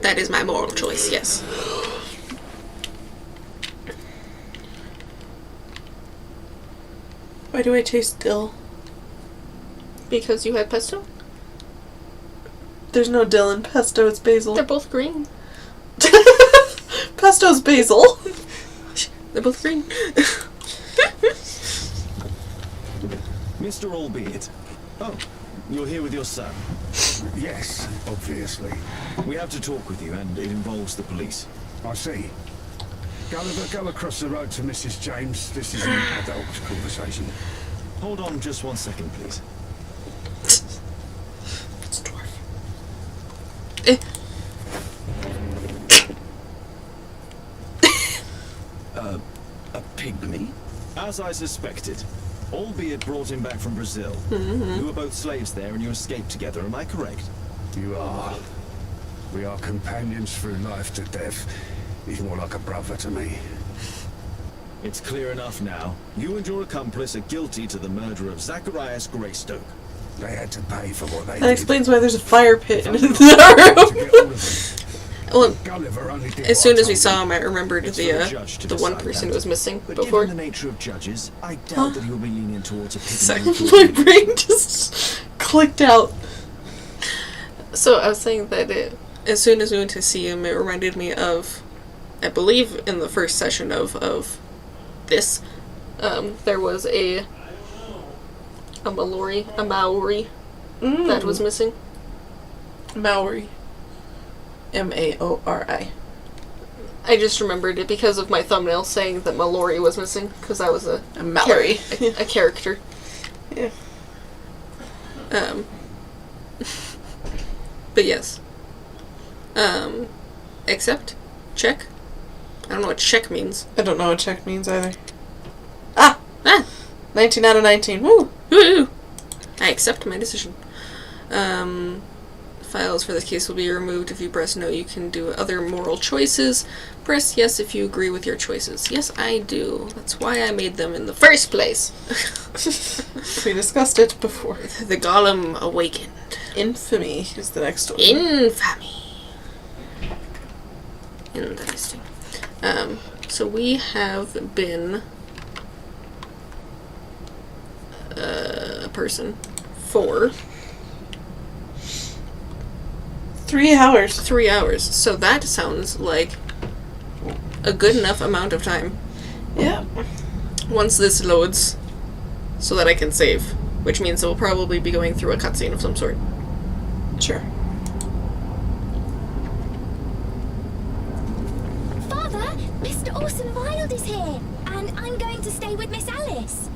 [SPEAKER 1] That is my moral choice, yes.
[SPEAKER 2] Why do I taste dill?
[SPEAKER 1] Because you had pesto?
[SPEAKER 2] There's no dill in pesto, it's basil.
[SPEAKER 1] They're both green.
[SPEAKER 2] Pesto's basil.
[SPEAKER 1] They're both green.
[SPEAKER 9] Mr. Albeit. Oh, you're here with your son.
[SPEAKER 4] Yes, obviously.
[SPEAKER 9] We have to talk with you, and it involves the police.
[SPEAKER 4] I see. Gulliver, go across the road to Mrs. James. This is an adult conversation.
[SPEAKER 9] Hold on just 1 second, please.
[SPEAKER 2] It's dwarf.
[SPEAKER 9] A pygmy? As I suspected. Albeit brought him back from Brazil. You were both slaves there and you escaped together, am I correct?
[SPEAKER 4] You are. We are companions through life to death. He's more like a brother to me.
[SPEAKER 9] It's clear enough now. You and your accomplice are guilty to the murder of Zacharias Greystoke.
[SPEAKER 4] They had to pay for what they did.
[SPEAKER 2] That explains why there's a fire pit in the room.
[SPEAKER 1] Well, as soon as we saw him, I remembered the one person who was missing
[SPEAKER 9] But
[SPEAKER 1] before.
[SPEAKER 9] given the nature of judges, I doubt that he'll be leaning towards a
[SPEAKER 1] Sorry.
[SPEAKER 2] My brain just clicked out.
[SPEAKER 1] So I was saying that as soon as we went to see him, it reminded me of, I believe in the first session of this, there was a Maori that was missing.
[SPEAKER 2] Maori. Maori.
[SPEAKER 1] I just remembered it because of my thumbnail saying that Mallory was missing, because that was a
[SPEAKER 2] Mallory.
[SPEAKER 1] a character.
[SPEAKER 2] Yeah.
[SPEAKER 1] But yes. Accept? Check? I don't know what check means.
[SPEAKER 2] I don't know what check means either. Ah! 19 out of 19. Woo!
[SPEAKER 1] Woo! I accept my decision. Files for this case will be removed. If you press no, you can do other moral choices. Press yes if you agree with your choices. Yes, I do. That's why I made them in the first place.
[SPEAKER 2] We discussed it before.
[SPEAKER 1] The Golem Awakened.
[SPEAKER 2] Infamy is the next one.
[SPEAKER 1] Infamy. Interesting. So we have been a person for
[SPEAKER 2] 3 hours.
[SPEAKER 1] 3 hours. So that sounds like a good enough amount of time.
[SPEAKER 2] Yeah.
[SPEAKER 1] Once this loads, so that I can save, which means it will probably be going through a cutscene of some sort.
[SPEAKER 2] Sure.
[SPEAKER 7] Father, Mr. Mr. Orson Wilde is here, and I'm going to stay with Miss Alice.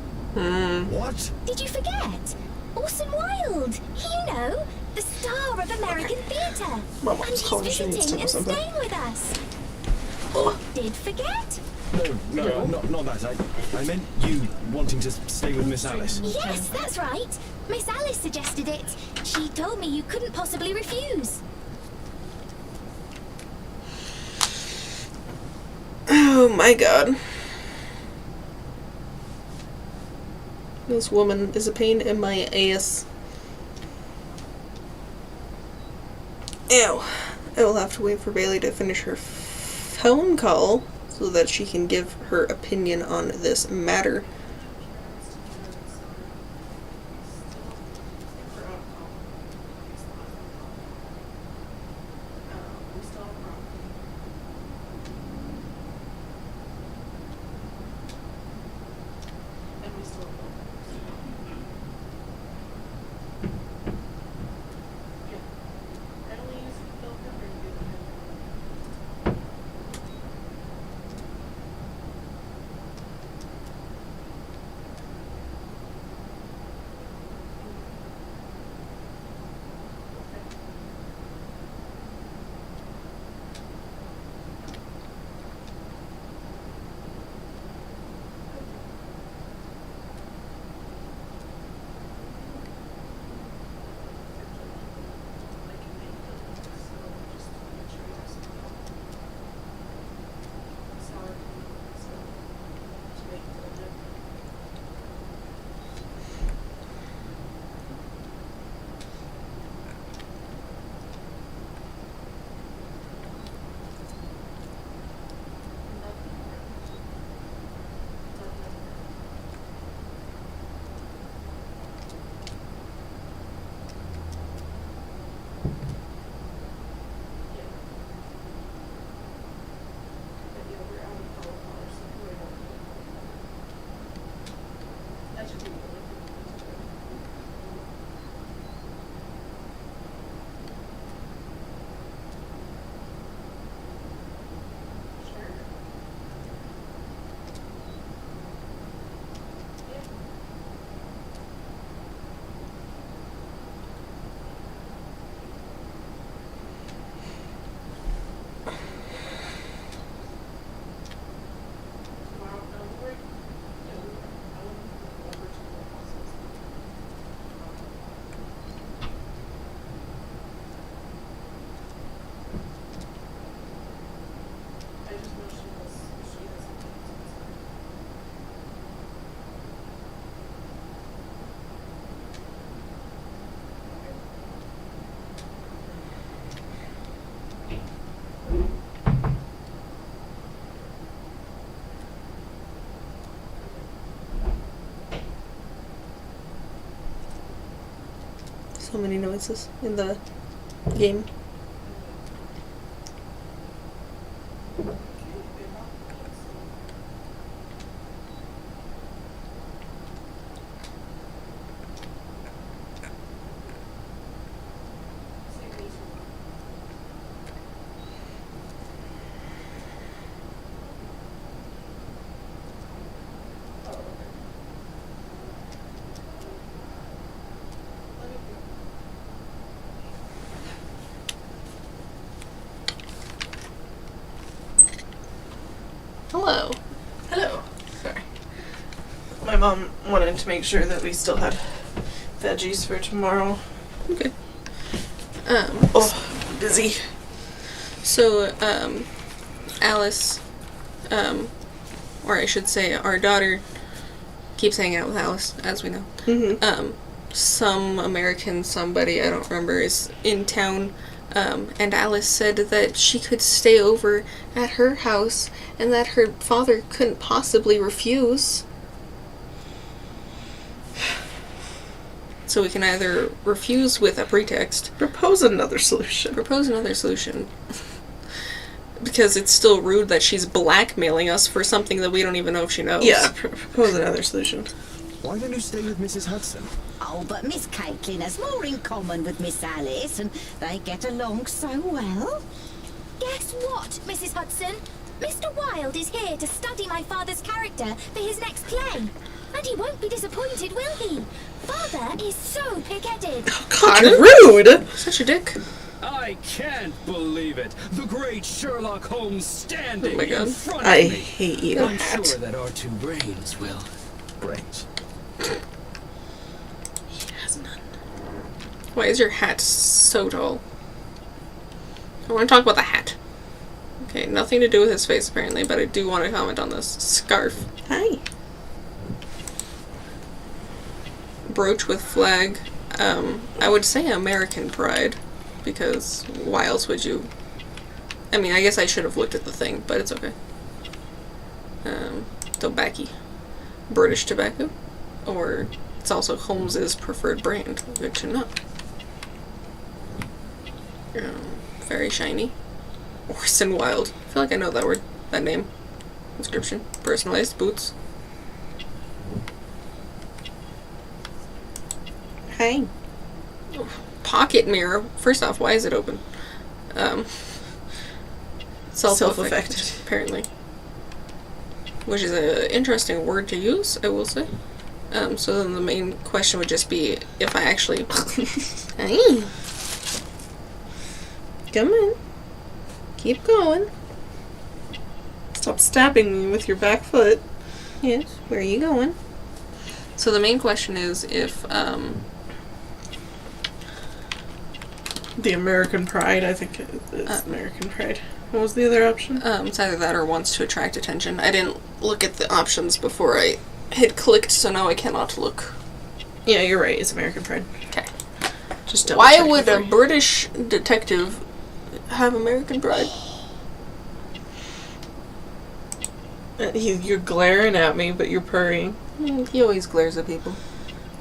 [SPEAKER 3] What?
[SPEAKER 7] Did you forget? Orson Wilde, you know, the star of American theatre.
[SPEAKER 2] Mama
[SPEAKER 7] And
[SPEAKER 2] was
[SPEAKER 7] he's
[SPEAKER 2] calling, she needs to
[SPEAKER 7] visiting
[SPEAKER 2] know
[SPEAKER 7] and
[SPEAKER 2] something.
[SPEAKER 7] staying with us. Did forget?
[SPEAKER 9] No, not that. I meant you wanting to stay with Miss Alice.
[SPEAKER 7] Yes, that's right. Miss Alice suggested it. She told me you couldn't possibly refuse.
[SPEAKER 2] Oh my god. This woman is a pain in my ass. Ew. I will have to wait for Bailey to finish her phone call so that she can give her opinion on this matter. So many noises in the game. Hello. Hello. Sorry. My mom wanted to make sure that we still had veggies for tomorrow.
[SPEAKER 1] Okay.
[SPEAKER 2] Busy.
[SPEAKER 1] So, Alice, or I should say our daughter, keeps hanging out with Alice, as we know.
[SPEAKER 2] Mm-hmm.
[SPEAKER 1] Some American somebody, I don't remember, is in town, and Alice said that she could stay over at her house and that her father couldn't possibly refuse. So we can either refuse with a pretext.
[SPEAKER 2] Propose another solution.
[SPEAKER 1] Because it's still rude that she's blackmailing us for something that we don't even know if she knows.
[SPEAKER 2] Yeah, propose another solution.
[SPEAKER 9] Why don't you stay with Mrs. Hudson?
[SPEAKER 11] Oh, but Miss Caitlin has more in common with Miss Alice, and they get along so well.
[SPEAKER 7] Guess what, Mrs. Hudson? Mr. Wilde is here to study my father's character for his next play. And he won't be disappointed, will he? Father is so pig-headed.
[SPEAKER 2] God, rude!
[SPEAKER 1] Such a dick.
[SPEAKER 10] I can't believe it. The great Sherlock Holmes standing
[SPEAKER 1] Oh my God.
[SPEAKER 10] in front of
[SPEAKER 2] I
[SPEAKER 10] me.
[SPEAKER 2] hate you.
[SPEAKER 10] I'm sure that our two brains will. Brains.
[SPEAKER 1] Why is your hat so tall? I want to talk about the hat. Okay, nothing to do with his face apparently, but I do want to comment on this scarf.
[SPEAKER 2] Hi.
[SPEAKER 1] Brooch with flag. I would say American pride, because why else would you? I mean, I guess I should have looked at the thing, but it's okay. Tobacco. British tobacco. Or it's also Holmes's preferred brand. Good to know. Very shiny. Orson Wilde. I feel like I know that word. That name. Inscription. Personalized boots.
[SPEAKER 2] Hi.
[SPEAKER 1] Pocket mirror. First off, why is it open? Self-affected, apparently. Which is an interesting word to use, I will say. So then the main question would just be if I actually... Hey.
[SPEAKER 2] Come on. Keep going. Stop stabbing me with your back foot.
[SPEAKER 1] Yes, where are you going? So the main question is if,
[SPEAKER 2] The American Pride, I think it's American Pride. What was the other option?
[SPEAKER 1] it's either that or wants to attract attention. I didn't look at the options before I had clicked, so now I cannot look.
[SPEAKER 2] Yeah, you're right. It's American Pride.
[SPEAKER 1] Okay.
[SPEAKER 2] Just double
[SPEAKER 1] Why
[SPEAKER 2] check
[SPEAKER 1] would a
[SPEAKER 2] before.
[SPEAKER 1] British detective have American pride?
[SPEAKER 2] You're glaring at me, but you're purring.
[SPEAKER 1] He always glares at people.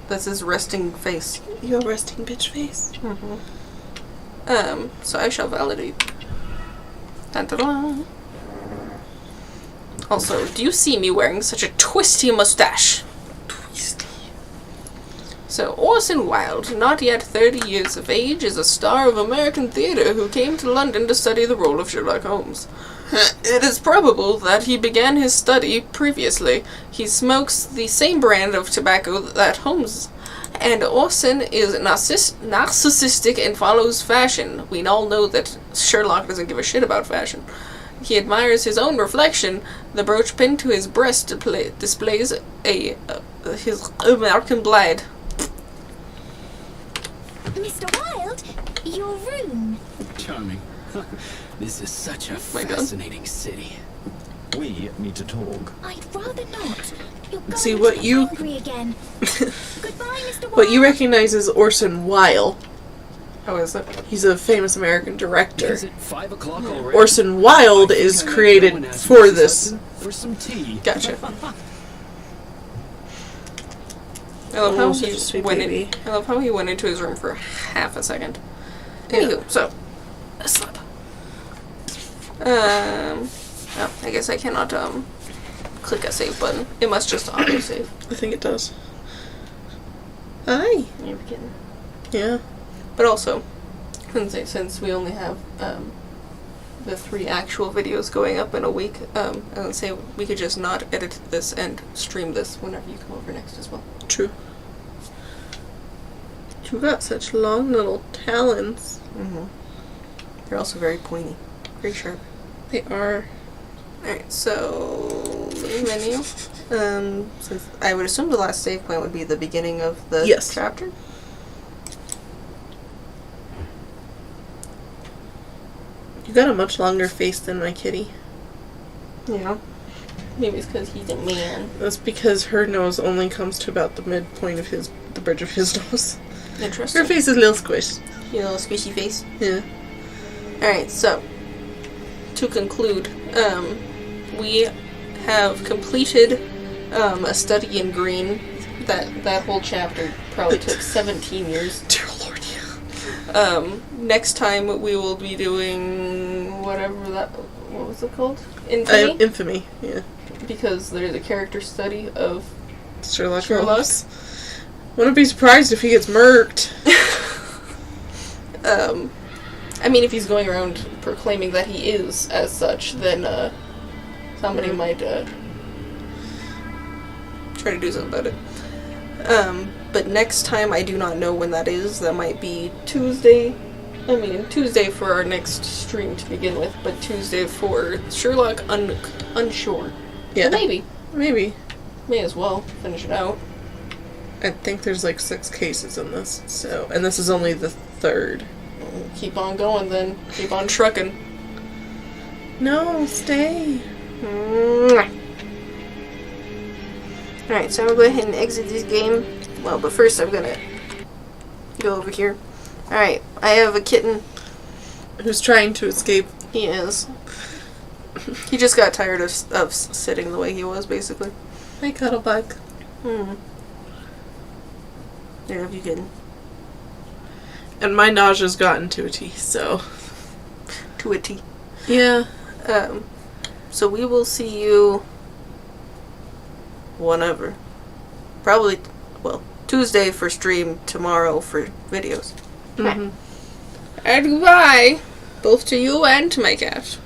[SPEAKER 1] That's his resting face.
[SPEAKER 2] You have a resting bitch face.
[SPEAKER 1] So I shall validate. Dun-dun-dun. Also, do you see me wearing such a twisty mustache? Twisty. So, Orson Wilde, not yet 30 years of age, is a star of American theatre who came to London to study the role of Sherlock Holmes. It is probable that he began his study previously. He smokes the same brand of tobacco that Holmes, and Orson is narcissistic and follows fashion. We all know that Sherlock doesn't give a shit about fashion. He admires his own reflection. The brooch pinned to his breast displays his American blade.
[SPEAKER 7] Mr. Wilde, your room.
[SPEAKER 10] Charming. This is such a
[SPEAKER 1] My God.
[SPEAKER 10] fascinating city.
[SPEAKER 9] We need to talk.
[SPEAKER 7] I'd rather not. You're going
[SPEAKER 2] See,
[SPEAKER 7] to
[SPEAKER 2] what
[SPEAKER 7] get
[SPEAKER 2] you-
[SPEAKER 7] angry again. Goodbye, Mr. Wilde.
[SPEAKER 2] What you recognize as Orson Wilde.
[SPEAKER 1] How is it?
[SPEAKER 2] He's a famous American director.
[SPEAKER 10] Is it 5 o'clock already?
[SPEAKER 2] Orson Wilde
[SPEAKER 10] I think
[SPEAKER 2] is
[SPEAKER 10] I might go
[SPEAKER 2] created
[SPEAKER 10] and ask
[SPEAKER 2] for
[SPEAKER 10] Mrs.
[SPEAKER 2] this.
[SPEAKER 10] Hudson for some tea.
[SPEAKER 1] Gotcha. I love how
[SPEAKER 2] Oh, such a sweet baby.
[SPEAKER 1] I love how he went into his room for half a second. Anywho, so a slip. Oh, I guess I cannot click a save button. It must just auto save.
[SPEAKER 2] I think it does. Hi.
[SPEAKER 1] You're kidding.
[SPEAKER 2] Yeah.
[SPEAKER 1] But also, since we only have the 3 actual videos going up in a week, I would say we could just not edit this and stream this whenever you come over next as well.
[SPEAKER 2] True. You got such long little talons.
[SPEAKER 1] They're also very pointy, very sharp.
[SPEAKER 2] They are.
[SPEAKER 1] Alright, so main menu. Since I would assume the last save point would be the beginning of the
[SPEAKER 2] Yes.
[SPEAKER 1] chapter.
[SPEAKER 2] You got a much longer face than my kitty.
[SPEAKER 1] Yeah. Maybe it's because he's a man.
[SPEAKER 2] That's because her nose only comes to about the midpoint of the bridge of his nose.
[SPEAKER 1] Interesting.
[SPEAKER 2] Her face is a little squished.
[SPEAKER 1] You know, squishy face.
[SPEAKER 2] Yeah.
[SPEAKER 1] Alright, so to conclude, we have completed a study in green. That whole chapter probably took 17 years.
[SPEAKER 2] Dear Lord, yeah.
[SPEAKER 1] Next time we will be doing whatever what was it called? Infamy?
[SPEAKER 2] Infamy, yeah.
[SPEAKER 1] Because there's a character study of
[SPEAKER 2] Sherlock
[SPEAKER 1] Sherlock.
[SPEAKER 2] Holmes. Wouldn't be surprised if he gets murked.
[SPEAKER 1] I mean, if he's going around proclaiming that he is as such, then somebody might try to do something about it. But next time, I do not know when that is. That might be Tuesday. I mean, Tuesday for our next stream to begin with, but Tuesday for Sherlock, unsure.
[SPEAKER 2] Yeah.
[SPEAKER 1] But maybe.
[SPEAKER 2] Maybe.
[SPEAKER 1] May as well finish it out.
[SPEAKER 2] I think there's like 6 cases in this, so, and this is only the 3rd.
[SPEAKER 1] Keep on going then. Keep on trucking.
[SPEAKER 2] No, stay.
[SPEAKER 1] Alright, so I'm gonna go ahead and exit this game. Well, but first I'm gonna go over here. Alright, I have a kitten.
[SPEAKER 2] Who's trying to escape.
[SPEAKER 1] He is. He just got tired of sitting the way he was, basically.
[SPEAKER 2] Hi, Cuddlebug.
[SPEAKER 1] There, have you kitten.
[SPEAKER 2] And my nausea's gotten to a T, so.
[SPEAKER 1] To a T.
[SPEAKER 2] Yeah.
[SPEAKER 1] So we will see you whenever. Probably, well, Tuesday for stream, tomorrow for videos. And goodbye, both to you and to my cat.